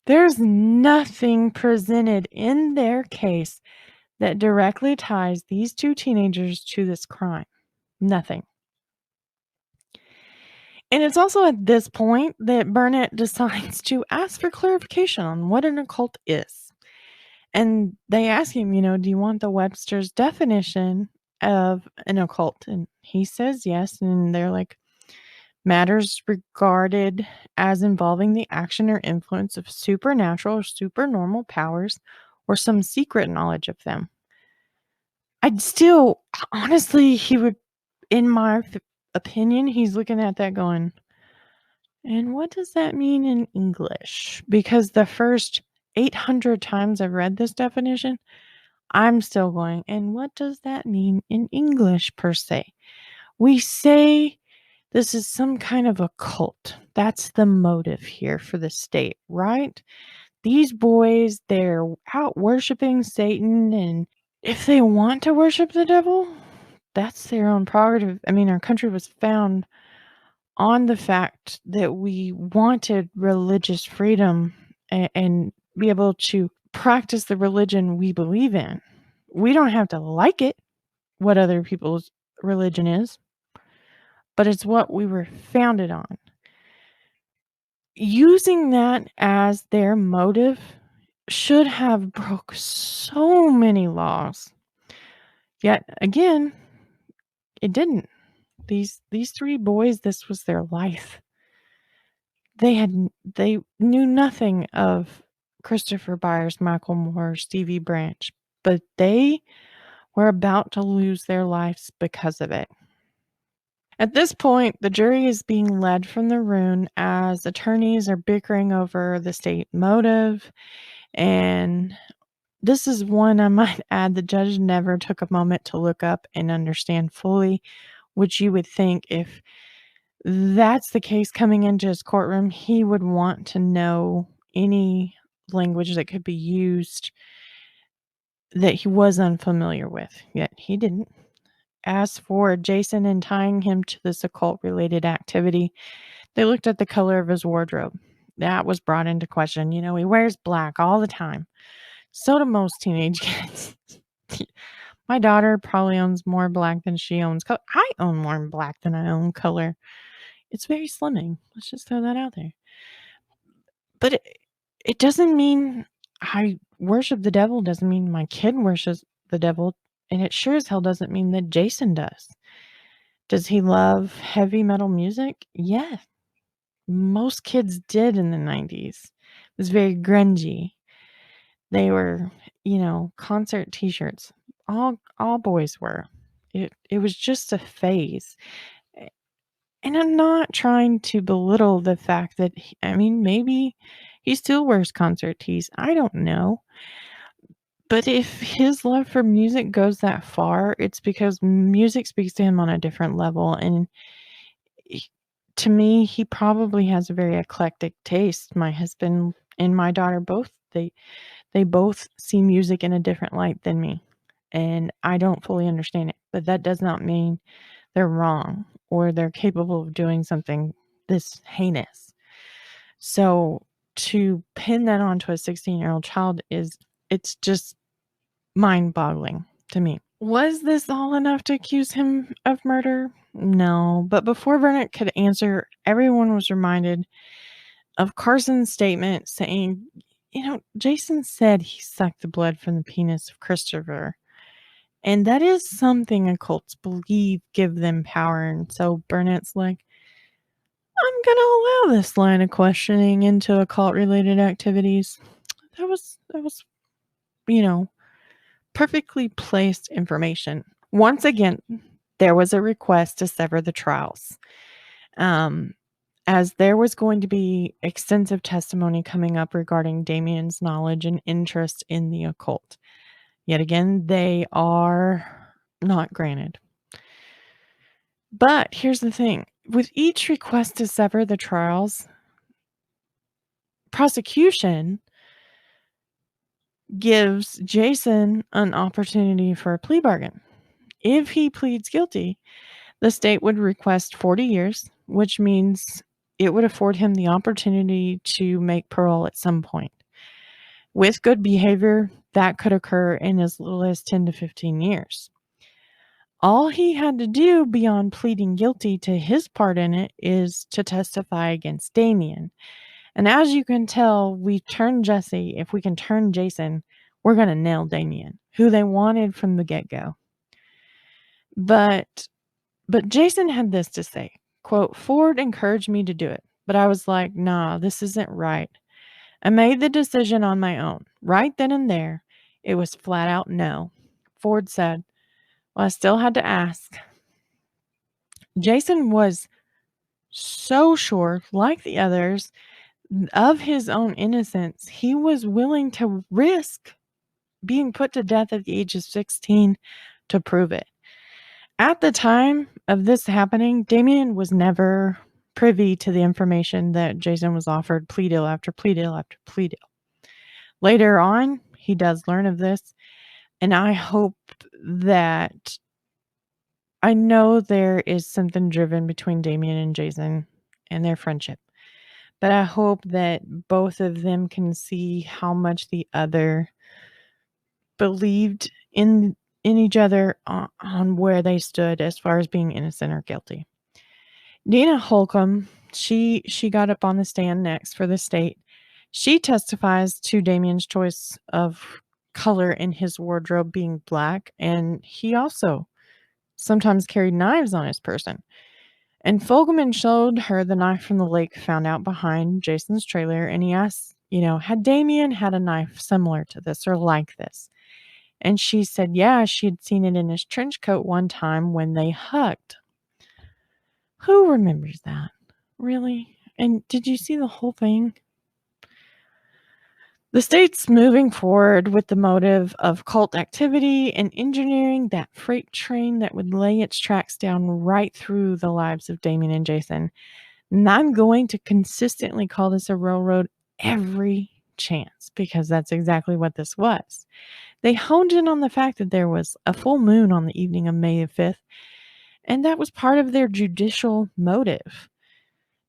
There's nothing presented in their case that directly ties these two teenagers to this crime. Nothing. And it's also at this point that Burnett decides to ask for clarification on what an occult is. And they ask him, do you want the Webster's definition of an occult? And he says yes. And they're like, matters regarded as involving the action or influence of supernatural or supernormal powers or some secret knowledge of them. I'd still, honestly, he would, in my opinion, he's looking at that going, and what does that mean in English? Because the first 800 times I've read this definition, I'm still going, and what does that mean in English per se? We say this is some kind of a cult. That's the motive here for the state, right? These boys, they're out worshiping Satan, and if they want to worship the devil, that's their own prerogative. I mean, our country was found on the fact that we wanted religious freedom and be able to practice the religion we believe in. We don't have to like it, what other people's religion is, but it's what we were founded on. Using that as their motive should have broke so many laws. Yet again, it didn't. These three boys, this was their life. They knew nothing of Christopher Byers, Michael Moore, Stevie Branch, but they were about to lose their lives because of it. At this point, the jury is being led from the room as attorneys are bickering over the state motive, and this is one I might add the judge never took a moment to look up and understand fully, which you would think if that's the case coming into his courtroom, he would want to know any language that could be used that he was unfamiliar with, yet he didn't. As for Jason and tying him to this occult-related activity, they looked at the color of his wardrobe. That was brought into question. He wears black all the time. So do most teenage kids. My daughter probably owns more black than she owns color. I own more black than I own color. It's very slimming. Let's just throw that out there. But it doesn't mean I worship the devil. Doesn't mean my kid worships the devil. And it sure as hell doesn't mean that Jason does. Does he love heavy metal music? Yes. Most kids did in the 90s. It was very grungy. They were, concert t-shirts. All boys were. It was just a phase. And I'm not trying to belittle the fact that maybe he still wears concert tees. I don't know. But if his love for music goes that far, it's because music speaks to him on a different level. And to me, he probably has a very eclectic taste. My husband and my daughter they both see music in a different light than me. And I don't fully understand it. But that does not mean they're wrong or they're capable of doing something this heinous. So to pin that onto a 16-year-old child it's just mind-boggling to me. Was this all enough to accuse him of murder? No, but before Burnett could answer, everyone was reminded of Carson's statement saying, Jason said he sucked the blood from the penis of Christopher. And that is something occults believe give them power. And so Burnett's like, I'm going to allow this line of questioning into occult-related activities. That was, perfectly placed information. Once again, there was a request to sever the trials. As there was going to be extensive testimony coming up regarding Damien's knowledge and interest in the occult. Yet again, they are not granted. But here's the thing. With each request to sever the trials, prosecution gives Jason an opportunity for a plea bargain. If he pleads guilty, the state would request 40 years, which means it would afford him the opportunity to make parole at some point. With good behavior, that could occur in as little as 10 to 15 years. All he had to do beyond pleading guilty to his part in it is to testify against Damien. And as you can tell, we turned Jessie. If we can turn Jason, we're going to nail Damien, who they wanted from the get-go. But Jason had this to say, quote, Ford encouraged me to do it, but I was like, nah, this isn't right. I made the decision on my own. Right then and there, it was flat out no. Ford said, well, I still had to ask. Jason was so sure, like the others, of his own innocence. He was willing to risk being put to death at the age of 16 to prove it. At the time of this happening, Damien was never privy to the information that Jason was offered plea deal after plea deal after plea deal. Later on, he does learn of this, and I know there is something driven between Damien and Jason and their friendship, but I hope that both of them can see how much the other believed in each other on where they stood as far as being innocent or guilty. Dina Holcomb, she got up on the stand next for the state. She testifies to Damien's choice of color in his wardrobe being black, and he also sometimes carried knives on his person. And Fogleman showed her the knife from the lake found out behind Jason's trailer, and he asked, had Damien had a knife similar to this or like this? And she said, yeah, she had seen it in his trench coat one time when they hugged. Who remembers that? Really? And did you see the whole thing? The state's moving forward with the motive of cult activity and engineering that freight train that would lay its tracks down right through the lives of Damien and Jason. And I'm going to consistently call this a railroad every chance, because that's exactly what this was. They honed in on the fact that there was a full moon on the evening of May 5th, and that was part of their judicial motive.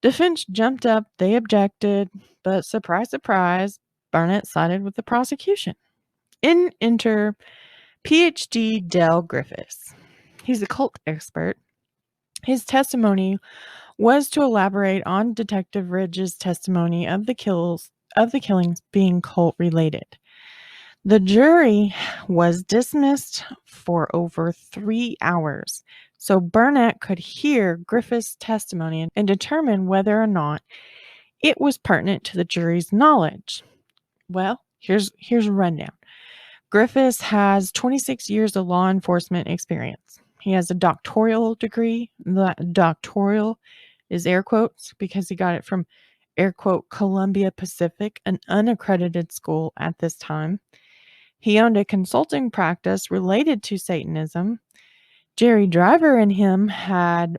Defense jumped up, they objected, but surprise, surprise, Barnett sided with the prosecution. Enter PhD Dell Griffiths. He's a cult expert. His testimony was to elaborate on Detective Ridge's testimony of the killings being cult related. The jury was dismissed for over 3 hours, so Burnett could hear Griffith's testimony and determine whether or not it was pertinent to the jury's knowledge. Well, here's a rundown. Griffiths has 26 years of law enforcement experience. He has a doctoral degree. The doctoral is air quotes because he got it from air quote Columbia Pacific, an unaccredited school at this time. He owned a consulting practice related to Satanism. Jerry Driver and him had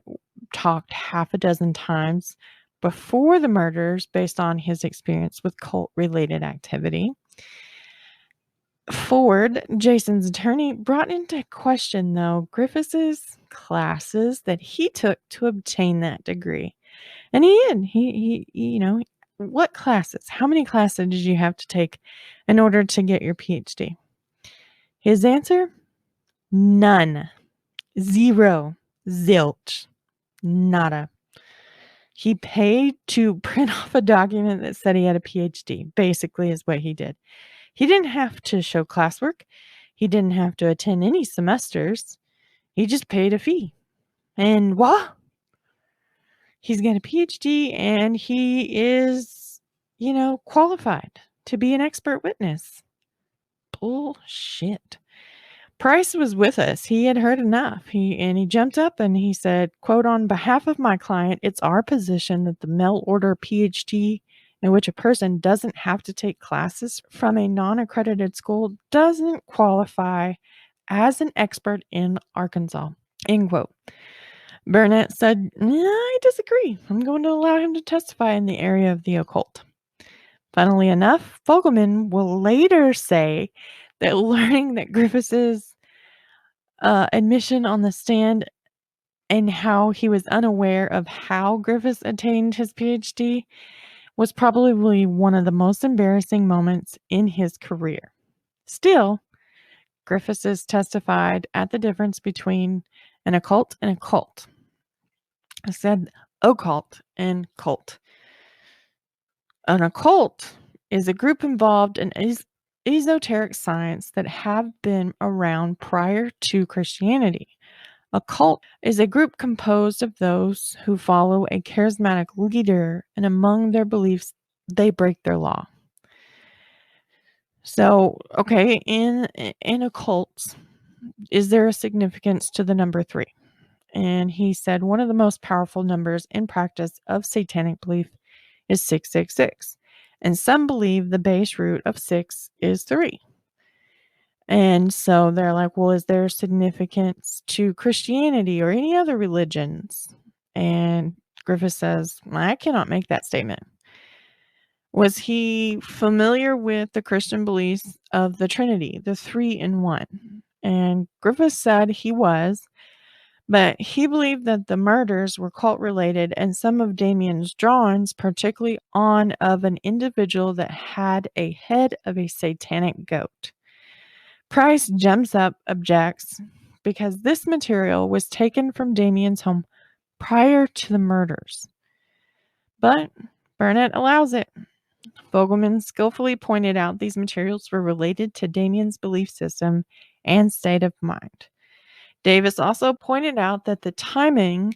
talked half a dozen times before the murders based on his experience with cult-related activity. Ford, Jason's attorney, brought into question, though, Griffiths' classes that he took to obtain that degree. And he did. He what classes? How many classes did you have to take in order to get your PhD? His answer? None. Zero. Zilch. Nada. He paid to print off a document that said he had a PhD, basically is what he did. He didn't have to show classwork. He didn't have to attend any semesters. He just paid a fee. And voila! He's got a PhD and he is, qualified to be an expert witness. Bullshit. Price was with us. He had heard enough. He jumped up and he said, quote, "On behalf of my client, it's our position that the mail order PhD in which a person doesn't have to take classes from a non-accredited school doesn't qualify as an expert in Arkansas." End quote. Burnett said, "I disagree. I'm going to allow him to testify in the area of the occult." Funnily enough, Fogleman will later say that learning that Griffiths' admission on the stand and how he was unaware of how Griffiths attained his PhD was probably one of the most embarrassing moments in his career. Still, Griffiths testified at the difference between an occult and a cult. I said occult and cult. An occult is a group involved in esoteric science that have been around prior to Christianity. A cult is a group composed of those who follow a charismatic leader, and among their beliefs, they break their law. So, okay, in occults, is there a significance to the number 3? And he said one of the most powerful numbers in practice of satanic belief is 666. And some believe the base root of 6 is 3. And so they're like, well, is there significance to Christianity or any other religions? And Griffith says, I cannot make that statement. Was he familiar with the Christian beliefs of the Trinity, the 3 in 1? And Griffith said he was, but he believed that the murders were cult-related, and some of Damien's drawings, particularly on of an individual that had a head of a satanic goat. Price jumps up, objects, because this material was taken from Damien's home prior to the murders. But Burnett allows it. Fogleman skillfully pointed out these materials were related to Damien's belief system and state of mind. Davis also pointed out that the timing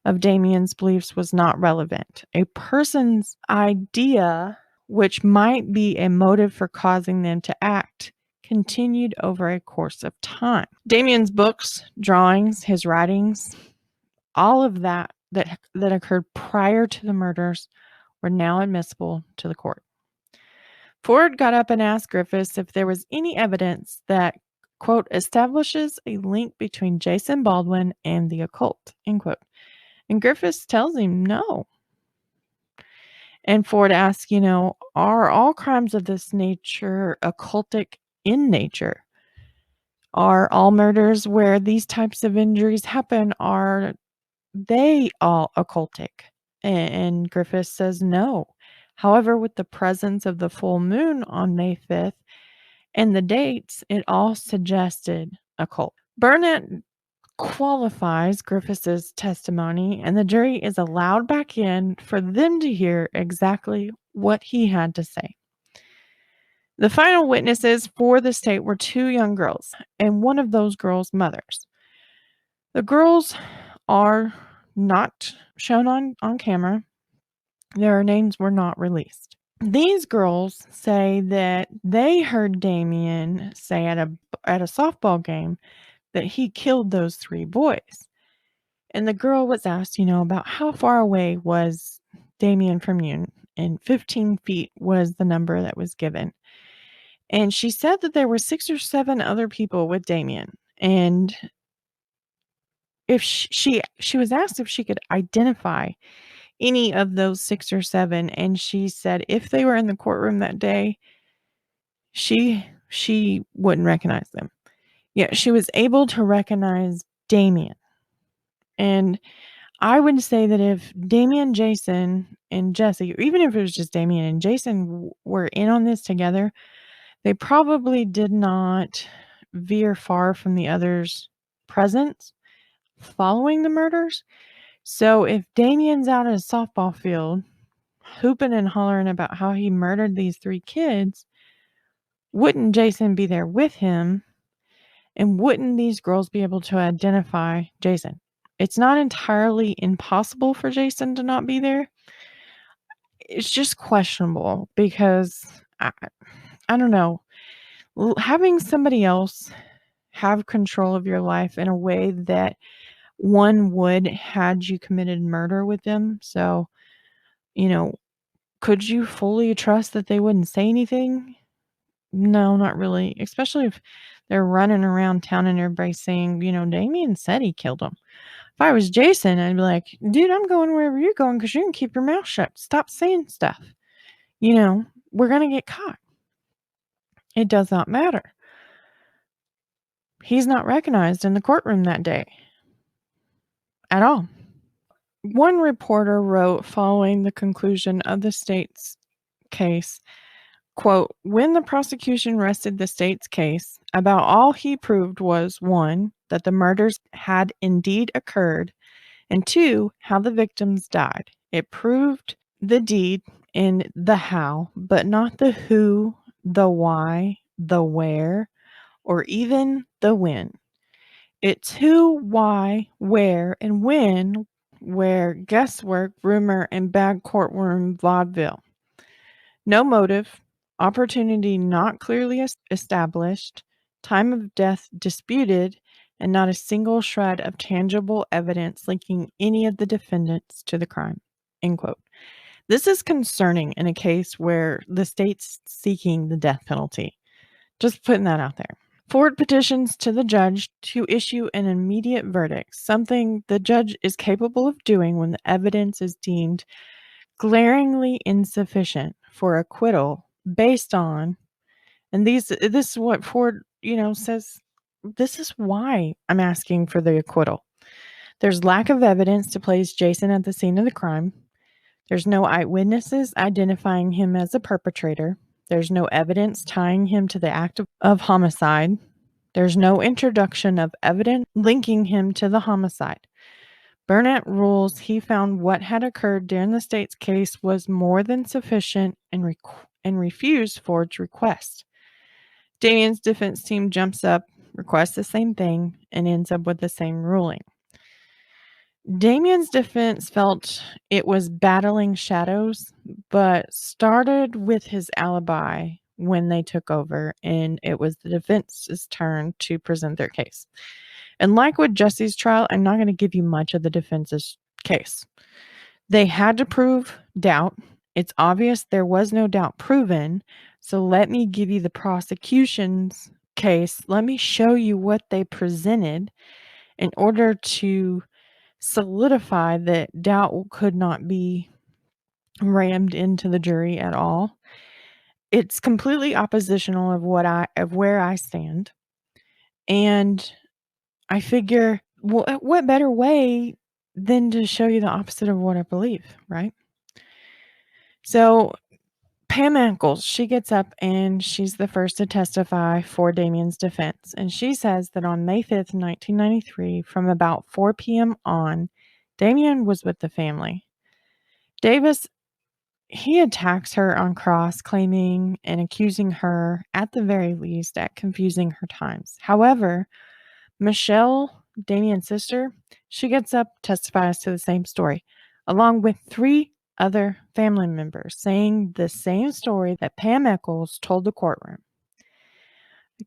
of Damien's beliefs was not relevant. A person's idea, which might be a motive for causing them to act, continued over a course of time. Damien's books, drawings, his writings, all of that occurred prior to the murders were now admissible to the court. Ford got up and asked Griffiths if there was any evidence that, quote, establishes a link between Jason Baldwin and the occult, end quote. And Griffiths tells him no. And Ford asks, are all crimes of this nature occultic in nature? Are all murders where these types of injuries happen, are they all occultic? And Griffiths says no. However, with the presence of the full moon on May 5th and the dates, it all suggested occult. Burnett qualifies Griffiths' testimony, and the jury is allowed back in for them to hear exactly what he had to say. The final witnesses for the state were 2 young girls, and one of those girls' mothers. The girls are not shown on camera. Their names were not released. These girls say that they heard Damien say at a softball game that he killed those 3 boys. And the girl was asked, about how far away was Damien from you, and 15 feet was the number that was given. And she said that there were 6 or 7 other people with Damien. And if she was asked if she could identify any of those 6 or 7, and she said if they were in the courtroom that day, she wouldn't recognize them. Yet she was able to recognize Damien. And I would say that if Damien, Jason, and Jessie, or even if it was just Damien and Jason were in on this together, they probably did not veer far from the others' presence following the murders. So if Damien's out at a softball field hooping and hollering about how he murdered these 3 kids, wouldn't Jason be there with him? And wouldn't these girls be able to identify Jason? It's not entirely impossible for Jason to not be there. It's just questionable because I don't know. Having somebody else have control of your life in a way that one would had you committed murder with them. So, could you fully trust that they wouldn't say anything? No, not really. Especially if they're running around town and everybody's saying, Damien said he killed him. If I was Jason, I'd be like, dude, I'm going wherever you're going because you can keep your mouth shut. Stop saying stuff. We're going to get caught. It does not matter. He's not recognized in the courtroom that day at all. One reporter wrote following the conclusion of the state's case, quote, when the prosecution rested the state's case, about all he proved was 1, that the murders had indeed occurred, and 2, how the victims died. It proved the deed and the how, but not the who, the why, the where, or even the when. It's who, why, where, and when, where guesswork, rumor, and bad courtroom vaudeville. No motive, opportunity not clearly established, time of death disputed, and not a single shred of tangible evidence linking any of the defendants to the crime. End quote. This is concerning in a case where the state's seeking the death penalty. Just putting that out there. Ford petitions to the judge to issue an immediate verdict, something the judge is capable of doing when the evidence is deemed glaringly insufficient for acquittal based on, and this is what Ford, says, this is why I'm asking for the acquittal. There's lack of evidence to place Jason at the scene of the crime. There's no eyewitnesses identifying him as a perpetrator. There's no evidence tying him to the act of homicide. There's no introduction of evidence linking him to the homicide. Burnett rules he found what had occurred during the state's case was more than sufficient and refused Ford's request. Damien's defense team jumps up, requests the same thing, and ends up with the same ruling. Damien's defense felt it was battling shadows, but started with his alibi when they took over, and it was the defense's turn to present their case. And like with Jessie's trial, I'm not going to give you much of the defense's case. They had to prove doubt. It's obvious there was no doubt proven. So let me give you the prosecution's case. Let me show you what they presented in order to solidify that doubt could not be rammed into the jury at all. It's completely oppositional of where I stand. And I figure, what better way than to show you the opposite of what I believe, right? So Pam Echols, she gets up and she's the first to testify for Damien's defense. And she says that on May 5th, 1993, from about 4 p.m. on, Damien was with the family. Davis, he attacks her on cross, claiming and accusing her, at the very least, at confusing her times. However, Michelle, Damien's sister, she gets up, testifies to the same story, along with 3 other family members, saying the same story that Pam Echols told the courtroom.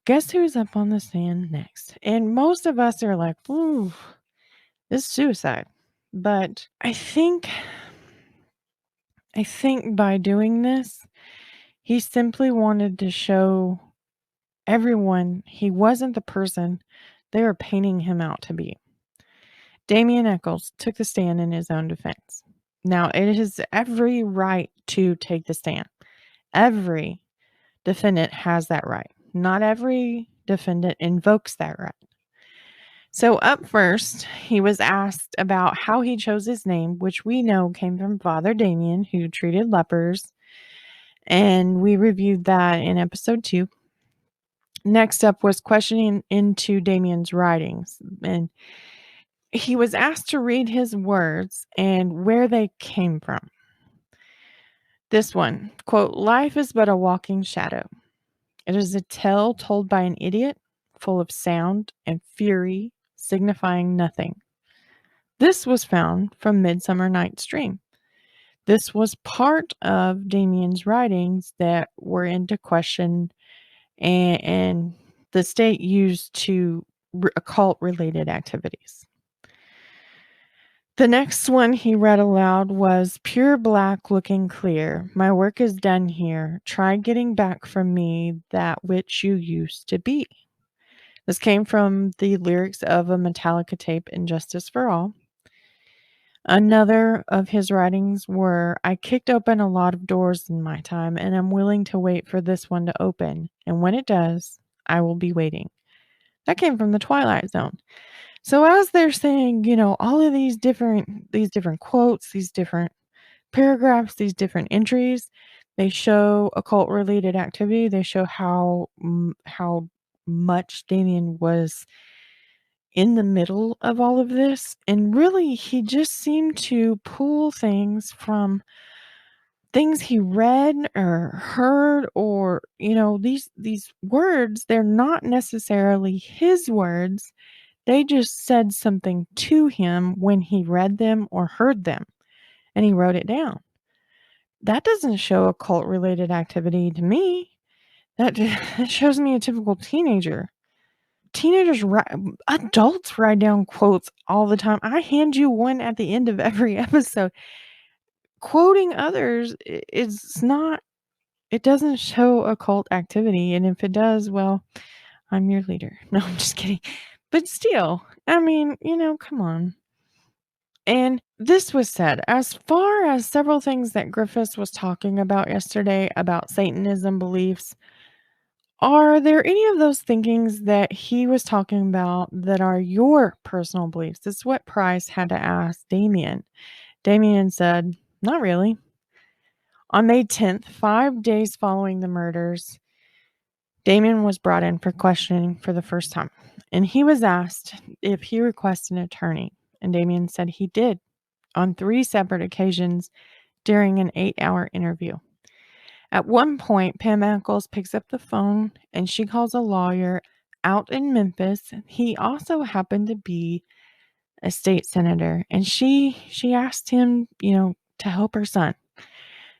guess who's up on the stand next? And most of us are like, ooh, this is suicide. But I think by doing this, he simply wanted to show everyone he wasn't the person they were painting him out to be. Damien Echols took the stand in his own defense. Now, it is every right to take the stand. Every defendant has that right. Not every defendant invokes that right. So up first, he was asked about how he chose his name, which we know came from Father Damien, who treated lepers. And we reviewed that in episode 2. Next up was questioning into Damien's writings. And he was asked to read his words and where they came from. This one, quote, "Life is but a walking shadow. It is a tale told by an idiot, full of sound and fury, signifying nothing." This was found from Midsummer Night's Dream. This was part of Damien's writings that were into question and the state used to occult-related activities. The next one he read aloud was, "Pure black looking clear. My work is done here. Try getting back from me that which you used to be." This came from the lyrics of a Metallica tape, "Injustice for All." Another of his writings were, "I kicked open a lot of doors in my time, and I'm willing to wait for this one to open. And when it does, I will be waiting." That came from the Twilight Zone. So as they're saying, all of these different quotes, these different paragraphs, these different entries, they show occult related activity. They show how much Damien was in the middle of all of this. And really, he just seemed to pull things from things he read or heard, or, these words, they're not necessarily his words. They just said something to him when he read them or heard them, and he wrote it down. That doesn't show occult related activity to me. That shows me a typical teenager. Adults write down quotes all the time. I hand you one at the end of every episode. Quoting others it doesn't show occult activity. And if it does, well, I'm your leader. No, I'm just kidding. But still, I mean, come on. And this was said, as far as several things that Griffiths was talking about yesterday about Satanism beliefs, are there any of those thinkings that he was talking about that are your personal beliefs? This is what Price had to ask Damien. Damien said, "Not really." On May 10th, 5 days following the murders, Damien was brought in for questioning for the first time. And he was asked if he requested an attorney. And Damien said he did on 3 separate occasions during an 8-hour interview. At one point, Pam Echols picks up the phone and she calls a lawyer out in Memphis. He also happened to be a state senator, and she asked him, to help her son.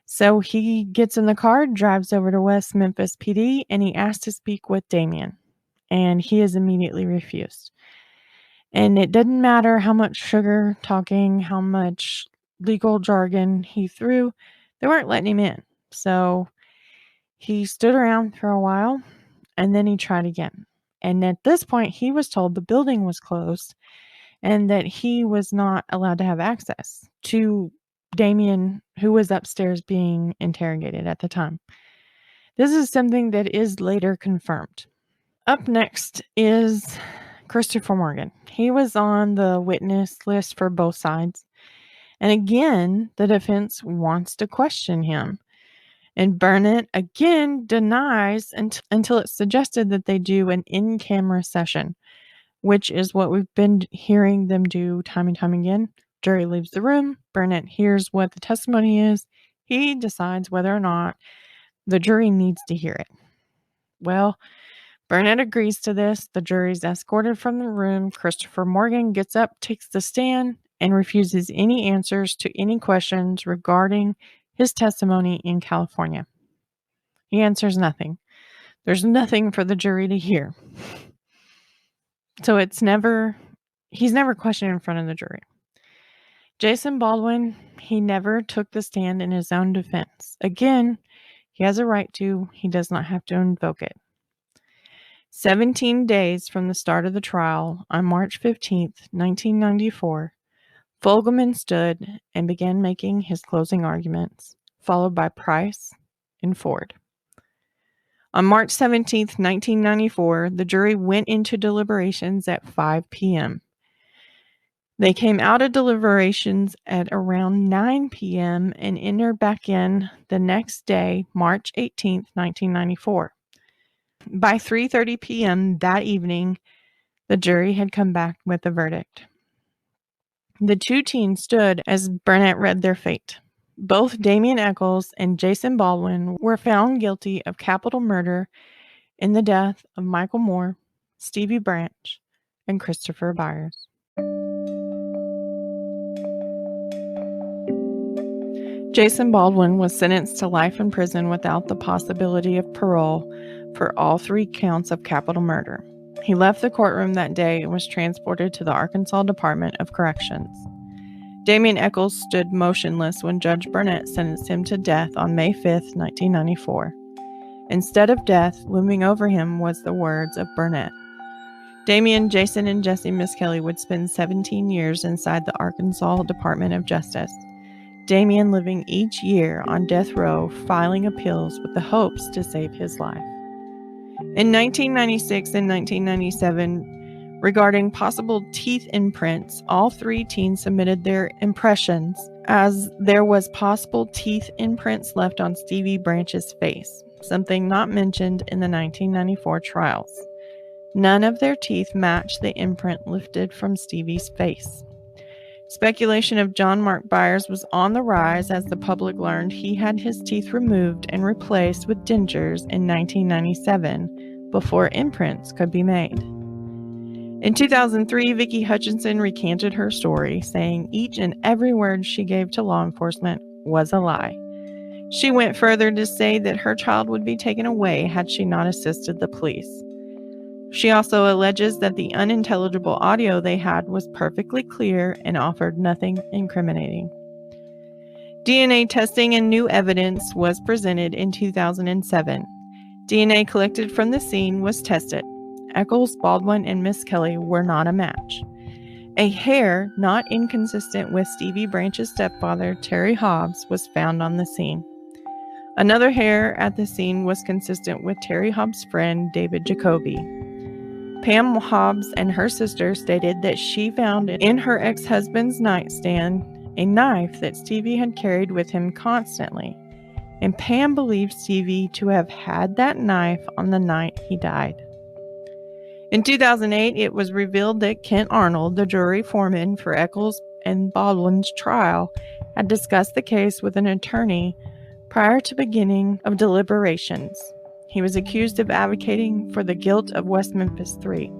So he gets in the car, drives over to West Memphis PD, and he asked to speak with Damien, and he is immediately refused. And it didn't matter how much sugar talking, how much legal jargon he threw, they weren't letting him in. So he stood around for a while, and then he tried again. And at this point, he was told the building was closed and that he was not allowed to have access to Damien, who was upstairs being interrogated at the time. This is something that is later confirmed. Up next is Christopher Morgan. He was on the witness list for both sides. And again, the defense wants to question him. And Burnett again denies until it's suggested that they do an in-camera session, which is what we've been hearing them do time and time again. Jury leaves the room. Burnett hears what the testimony is. He decides whether or not the jury needs to hear it. Well, Burnett agrees to this. The jury's escorted from the room. Christopher Morgan gets up, takes the stand, and refuses any answers to any questions regarding his testimony in California. He answers nothing. There's nothing for the jury to hear. So he's never questioned in front of the jury. Jason Baldwin, he never took the stand in his own defense. Again, he has a right to. He does not have to invoke it. 17 days from the start of the trial, on March 15th, 1994, Fogleman stood and began making his closing arguments, followed by Price and Ford. On March 17th, 1994, the jury went into deliberations at 5 p.m. They came out of deliberations at around 9 p.m. and entered back in the next day, March 18th, 1994. By 3:30 p.m. that evening, the jury had come back with a verdict. The two teens stood as Burnett read their fate. Both Damien Echols and Jason Baldwin were found guilty of capital murder in the death of Michael Moore, Stevie Branch, and Christopher Byers. Jason Baldwin was sentenced to life in prison without the possibility of parole for all 3 counts of capital murder. He left the courtroom that day and was transported to the Arkansas Department of Corrections. Damien Echols stood motionless when Judge Burnett sentenced him to death on May 5, 1994. Instead of death, looming over him was the words of Burnett. Damien, Jason, and Jessie Misskelley would spend 17 years inside the Arkansas Department of Justice. Damien living each year on death row, filing appeals with the hopes to save his life. In 1996 and 1997, regarding possible teeth imprints, all 3 teens submitted their impressions, as there was possible teeth imprints left on Stevie Branch's face, something not mentioned in the 1994 trials. None of their teeth matched the imprint lifted from Stevie's face. Speculation of John Mark Byers was on the rise as the public learned he had his teeth removed and replaced with dentures in 1997 before imprints could be made. In 2003, Vicki Hutchinson recanted her story, saying each and every word she gave to law enforcement was a lie. She went further to say that her child would be taken away had she not assisted the police. She also alleges that the unintelligible audio they had was perfectly clear and offered nothing incriminating. DNA testing and new evidence was presented in 2007. DNA collected from the scene was tested. Echols, Baldwin, and Misskelley were not a match. A hair not inconsistent with Stevie Branch's stepfather, Terry Hobbs, was found on the scene. Another hair at the scene was consistent with Terry Hobbs' friend, David Jacoby. Pam Hobbs and her sister stated that she found in her ex-husband's nightstand a knife that Stevie had carried with him constantly, and Pam believed Stevie to have had that knife on the night he died. In 2008, it was revealed that Kent Arnold, the jury foreman for Echols and Baldwin's trial, had discussed the case with an attorney prior to beginning of deliberations. He was accused of advocating for the guilt of West Memphis 3.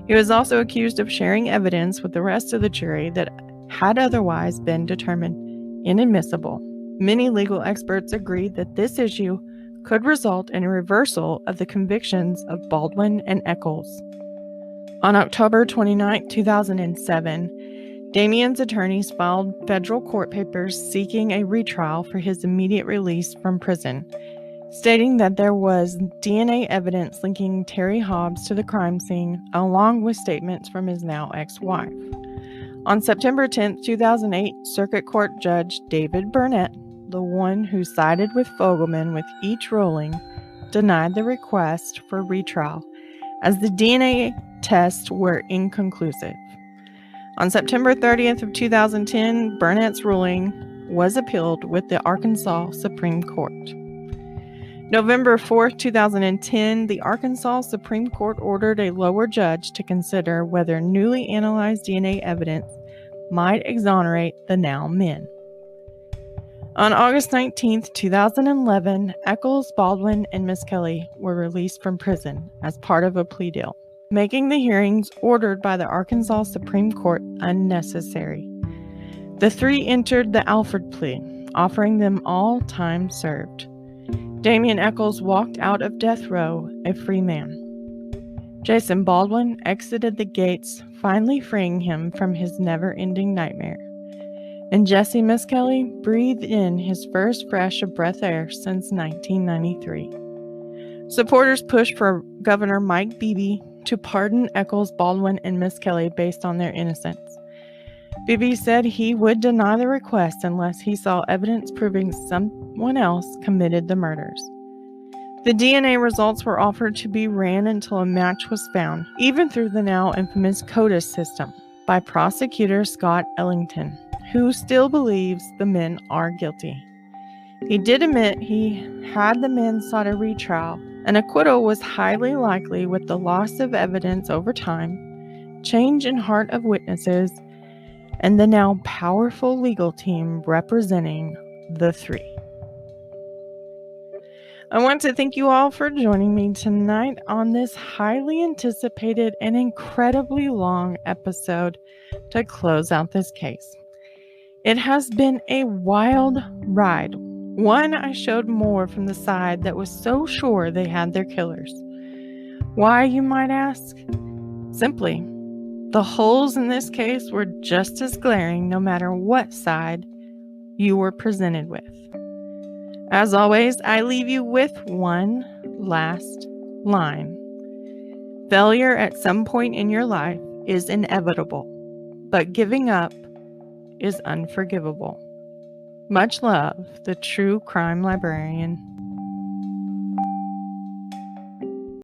He was also accused of sharing evidence with the rest of the jury that had otherwise been determined inadmissible. Many legal experts agreed that this issue could result in a reversal of the convictions of Baldwin and Echols. On October 29, 2007, Damien's attorneys filed federal court papers seeking a retrial for his immediate release from prison, stating that there was DNA evidence linking Terry Hobbs to the crime scene, along with statements from his now ex-wife. On September 10, 2008, Circuit Court Judge David Burnett, the one who sided with Fogleman with each ruling, denied the request for retrial, as the DNA tests were inconclusive. On September 30th of 2010, Burnett's ruling was appealed with the Arkansas Supreme Court. November 4, 2010, the Arkansas Supreme Court ordered a lower judge to consider whether newly analyzed DNA evidence might exonerate the now men. On August 19, 2011, Echols, Baldwin, and Misskelley were released from prison as part of a plea deal, making the hearings ordered by the Arkansas Supreme Court unnecessary. The 3 entered the Alford plea, offering them all time served. Damien Echols walked out of death row a free man. Jason Baldwin exited the gates, finally freeing him from his never-ending nightmare. And Jessie Misskelley breathed in his first fresh of breath air since 1993. Supporters pushed for Governor Mike Beebe to pardon Echols, Baldwin, and Misskelley based on their innocence. Beebe said he would deny the request unless he saw evidence proving someone else committed the murders. The DNA results were offered to be ran until a match was found, even through the now infamous CODIS system, by prosecutor Scott Ellington, who still believes the men are guilty. He did admit he had the men sought a retrial. An acquittal was highly likely with the loss of evidence over time, change in heart of witnesses, and the now powerful legal team representing the three. I want to thank you all for joining me tonight on this highly anticipated and incredibly long episode to close out this case. It has been a wild ride. One I showed more from the side that was so sure they had their killers. Why, you might ask? Simply, the holes in this case were just as glaring no matter what side you were presented with. As always, I leave you with one last line. Failure at some point in your life is inevitable, but giving up is unforgivable. Much love, the true crime librarian,